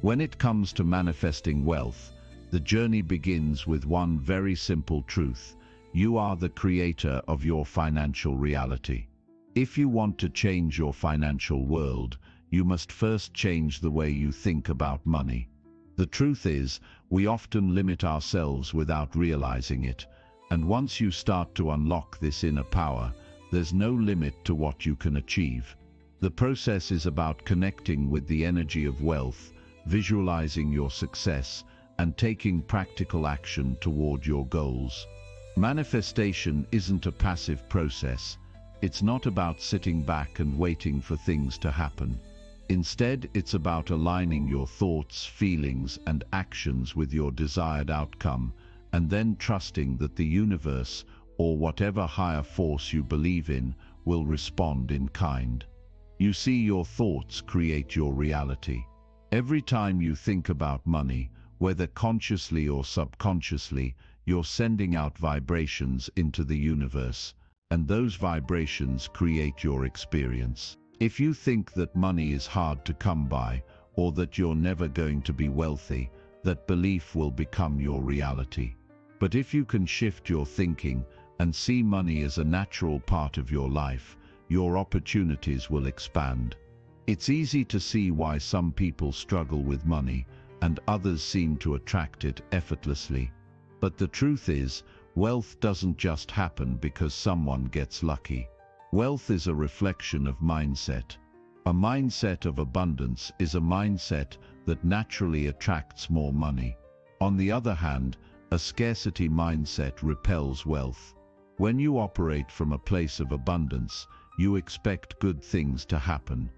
S1: When it comes to manifesting wealth, the journey begins with one very simple truth: you are the creator of your financial reality. If you want to change your financial world, you must first change the way you think about money. The truth is, we often limit ourselves without realizing it, and once you start to unlock this inner power, there's no limit to what you can achieve. The process is about connecting with the energy of wealth, visualizing your success, and taking practical action toward your goals. Manifestation isn't a passive process. It's not about sitting back and waiting for things to happen. Instead, it's about aligning your thoughts, feelings, and actions with your desired outcome, and then trusting that the universe, or whatever higher force you believe in, will respond in kind. You see, your thoughts create your reality. Every time you think about money, whether consciously or subconsciously, you're sending out vibrations into the universe, and those vibrations create your experience. If you think that money is hard to come by, or that you're never going to be wealthy, that belief will become your reality. But if you can shift your thinking and see money as a natural part of your life, your opportunities will expand. It's easy to see why some people struggle with money and others seem to attract it effortlessly. But the truth is, wealth doesn't just happen because someone gets lucky. Wealth is a reflection of mindset. A mindset of abundance is a mindset that naturally attracts more money. On the other hand, a scarcity mindset repels wealth. When you operate from a place of abundance, you expect good things to happen.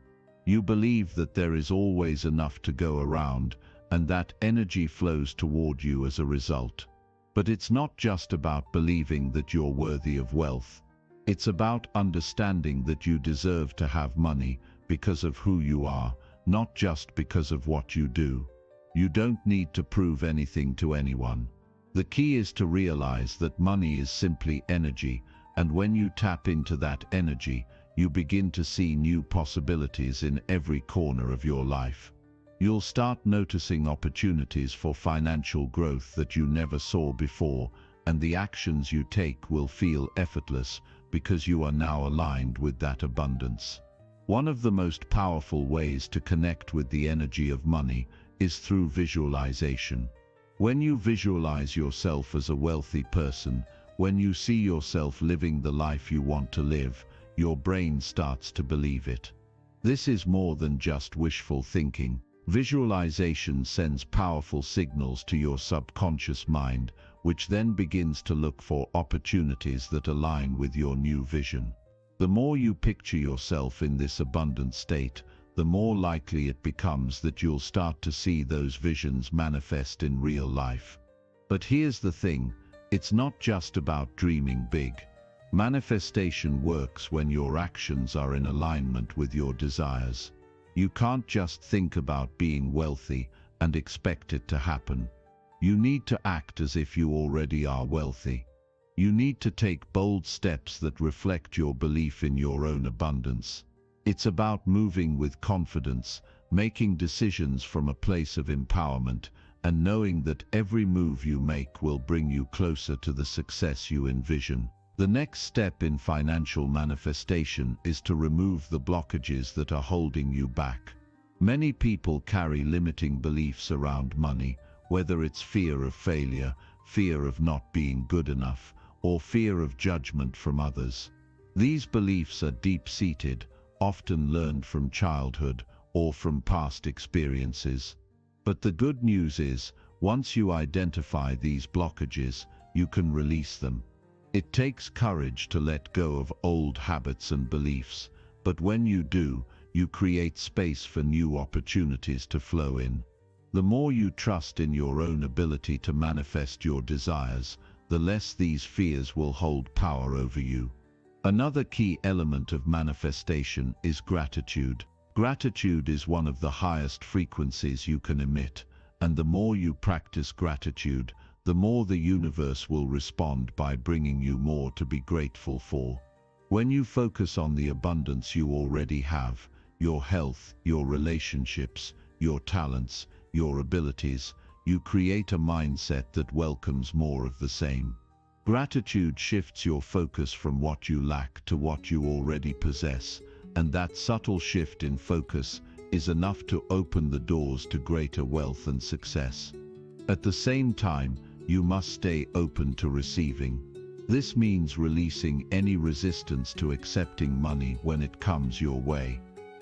S1: You believe that there is always enough to go around, and that energy flows toward you as a result. But it's not just about believing that you're worthy of wealth. It's about understanding that you deserve to have money because of who you are, not just because of what you do. You don't need to prove anything to anyone. The key is to realize that money is simply energy, and when you tap into that energy, you begin to see new possibilities in every corner of your life. You'll start noticing opportunities for financial growth that you never saw before, and the actions you take will feel effortless because you are now aligned with that abundance. One of the most powerful ways to connect with the energy of money is through visualization. When you visualize yourself as a wealthy person, when you see yourself living the life you want to live, your brain starts to believe it. This is more than just wishful thinking. Visualization sends powerful signals to your subconscious mind, which then begins to look for opportunities that align with your new vision. The more you picture yourself in this abundant state, the more likely it becomes that you'll start to see those visions manifest in real life. But here's the thing, it's not just about dreaming big. Manifestation works when your actions are in alignment with your desires. You can't just think about being wealthy and expect it to happen. You need to act as if you already are wealthy. You need to take bold steps that reflect your belief in your own abundance. It's about moving with confidence, making decisions from a place of empowerment, and knowing that every move you make will bring you closer to the success you envision. The next step in financial manifestation is to remove the blockages that are holding you back. Many people carry limiting beliefs around money, whether it's fear of failure, fear of not being good enough, or fear of judgment from others. These beliefs are deep-seated, often learned from childhood or from past experiences. But the good news is, once you identify these blockages, you can release them. It takes courage to let go of old habits and beliefs, but when you do, you create space for new opportunities to flow in. The more you trust in your own ability to manifest your desires, the less these fears will hold power over you. Another key element of manifestation is gratitude. Gratitude is one of the highest frequencies you can emit, and the more you practice gratitude, the more the universe will respond by bringing you more to be grateful for. When you focus on the abundance you already have, your health, your relationships, your talents, your abilities, you create a mindset that welcomes more of the same. Gratitude shifts your focus from what you lack to what you already possess, and that subtle shift in focus is enough to open the doors to greater wealth and success. At the same time, you must stay open to receiving. This means releasing any resistance to accepting money when it comes your way.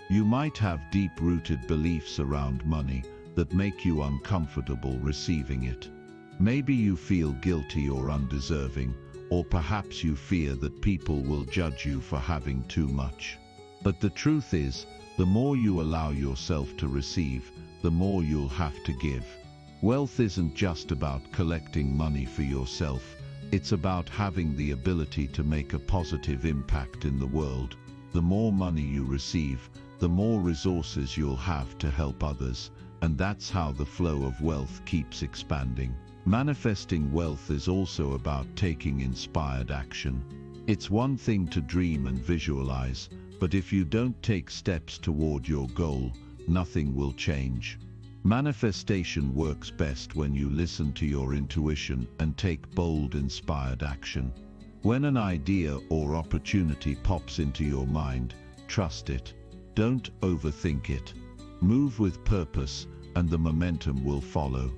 S1: You might have deep-rooted beliefs around money that make you uncomfortable receiving it. Maybe you feel guilty or undeserving, or perhaps you fear that people will judge you for having too much. But the truth is, the more you allow yourself to receive, the more you'll have to give. Wealth isn't just about collecting money for yourself, it's about having the ability to make a positive impact in the world. The more money you receive, the more resources you'll have to help others, and that's how the flow of wealth keeps expanding. Manifesting wealth is also about taking inspired action. It's one thing to dream and visualize, but if you don't take steps toward your goal, nothing will change. Manifestation works best when you listen to your intuition and take bold, inspired action. When an idea or opportunity pops into your mind, trust it. Don't overthink it. Move with purpose, and the momentum will follow.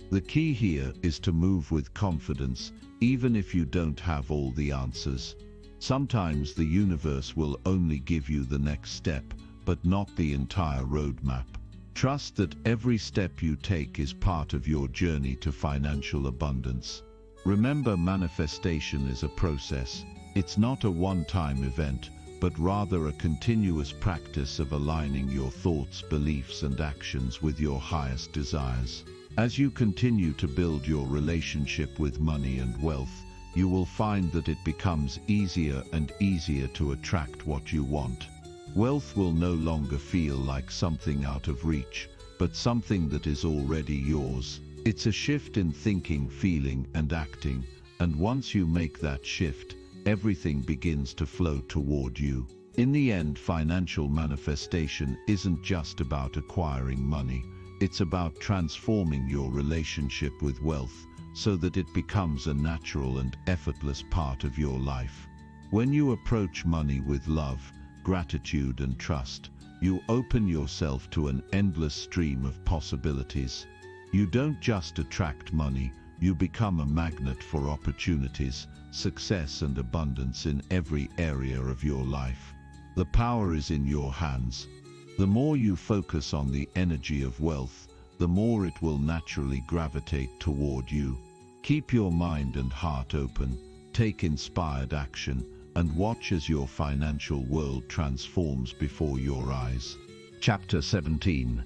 S1: The key here is to move with confidence, even if you don't have all the answers. Sometimes the universe will only give you the next step, but not the entire roadmap. Trust that every step you take is part of your journey to financial abundance. Remember, manifestation is a process. It's not a one-time event, but rather a continuous practice of aligning your thoughts, beliefs, and actions with your highest desires. As you continue to build your relationship with money and wealth, you will find that it becomes easier and easier to attract what you want. Wealth will no longer feel like something out of reach, but something that is already yours. It's a shift in thinking, feeling, and acting, and once you make that shift, everything begins to flow toward you. In the end, financial manifestation isn't just about acquiring money, it's about transforming your relationship with wealth so that it becomes a natural and effortless part of your life. When you approach money with love, gratitude, and trust, you open yourself to an endless stream of possibilities. You don't just attract money, you become a magnet for opportunities, success, and abundance in every area of your life. The power is in your hands. The more you focus on the energy of wealth, the more it will naturally gravitate toward you. Keep your mind and heart open, take inspired action, and watch as your financial world transforms before your eyes. Chapter 17.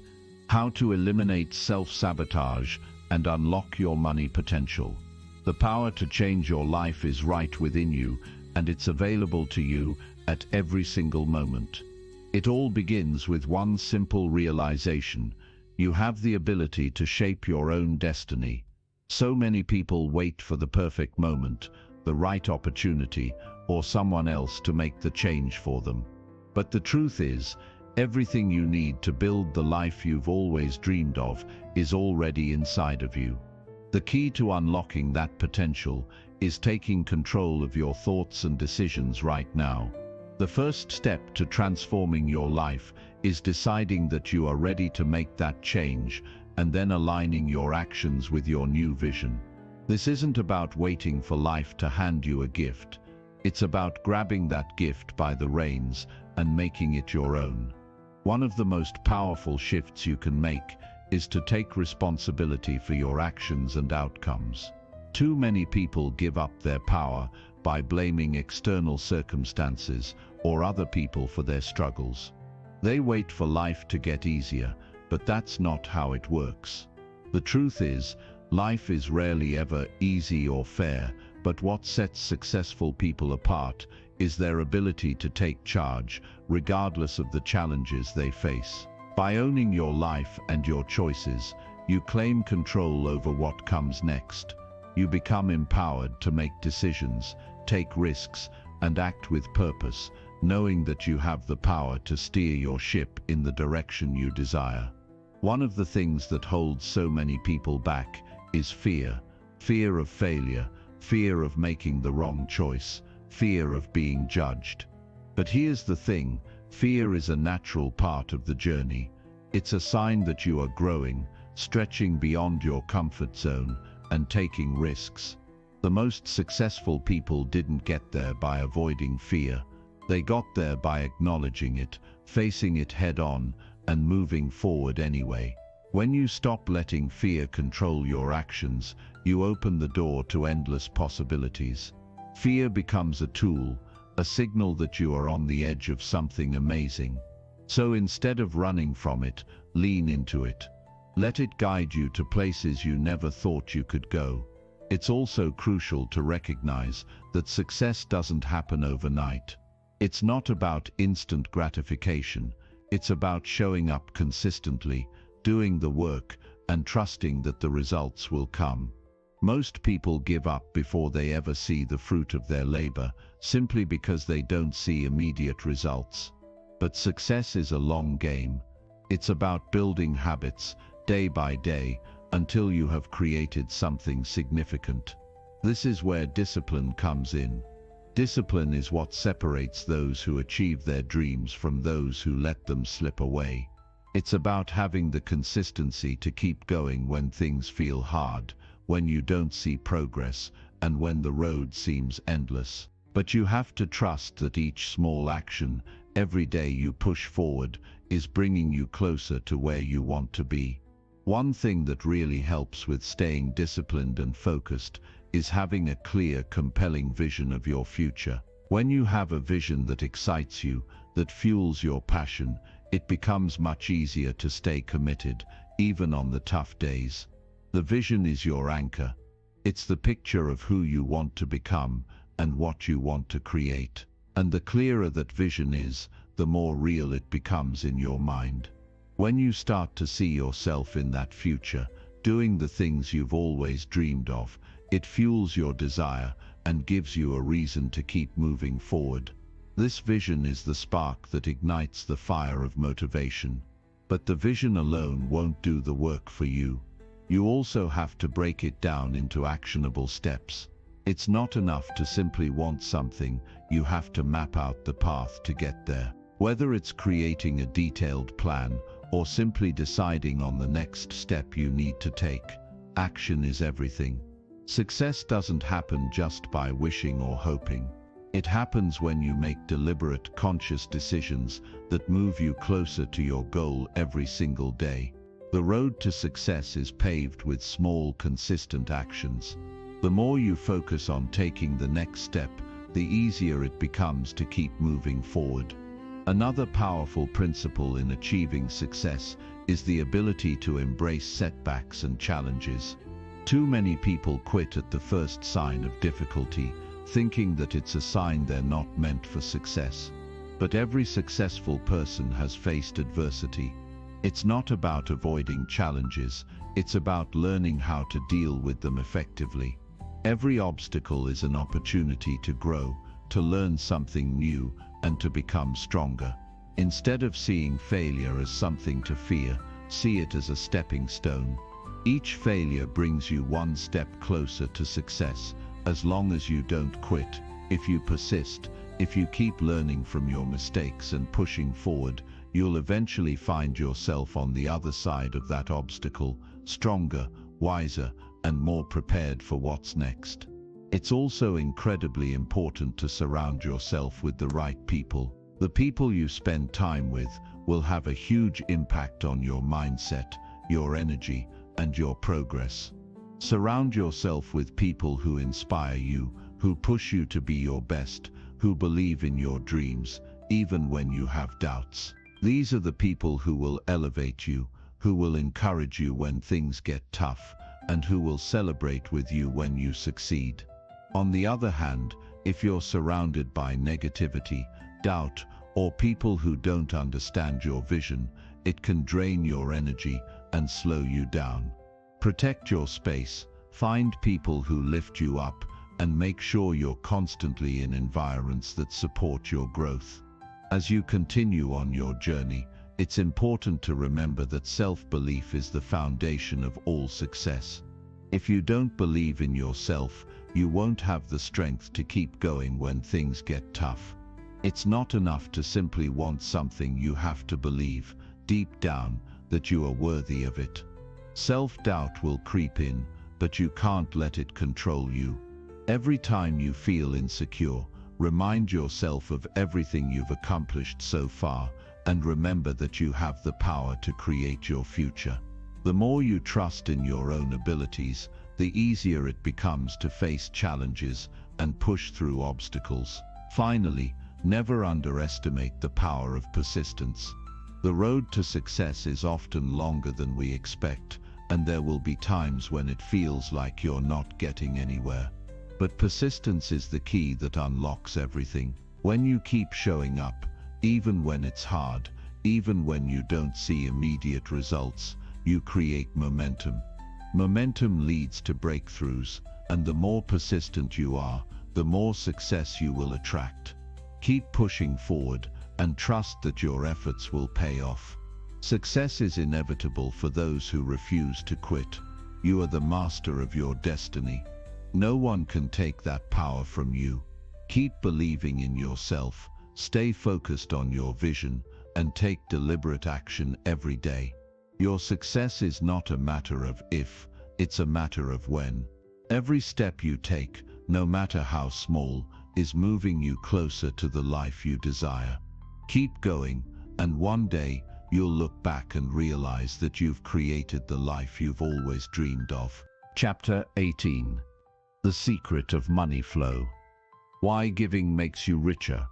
S1: How to eliminate self-sabotage and unlock your money potential. The power to change your life is right within you, and it's available to you at every single moment. It all begins with one simple realization: you have the ability to shape your own destiny. So many people wait for the perfect moment, the right opportunity, or someone else to make the change for them. But the truth is, everything you need to build the life you've always dreamed of is already inside of you. The key to unlocking that potential is taking control of your thoughts and decisions right now. The first step to transforming your life is deciding that you are ready to make that change, and then aligning your actions with your new vision. This isn't about waiting for life to hand you a gift. It's about grabbing that gift by the reins and making it your own. One of the most powerful shifts you can make is to take responsibility for your actions and outcomes. Too many people give up their power by blaming external circumstances or other people for their struggles. They wait for life to get easier, but that's not how it works. The truth is, life is rarely ever easy or fair, but what sets successful people apart is their ability to take charge, regardless of the challenges they face. By owning your life and your choices, you claim control over what comes next. You become empowered to make decisions, take risks, and act with purpose, knowing that you have the power to steer your ship in the direction you desire. One of the things that holds so many people back is fear. Fear of failure, fear of making the wrong choice, fear of being judged. But here's the thing, fear is a natural part of the journey. It's a sign that you are growing, stretching beyond your comfort zone, and taking risks. The most successful people didn't get there by avoiding fear. They got there by acknowledging it, facing it head-on, and moving forward anyway. When you stop letting fear control your actions, you open the door to endless possibilities. Fear becomes a tool, a signal that you are on the edge of something amazing. So instead of running from it, lean into it. Let it guide you to places you never thought you could go. It's also crucial to recognize that success doesn't happen overnight. It's not about instant gratification. It's about showing up consistently, doing the work, and trusting that the results will come. Most people give up before they ever see the fruit of their labor, simply because they don't see immediate results. But success is a long game. It's about building habits, day by day, until you have created something significant. This is where discipline comes in. Discipline is what separates those who achieve their dreams from those who let them slip away. It's about having the consistency to keep going when things feel hard, when you don't see progress, and when the road seems endless. But you have to trust that each small action, every day you push forward, is bringing you closer to where you want to be. One thing that really helps with staying disciplined and focused is having a clear, compelling vision of your future. When you have a vision that excites you, that fuels your passion, it becomes much easier to stay committed, even on the tough days. The vision is your anchor. It's the picture of who you want to become and what you want to create. And the clearer that vision is, the more real it becomes in your mind. When you start to see yourself in that future, doing the things you've always dreamed of, it fuels your desire and gives you a reason to keep moving forward. This vision is the spark that ignites the fire of motivation. But the vision alone won't do the work for you. You also have to break it down into actionable steps. It's not enough to simply want something, you have to map out the path to get there. Whether it's creating a detailed plan or simply deciding on the next step you need to take, action is everything. Success doesn't happen just by wishing or hoping. It happens when you make deliberate, conscious decisions that move you closer to your goal every single day. The road to success is paved with small, consistent actions. The more you focus on taking the next step, the easier it becomes to keep moving forward. Another powerful principle in achieving success is the ability to embrace setbacks and challenges. Too many people quit at the first sign of difficulty, thinking that it's a sign they're not meant for success. But every successful person has faced adversity. It's not about avoiding challenges, it's about learning how to deal with them effectively. Every obstacle is an opportunity to grow, to learn something new, and to become stronger. Instead of seeing failure as something to fear, see it as a stepping stone. Each failure brings you one step closer to success, as long as you don't quit. If you persist, if you keep learning from your mistakes and pushing forward, you'll eventually find yourself on the other side of that obstacle, stronger, wiser, and more prepared for what's next. It's also incredibly important to surround yourself with the right people. The people you spend time with will have a huge impact on your mindset, your energy, and your progress. Surround yourself with people who inspire you, who push you to be your best, who believe in your dreams, even when you have doubts. These are the people who will elevate you, who will encourage you when things get tough, and who will celebrate with you when you succeed. On the other hand, if you're surrounded by negativity, doubt, or people who don't understand your vision, it can drain your energy and slow you down. Protect your space, find people who lift you up, and make sure you're constantly in environments that support your growth. As you continue on your journey, it's important to remember that self-belief is the foundation of all success. If you don't believe in yourself, you won't have the strength to keep going when things get tough. It's not enough to simply want something, you have to believe, deep down, that you are worthy of it. Self-doubt will creep in, but you can't let it control you. Every time you feel insecure, remind yourself of everything you've accomplished so far, and remember that you have the power to create your future. The more you trust in your own abilities, the easier it becomes to face challenges and push through obstacles. Finally, never underestimate the power of persistence. The road to success is often longer than we expect, and there will be times when it feels like you're not getting anywhere. But persistence is the key that unlocks everything. When you keep showing up, even when it's hard, even when you don't see immediate results, you create momentum. Momentum leads to breakthroughs, and the more persistent you are, the more success you will attract. Keep pushing forward and trust that your efforts will pay off. Success is inevitable for those who refuse to quit. You are the master of your destiny. No one can take that power from you. Keep believing in yourself, stay focused on your vision, and take deliberate action every day. Your success is not a matter of if, it's a matter of when. Every step you take, no matter how small, is moving you closer to the life you desire. Keep going, and one day, you'll look back and realize that you've created the life you've always dreamed of.
S2: Chapter 18. The Secret of Money Flow. Why giving makes you richer.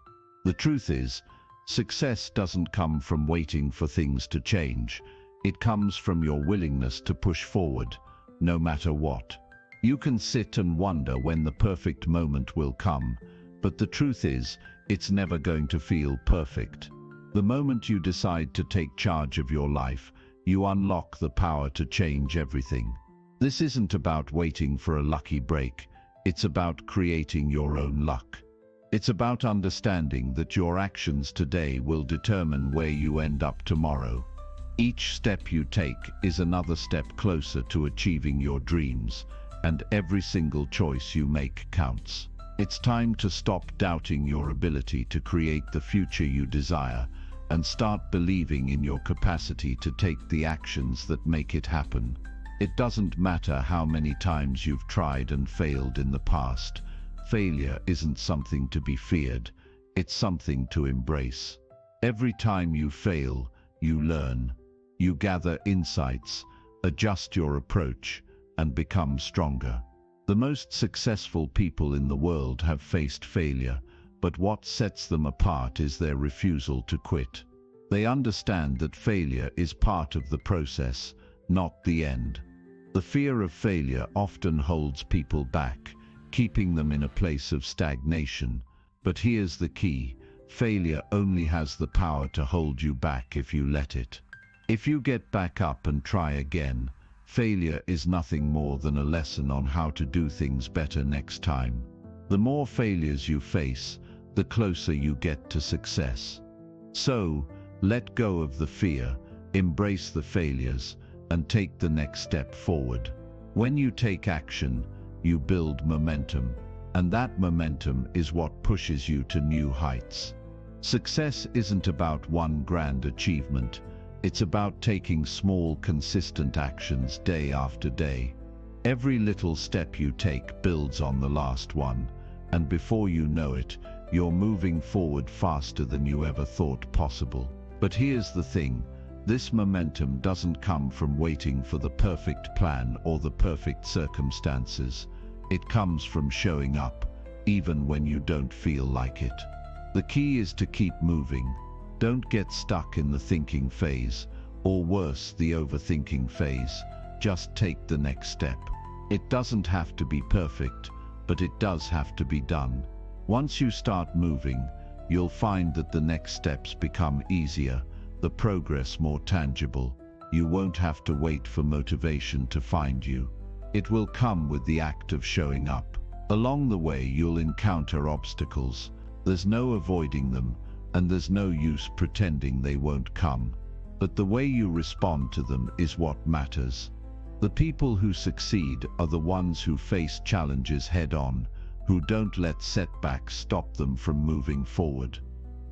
S2: The truth is, success doesn't come from waiting for things to change. It comes from your willingness to push forward, no matter what. You can sit and wonder when the perfect moment will come, but the truth is, it's never going to feel perfect. The moment you decide to take charge of your life, you unlock the power to change everything. This isn't about waiting for a lucky break, it's about creating your own luck. It's about understanding that your actions today will determine where you end up tomorrow. Each step you take is another step closer to achieving your dreams, and every single choice you make counts. It's time to stop doubting your ability to create the future you desire, and start believing in your capacity to take the actions that make it happen. It doesn't matter how many times you've tried and failed in the past. Failure isn't something to be feared, it's something to embrace. Every time you fail, you learn. You gather insights, adjust your approach, and become stronger. The most successful people in the world have faced failure, but what sets them apart is their refusal to quit. They understand that failure is part of the process, not the end. The fear of failure often holds people back, keeping them in a place of stagnation. But here's the key: failure only has the power to hold you back if you let it. If you get back up and try again, failure is nothing more than a lesson on how to do things better next time. The more failures you face, the closer you get to success. So, let go of the fear, embrace the failures, and take the next step forward. When you take action, you build momentum, and that momentum is what pushes you to new heights. Success isn't about one grand achievement, it's about taking small, consistent actions day after day. Every little step you take builds on the last one, and before you know it, you're moving forward faster than you ever thought possible. But here's the thing: this momentum doesn't come from waiting for the perfect plan or the perfect circumstances. It comes from showing up, even when you don't feel like it. The key is to keep moving. Don't get stuck in the thinking phase, or worse, the overthinking phase. Just take the next step. It doesn't have to be perfect, but it does have to be done. Once you start moving, you'll find that the next steps become easier, the progress more tangible. You won't have to wait for motivation to find you. It will come with the act of showing up. Along the way, you'll encounter obstacles. There's no avoiding them, and there's no use pretending they won't come. But the way you respond to them is what matters. The people who succeed are the ones who face challenges head-on, who don't let setbacks stop them from moving forward.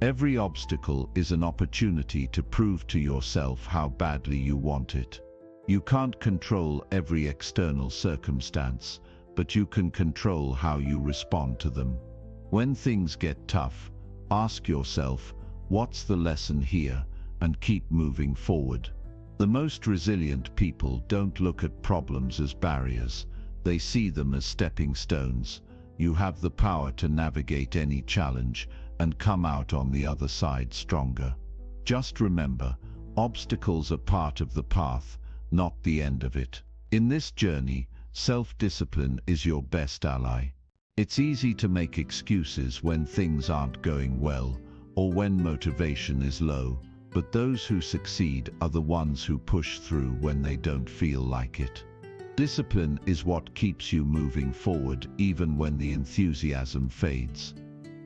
S1: Every obstacle is an opportunity to prove to yourself how badly you want it. You can't control every external circumstance, but you can control how you respond to them. When things get tough, ask yourself, what's the lesson here, and keep moving forward. The most resilient people don't look at problems as barriers, they see them as stepping stones. You have the power to navigate any challenge and come out on the other side stronger. Just remember, obstacles are part of the path, not the end of it. In this journey, self-discipline is your best ally. It's easy to make excuses when things aren't going well or when motivation is low, but those who succeed are the ones who push through when they don't feel like it. Discipline is what keeps you moving forward even when the enthusiasm fades.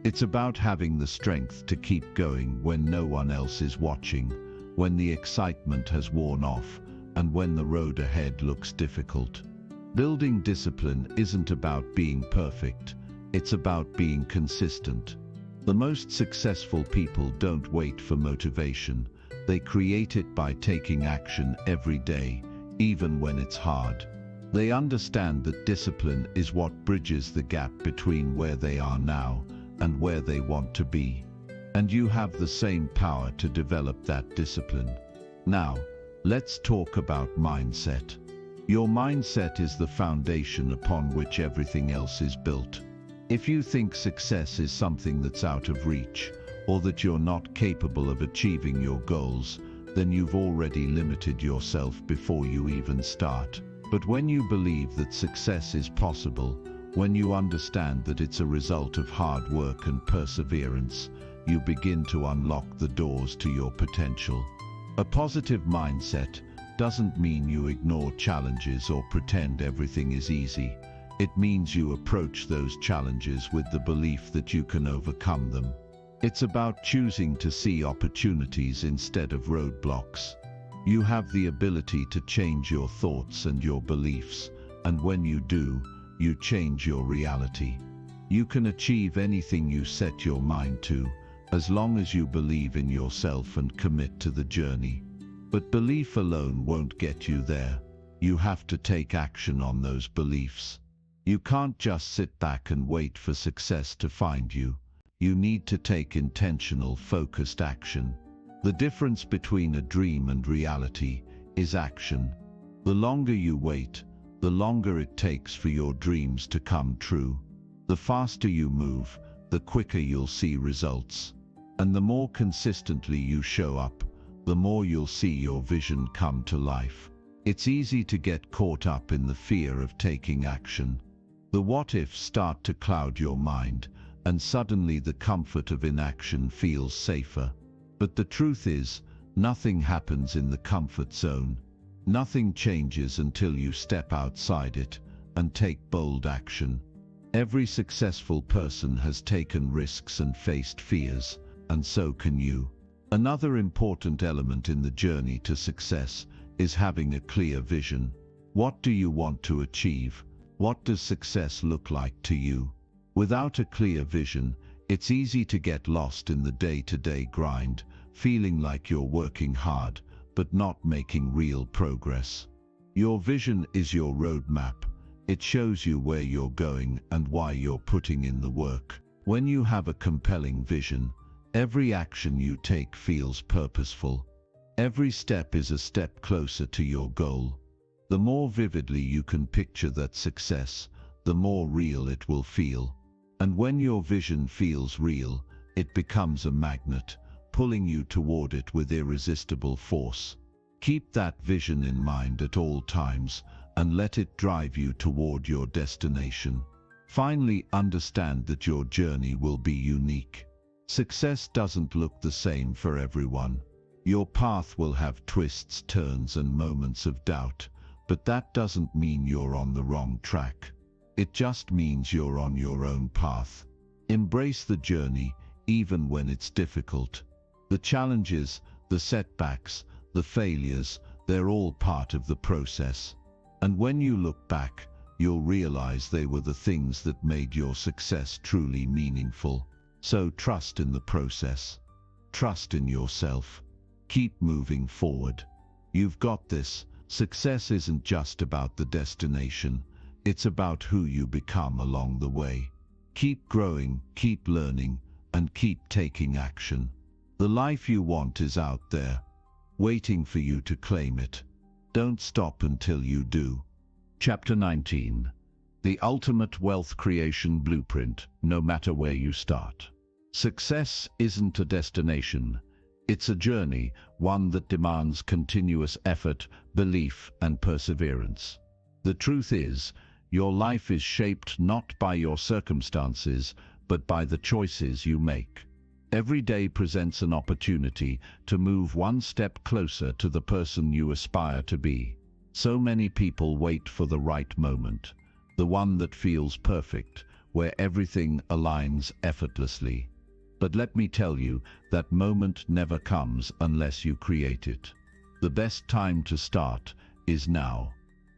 S1: It's about having the strength to keep going when no one else is watching, when the excitement has worn off, and when the road ahead looks difficult. Building discipline isn't about being perfect, it's about being consistent. The most successful people don't wait for motivation, they create it by taking action every day, even when it's hard. They understand that discipline is what bridges the gap between where they are now and where they want to be. And you have the same power to develop that discipline. Now, let's talk about mindset. Your mindset is the foundation upon which everything else is built. If you think success is something that's out of reach, or that you're not capable of achieving your goals, then you've already limited yourself before you even start. But when you believe that success is possible, when you understand that it's a result of hard work and perseverance, you begin to unlock the doors to your potential. A positive mindset doesn't mean you ignore challenges or pretend everything is easy. It means you approach those challenges with the belief that you can overcome them. It's about choosing to see opportunities instead of roadblocks. You have the ability to change your thoughts and your beliefs, and when you do, you change your reality. You can achieve anything you set your mind to, as long as you believe in yourself and commit to the journey. But belief alone won't get you there. You have to take action on those beliefs. You can't just sit back and wait for success to find you. You need to take intentional, focused action. The difference between a dream and reality is action. The longer you wait, the longer it takes for your dreams to come true. The faster you move, the quicker you'll see results. And the more consistently you show up, the more you'll see your vision come to life. It's easy to get caught up in the fear of taking action. The what-ifs start to cloud your mind, and suddenly the comfort of inaction feels safer. But the truth is, nothing happens in the comfort zone. Nothing changes until you step outside it and take bold action. Every successful person has taken risks and faced fears, and so can you. Another important element in the journey to success is having a clear vision. What do you want to achieve? What does success look like to you? Without a clear vision, it's easy to get lost in the day-to-day grind, feeling like you're working hard, but not making real progress. Your vision is your roadmap. It shows you where you're going and why you're putting in the work. When you have a compelling vision, every action you take feels purposeful. Every step is a step closer to your goal. The more vividly you can picture that success, the more real it will feel. And when your vision feels real, it becomes a magnet, pulling you toward it with irresistible force. Keep that vision in mind at all times, and let it drive you toward your destination. Finally, understand that your journey will be unique. Success doesn't look the same for everyone. Your path will have twists, turns, and moments of doubt, but that doesn't mean you're on the wrong track. It just means you're on your own path. Embrace the journey, even when it's difficult. The challenges, the setbacks, the failures, they're all part of the process. And when you look back, you'll realize they were the things that made your success truly meaningful. So trust in the process.
S2: trust in yourself. Keep moving forward. You've got this. Success isn't just about the destination. It's about who you become along the way. Keep growing, keep learning, and keep taking action. The life you want is out there, waiting for you to claim it. Don't stop until you do.
S1: Chapter 19. The Ultimate Wealth Creation Blueprint, no matter where you start. Success isn't a destination. It's a journey, one that demands continuous effort, belief, and perseverance. The truth is, your life is shaped not by your circumstances, but by the choices you make. Every day presents an opportunity to move one step closer to the person you aspire to be. So many people wait for the right moment, the one that feels perfect, where everything aligns effortlessly. But let me tell you, that moment never comes unless you create it. The best time to start is now.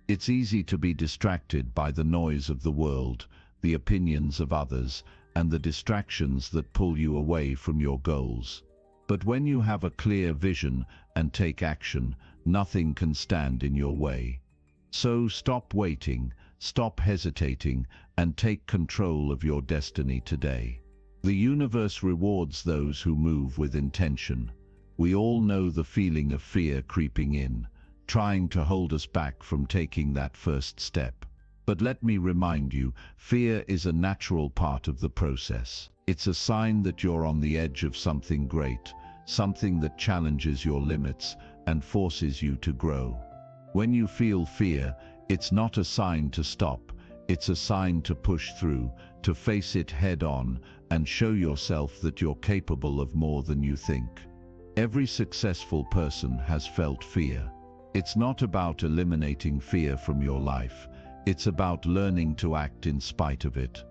S1: It's easy to be distracted by the noise of the world, the opinions of others, and the distractions that pull you away from your goals. But when you have a clear vision and take action, nothing can stand in your way. So stop waiting, stop hesitating, and take control of your destiny today. The universe rewards those who move with intention. We all know the feeling of fear creeping in, trying to hold us back from taking that first step. But let me remind you, fear is a natural part of the process. It's a sign that you're on the edge of something great, something that challenges your limits and forces you to grow. When you feel fear, it's not a sign to stop, it's a sign to push through, to face it head on, and show yourself that you're capable of more than you think. Every successful person has felt fear. It's not about eliminating fear from your life. It's about learning to act in spite of it.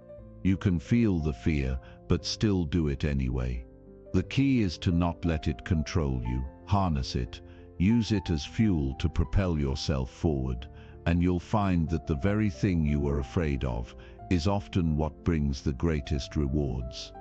S1: You can feel the fear, but still do it anyway. The key is to not let it control you. Harness it. Use it as fuel to propel yourself forward, and you'll find that the very thing you were afraid of is often what brings the greatest rewards.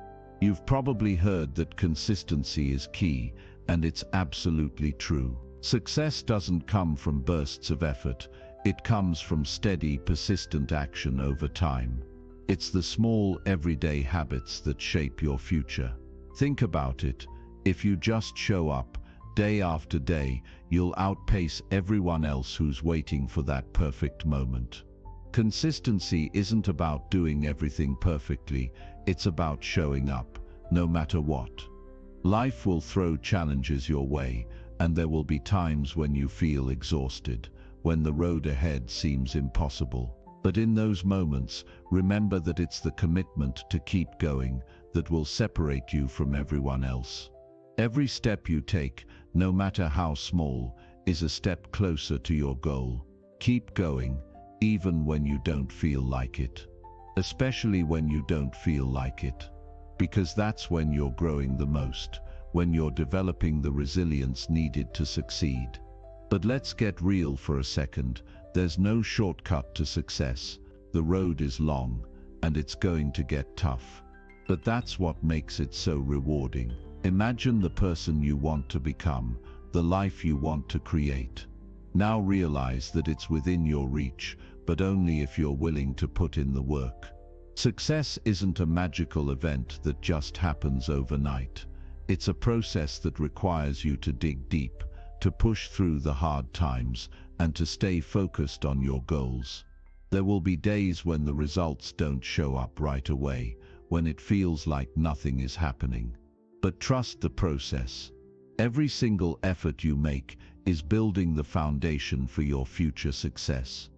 S1: You've probably heard that consistency is key, and it's absolutely true. Success doesn't come from bursts of effort. It comes from steady, persistent action over time. It's the small, everyday habits that shape your future. Think about it. If you just show up, day after day, you'll outpace everyone else who's waiting for that perfect moment. Consistency isn't about doing everything perfectly, it's about showing up, no matter what. Life will throw challenges your way, and there will be times when you feel exhausted, when the road ahead seems impossible. But in those moments, remember that it's the commitment to keep going that will separate you from everyone else. Every step you take, no matter how small, is a step closer to your goal. Keep going, even when you don't feel like it. Especially when you don't feel like it. Because that's when you're growing the most, when you're developing the resilience needed to succeed. But let's get real for a second. There's no shortcut to success. The road is long, and it's going to get tough. But that's what makes it so rewarding. Imagine the person you want to become, the life you want to create. Now realize that it's within your reach, but only if you're willing to put in the work. Success isn't a magical event that just happens overnight. It's a process that requires you to dig deep, to push through the hard times, and to stay focused on your goals. There will be days when the results don't show up right away, when it feels like nothing is happening. But trust the process. Every single effort you make is building the foundation for your future success.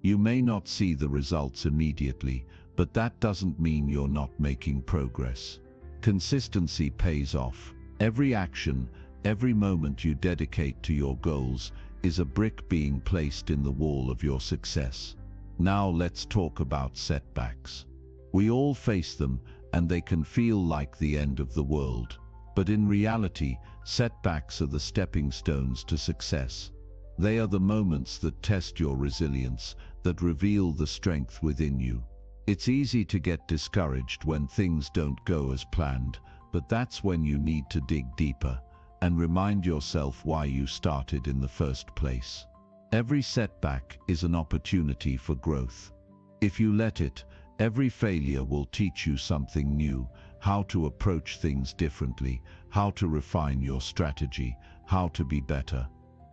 S1: You may not see the results immediately, but that doesn't mean you're not making progress. Consistency pays off. Every action, every moment you dedicate to your goals is a brick being placed in the wall of your success. Now let's talk about setbacks. We all face them, and they can feel like the end of the world. But in reality, setbacks are the stepping stones to success. They are the moments that test your resilience, that reveal the strength within you. It's easy to get discouraged when things don't go as planned, But that's when you need to dig deeper and remind yourself why you started in the first place. Every setback is an opportunity for growth. If you let it, every failure will teach you something new, how to approach things differently, how to refine your strategy, how to be better.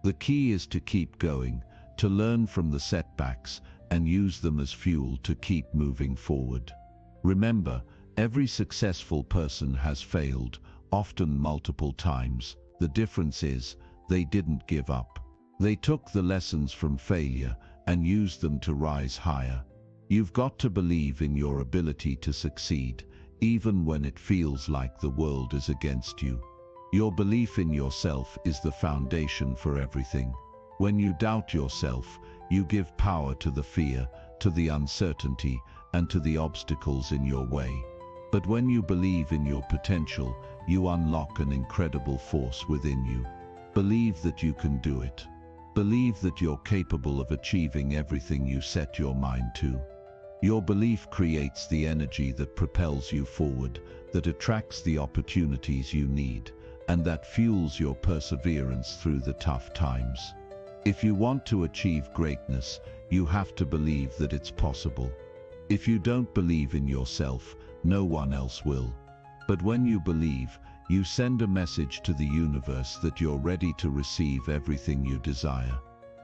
S1: The key is to keep going, to learn from the setbacks and use them as fuel to keep moving forward. Remember, every successful person has failed, often multiple times. The difference is, they didn't give up. They took the lessons from failure and used them to rise higher. You've got to believe in your ability to succeed, even when it feels like the world is against you. Your belief in yourself is the foundation for everything. When you doubt yourself, you give power to the fear, to the uncertainty, and to the obstacles in your way. But when you believe in your potential, you unlock an incredible force within you. Believe that you can do it. Believe that you're capable of achieving everything you set your mind to. Your belief creates the energy that propels you forward, that attracts the opportunities you need, and that fuels your perseverance through the tough times. If you want to achieve greatness, you have to believe that it's possible. If you don't believe in yourself, no one else will. But when you believe, you send a message to the universe that you're ready to receive everything you desire.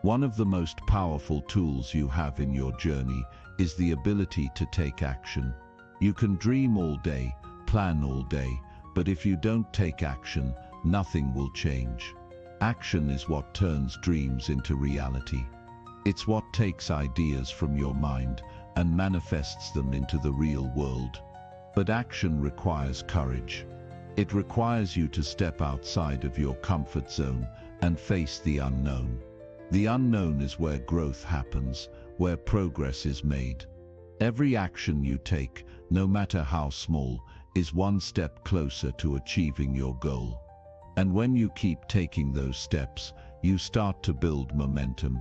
S1: One of the most powerful tools you have in your journey is the ability to take action. You can dream all day, plan all day, but if you don't take action, nothing will change. Action is what turns dreams into reality. It's what takes ideas from your mind and manifests them into the real world. But action requires courage. It requires you to step outside of your comfort zone and face the unknown. The unknown is where growth happens, where progress is made. Every action you take, no matter how small, is one step closer to achieving your goal. And when you keep taking those steps, you start to build momentum.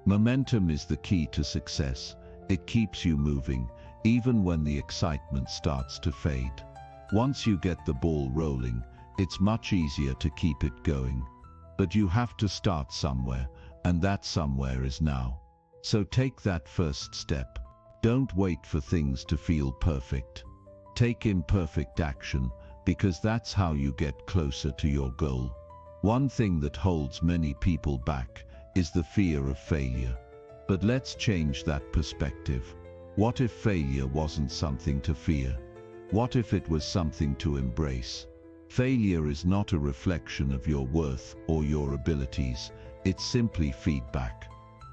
S1: Momentum is the key to success. It keeps you moving, even when the excitement starts to fade. Once you get the ball rolling, it's much easier to keep it going. But you have to start somewhere, and that somewhere is now. So take that first step. Don't wait for things to feel perfect. Take imperfect action, because that's how you get closer to your goal. One thing that holds many people back is the fear of failure. But let's change that perspective. What if failure wasn't something to fear? What if it was something to embrace? Failure is not a reflection of your worth or your abilities. It's simply feedback.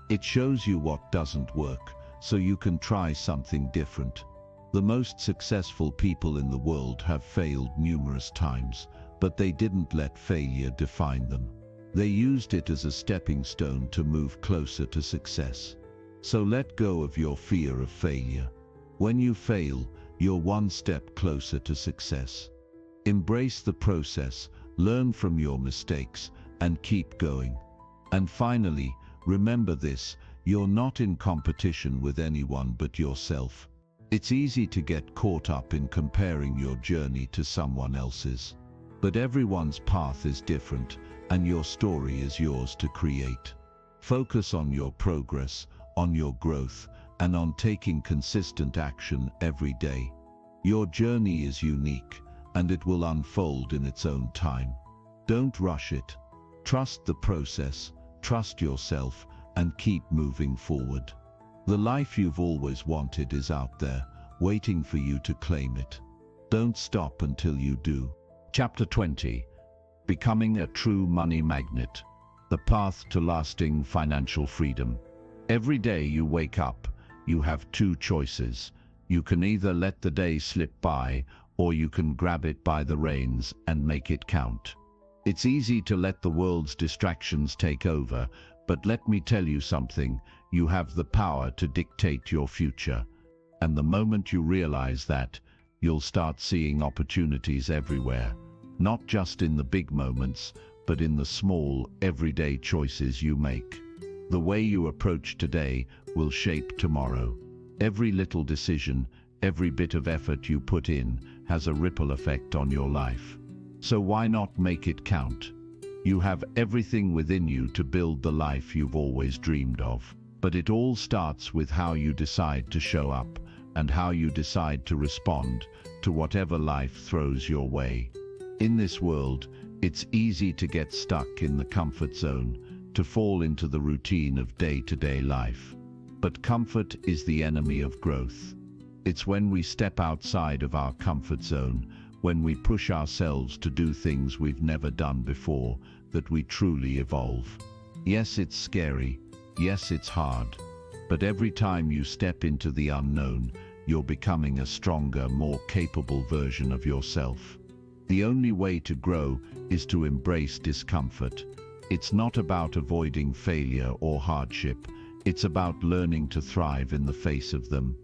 S1: It shows you what doesn't work, so you can try something different. The most successful people in the world have failed numerous times, but they didn't let failure define them. They used it as a stepping stone to move closer to success. So let go of your fear of failure. When you fail, you're one step closer to success. Embrace the process, learn from your mistakes, and keep going. And finally, remember this: you're not in competition with anyone but yourself. It's easy to get caught up in comparing your journey to someone else's. But everyone's path is different, and your story is yours to create. Focus on your progress, on your growth, and on taking consistent action every day. Your journey is unique, and it will unfold in its own time. Don't rush it. Trust the process, trust yourself, and keep moving forward. The life you've always wanted is out there, waiting for you to claim it. Don't stop until you do.
S2: Chapter 20. Becoming a True Money Magnet. The Path to Lasting Financial Freedom. Every day you wake up, you have two choices. You can either let the day slip by, or you can grab it by the reins and make it count. It's easy to let the world's distractions take over, but let me tell you something: you have the power to dictate your future. And the moment you realize that, you'll start seeing opportunities everywhere. Not just in the big moments, but in the small, everyday choices you make. The way you approach today will shape tomorrow. Every little decision,
S1: Every bit of effort you put in has a ripple effect on your life. So why not make it count? You have everything within you to build the life you've always dreamed of. But it all starts with how you decide to show up and how you decide to respond to whatever life throws your way. In this world, it's easy to get stuck in the comfort zone, to fall into the routine of day-to-day life. But comfort is the enemy of growth. It's when we step outside of our comfort zone, when we push ourselves to do things we've never done before, that we truly evolve. Yes, it's scary. Yes, it's hard. But every time you step into the unknown, you're becoming a stronger, more capable version of yourself. The only way to grow is to embrace discomfort. It's not about avoiding failure or hardship. It's about learning to thrive in the face of them.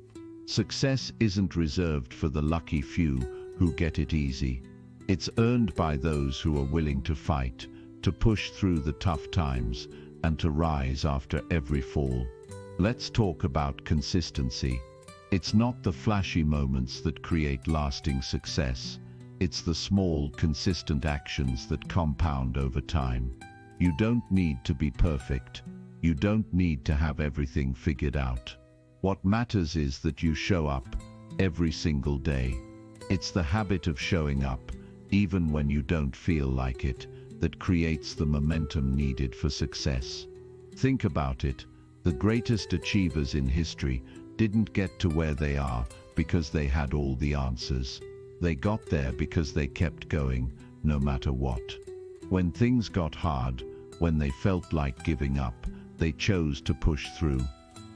S1: Success isn't reserved for the lucky few who get it easy. It's earned by those who are willing to fight, to push through the tough times, and to rise after every fall. Let's talk about consistency. It's not the flashy moments that create lasting success. It's the small, consistent actions that compound over time. You don't need to be perfect. You don't need to have everything figured out. What matters is that you show up every single day. It's the habit of showing up, even when you don't feel like it, that creates the momentum needed for success. Think about it. The greatest achievers in history didn't get to where they are because they had all the answers. They got there because they kept going, no matter what. When things got hard, when they felt like giving up, they chose to push through.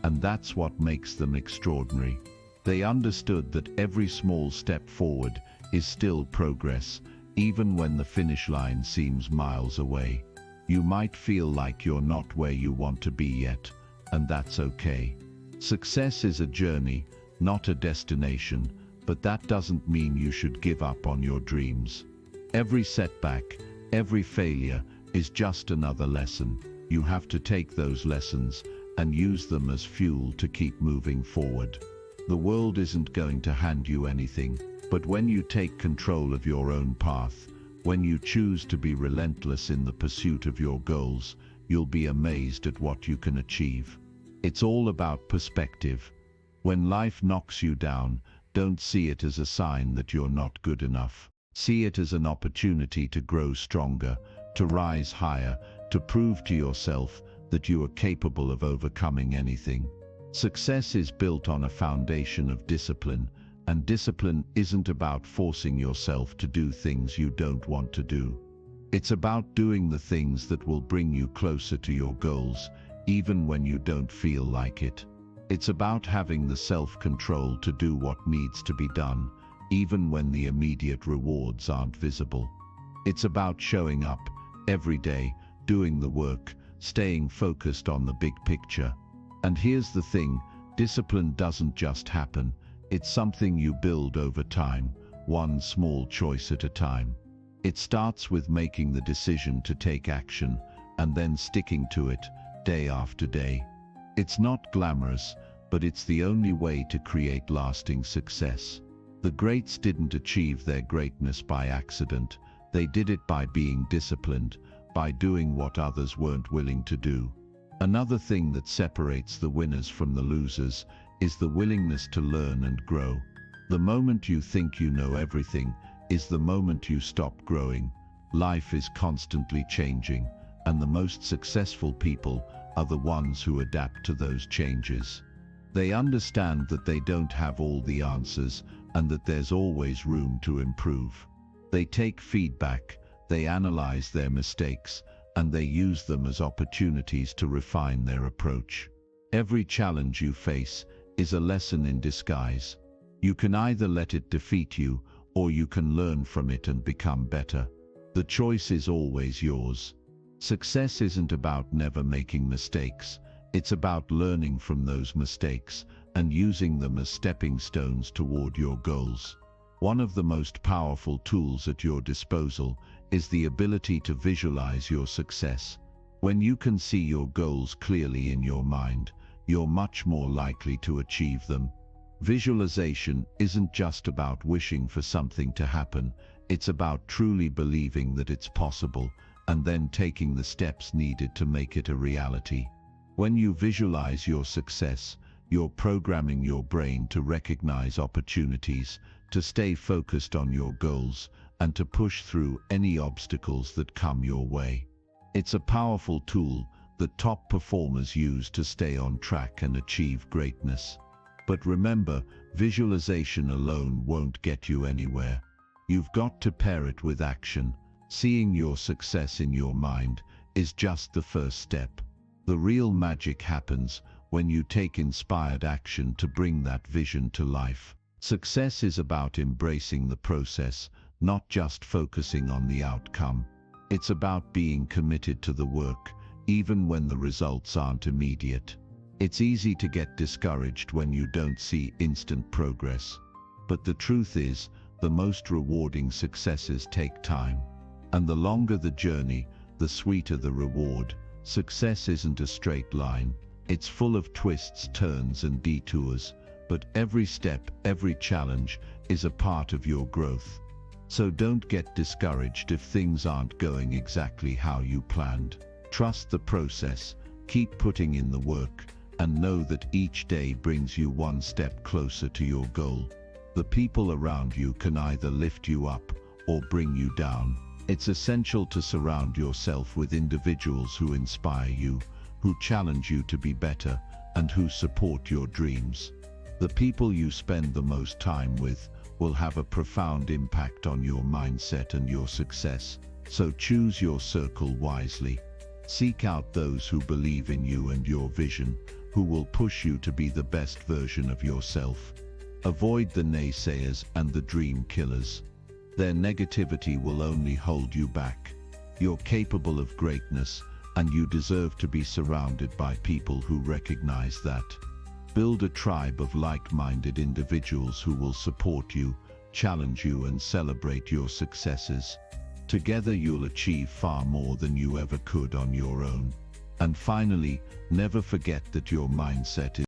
S1: And that's what makes them extraordinary. They understood that every small step forward is still progress, even when the finish line seems miles away. You might feel like you're not where you want to be yet, and that's okay. Success is a journey, not a destination, but that doesn't mean you should give up on your dreams. Every setback, every failure is just another lesson. You have to take those lessons and use them as fuel to keep moving forward. The world isn't going to hand you anything, but when you take control of your own path, when you choose to be relentless in the pursuit of your goals, you'll be amazed at what you can achieve. It's all about perspective. When life knocks you down, don't see it as a sign that you're not good enough. See it as an opportunity to grow stronger, to rise higher, to prove to yourself that you are capable of overcoming anything. Success is built on a foundation of discipline, and discipline isn't about forcing yourself to do things you don't want to do. It's about doing the things that will bring you closer to your goals, even when you don't feel like it. It's about having the self-control to do what needs to be done, even when the immediate rewards aren't visible. It's about showing up every day, doing the work, staying focused on the big picture. And here's the thing, discipline doesn't just happen. It's something you build over time, one small choice at a time. It starts with making the decision to take action, and then sticking to it, day after day. It's not glamorous, but it's the only way to create lasting success. The greats didn't achieve their greatness by accident. They did it by being disciplined, by doing what others weren't willing to do. Another thing that separates the winners from the losers is the willingness to learn and grow. The moment you think you know everything is the moment you stop growing. Life is constantly changing, and the most successful people are the ones who adapt to those changes. They understand that they don't have all the answers and that there's always room to improve. They take feedback, they analyze their mistakes, and they use them as opportunities to refine their approach. Every challenge you face is a lesson in disguise. You can either let it defeat you, or you can learn from it and become better. The choice is always yours. Success isn't about never making mistakes. It's about learning from those mistakes and using them as stepping stones toward your goals. One of the most powerful tools at your disposal is the ability to visualize your success. When you can see your goals clearly in your mind, you're much more likely to achieve them. Visualization isn't just about wishing for something to happen, it's about truly believing that it's possible and then taking the steps needed to make it a reality. When you visualize your success, you're programming your brain to recognize opportunities, to stay focused on your goals, and to push through any obstacles that come your way. It's a powerful tool that top performers use to stay on track and achieve greatness. But remember, visualization alone won't get you anywhere. You've got to pair it with action. Seeing your success in your mind is just the first step. The real magic happens when you take inspired action to bring that vision to life. Success is about embracing the process, not just focusing on the outcome. It's about being committed to the work, even when the results aren't immediate. It's easy to get discouraged when you don't see instant progress. But the truth is, the most rewarding successes take time. And the longer the journey, the sweeter the reward. Success isn't a straight line. It's full of twists, turns, and detours. But every step, every challenge is a part of your growth. So don't get discouraged if things aren't going exactly how you planned. Trust the process, keep putting in the work, and know that each day brings you one step closer to your goal. The people around you can either lift you up or bring you down. It's essential to surround yourself with individuals who inspire you, who challenge you to be better, and who support your dreams. The people you spend the most time with will have a profound impact on your mindset and your success. So choose your circle wisely. Seek out those who believe in you and your vision, who will push you to be the best version of yourself. Avoid the naysayers and the dream killers. Their negativity will only hold you back. You're capable of greatness, and you deserve to be surrounded by people who recognize that. Build a tribe of like-minded individuals who will support you, challenge you, and celebrate your successes. Together you'll achieve far more than you ever could on your own. And finally, never forget that your mindset is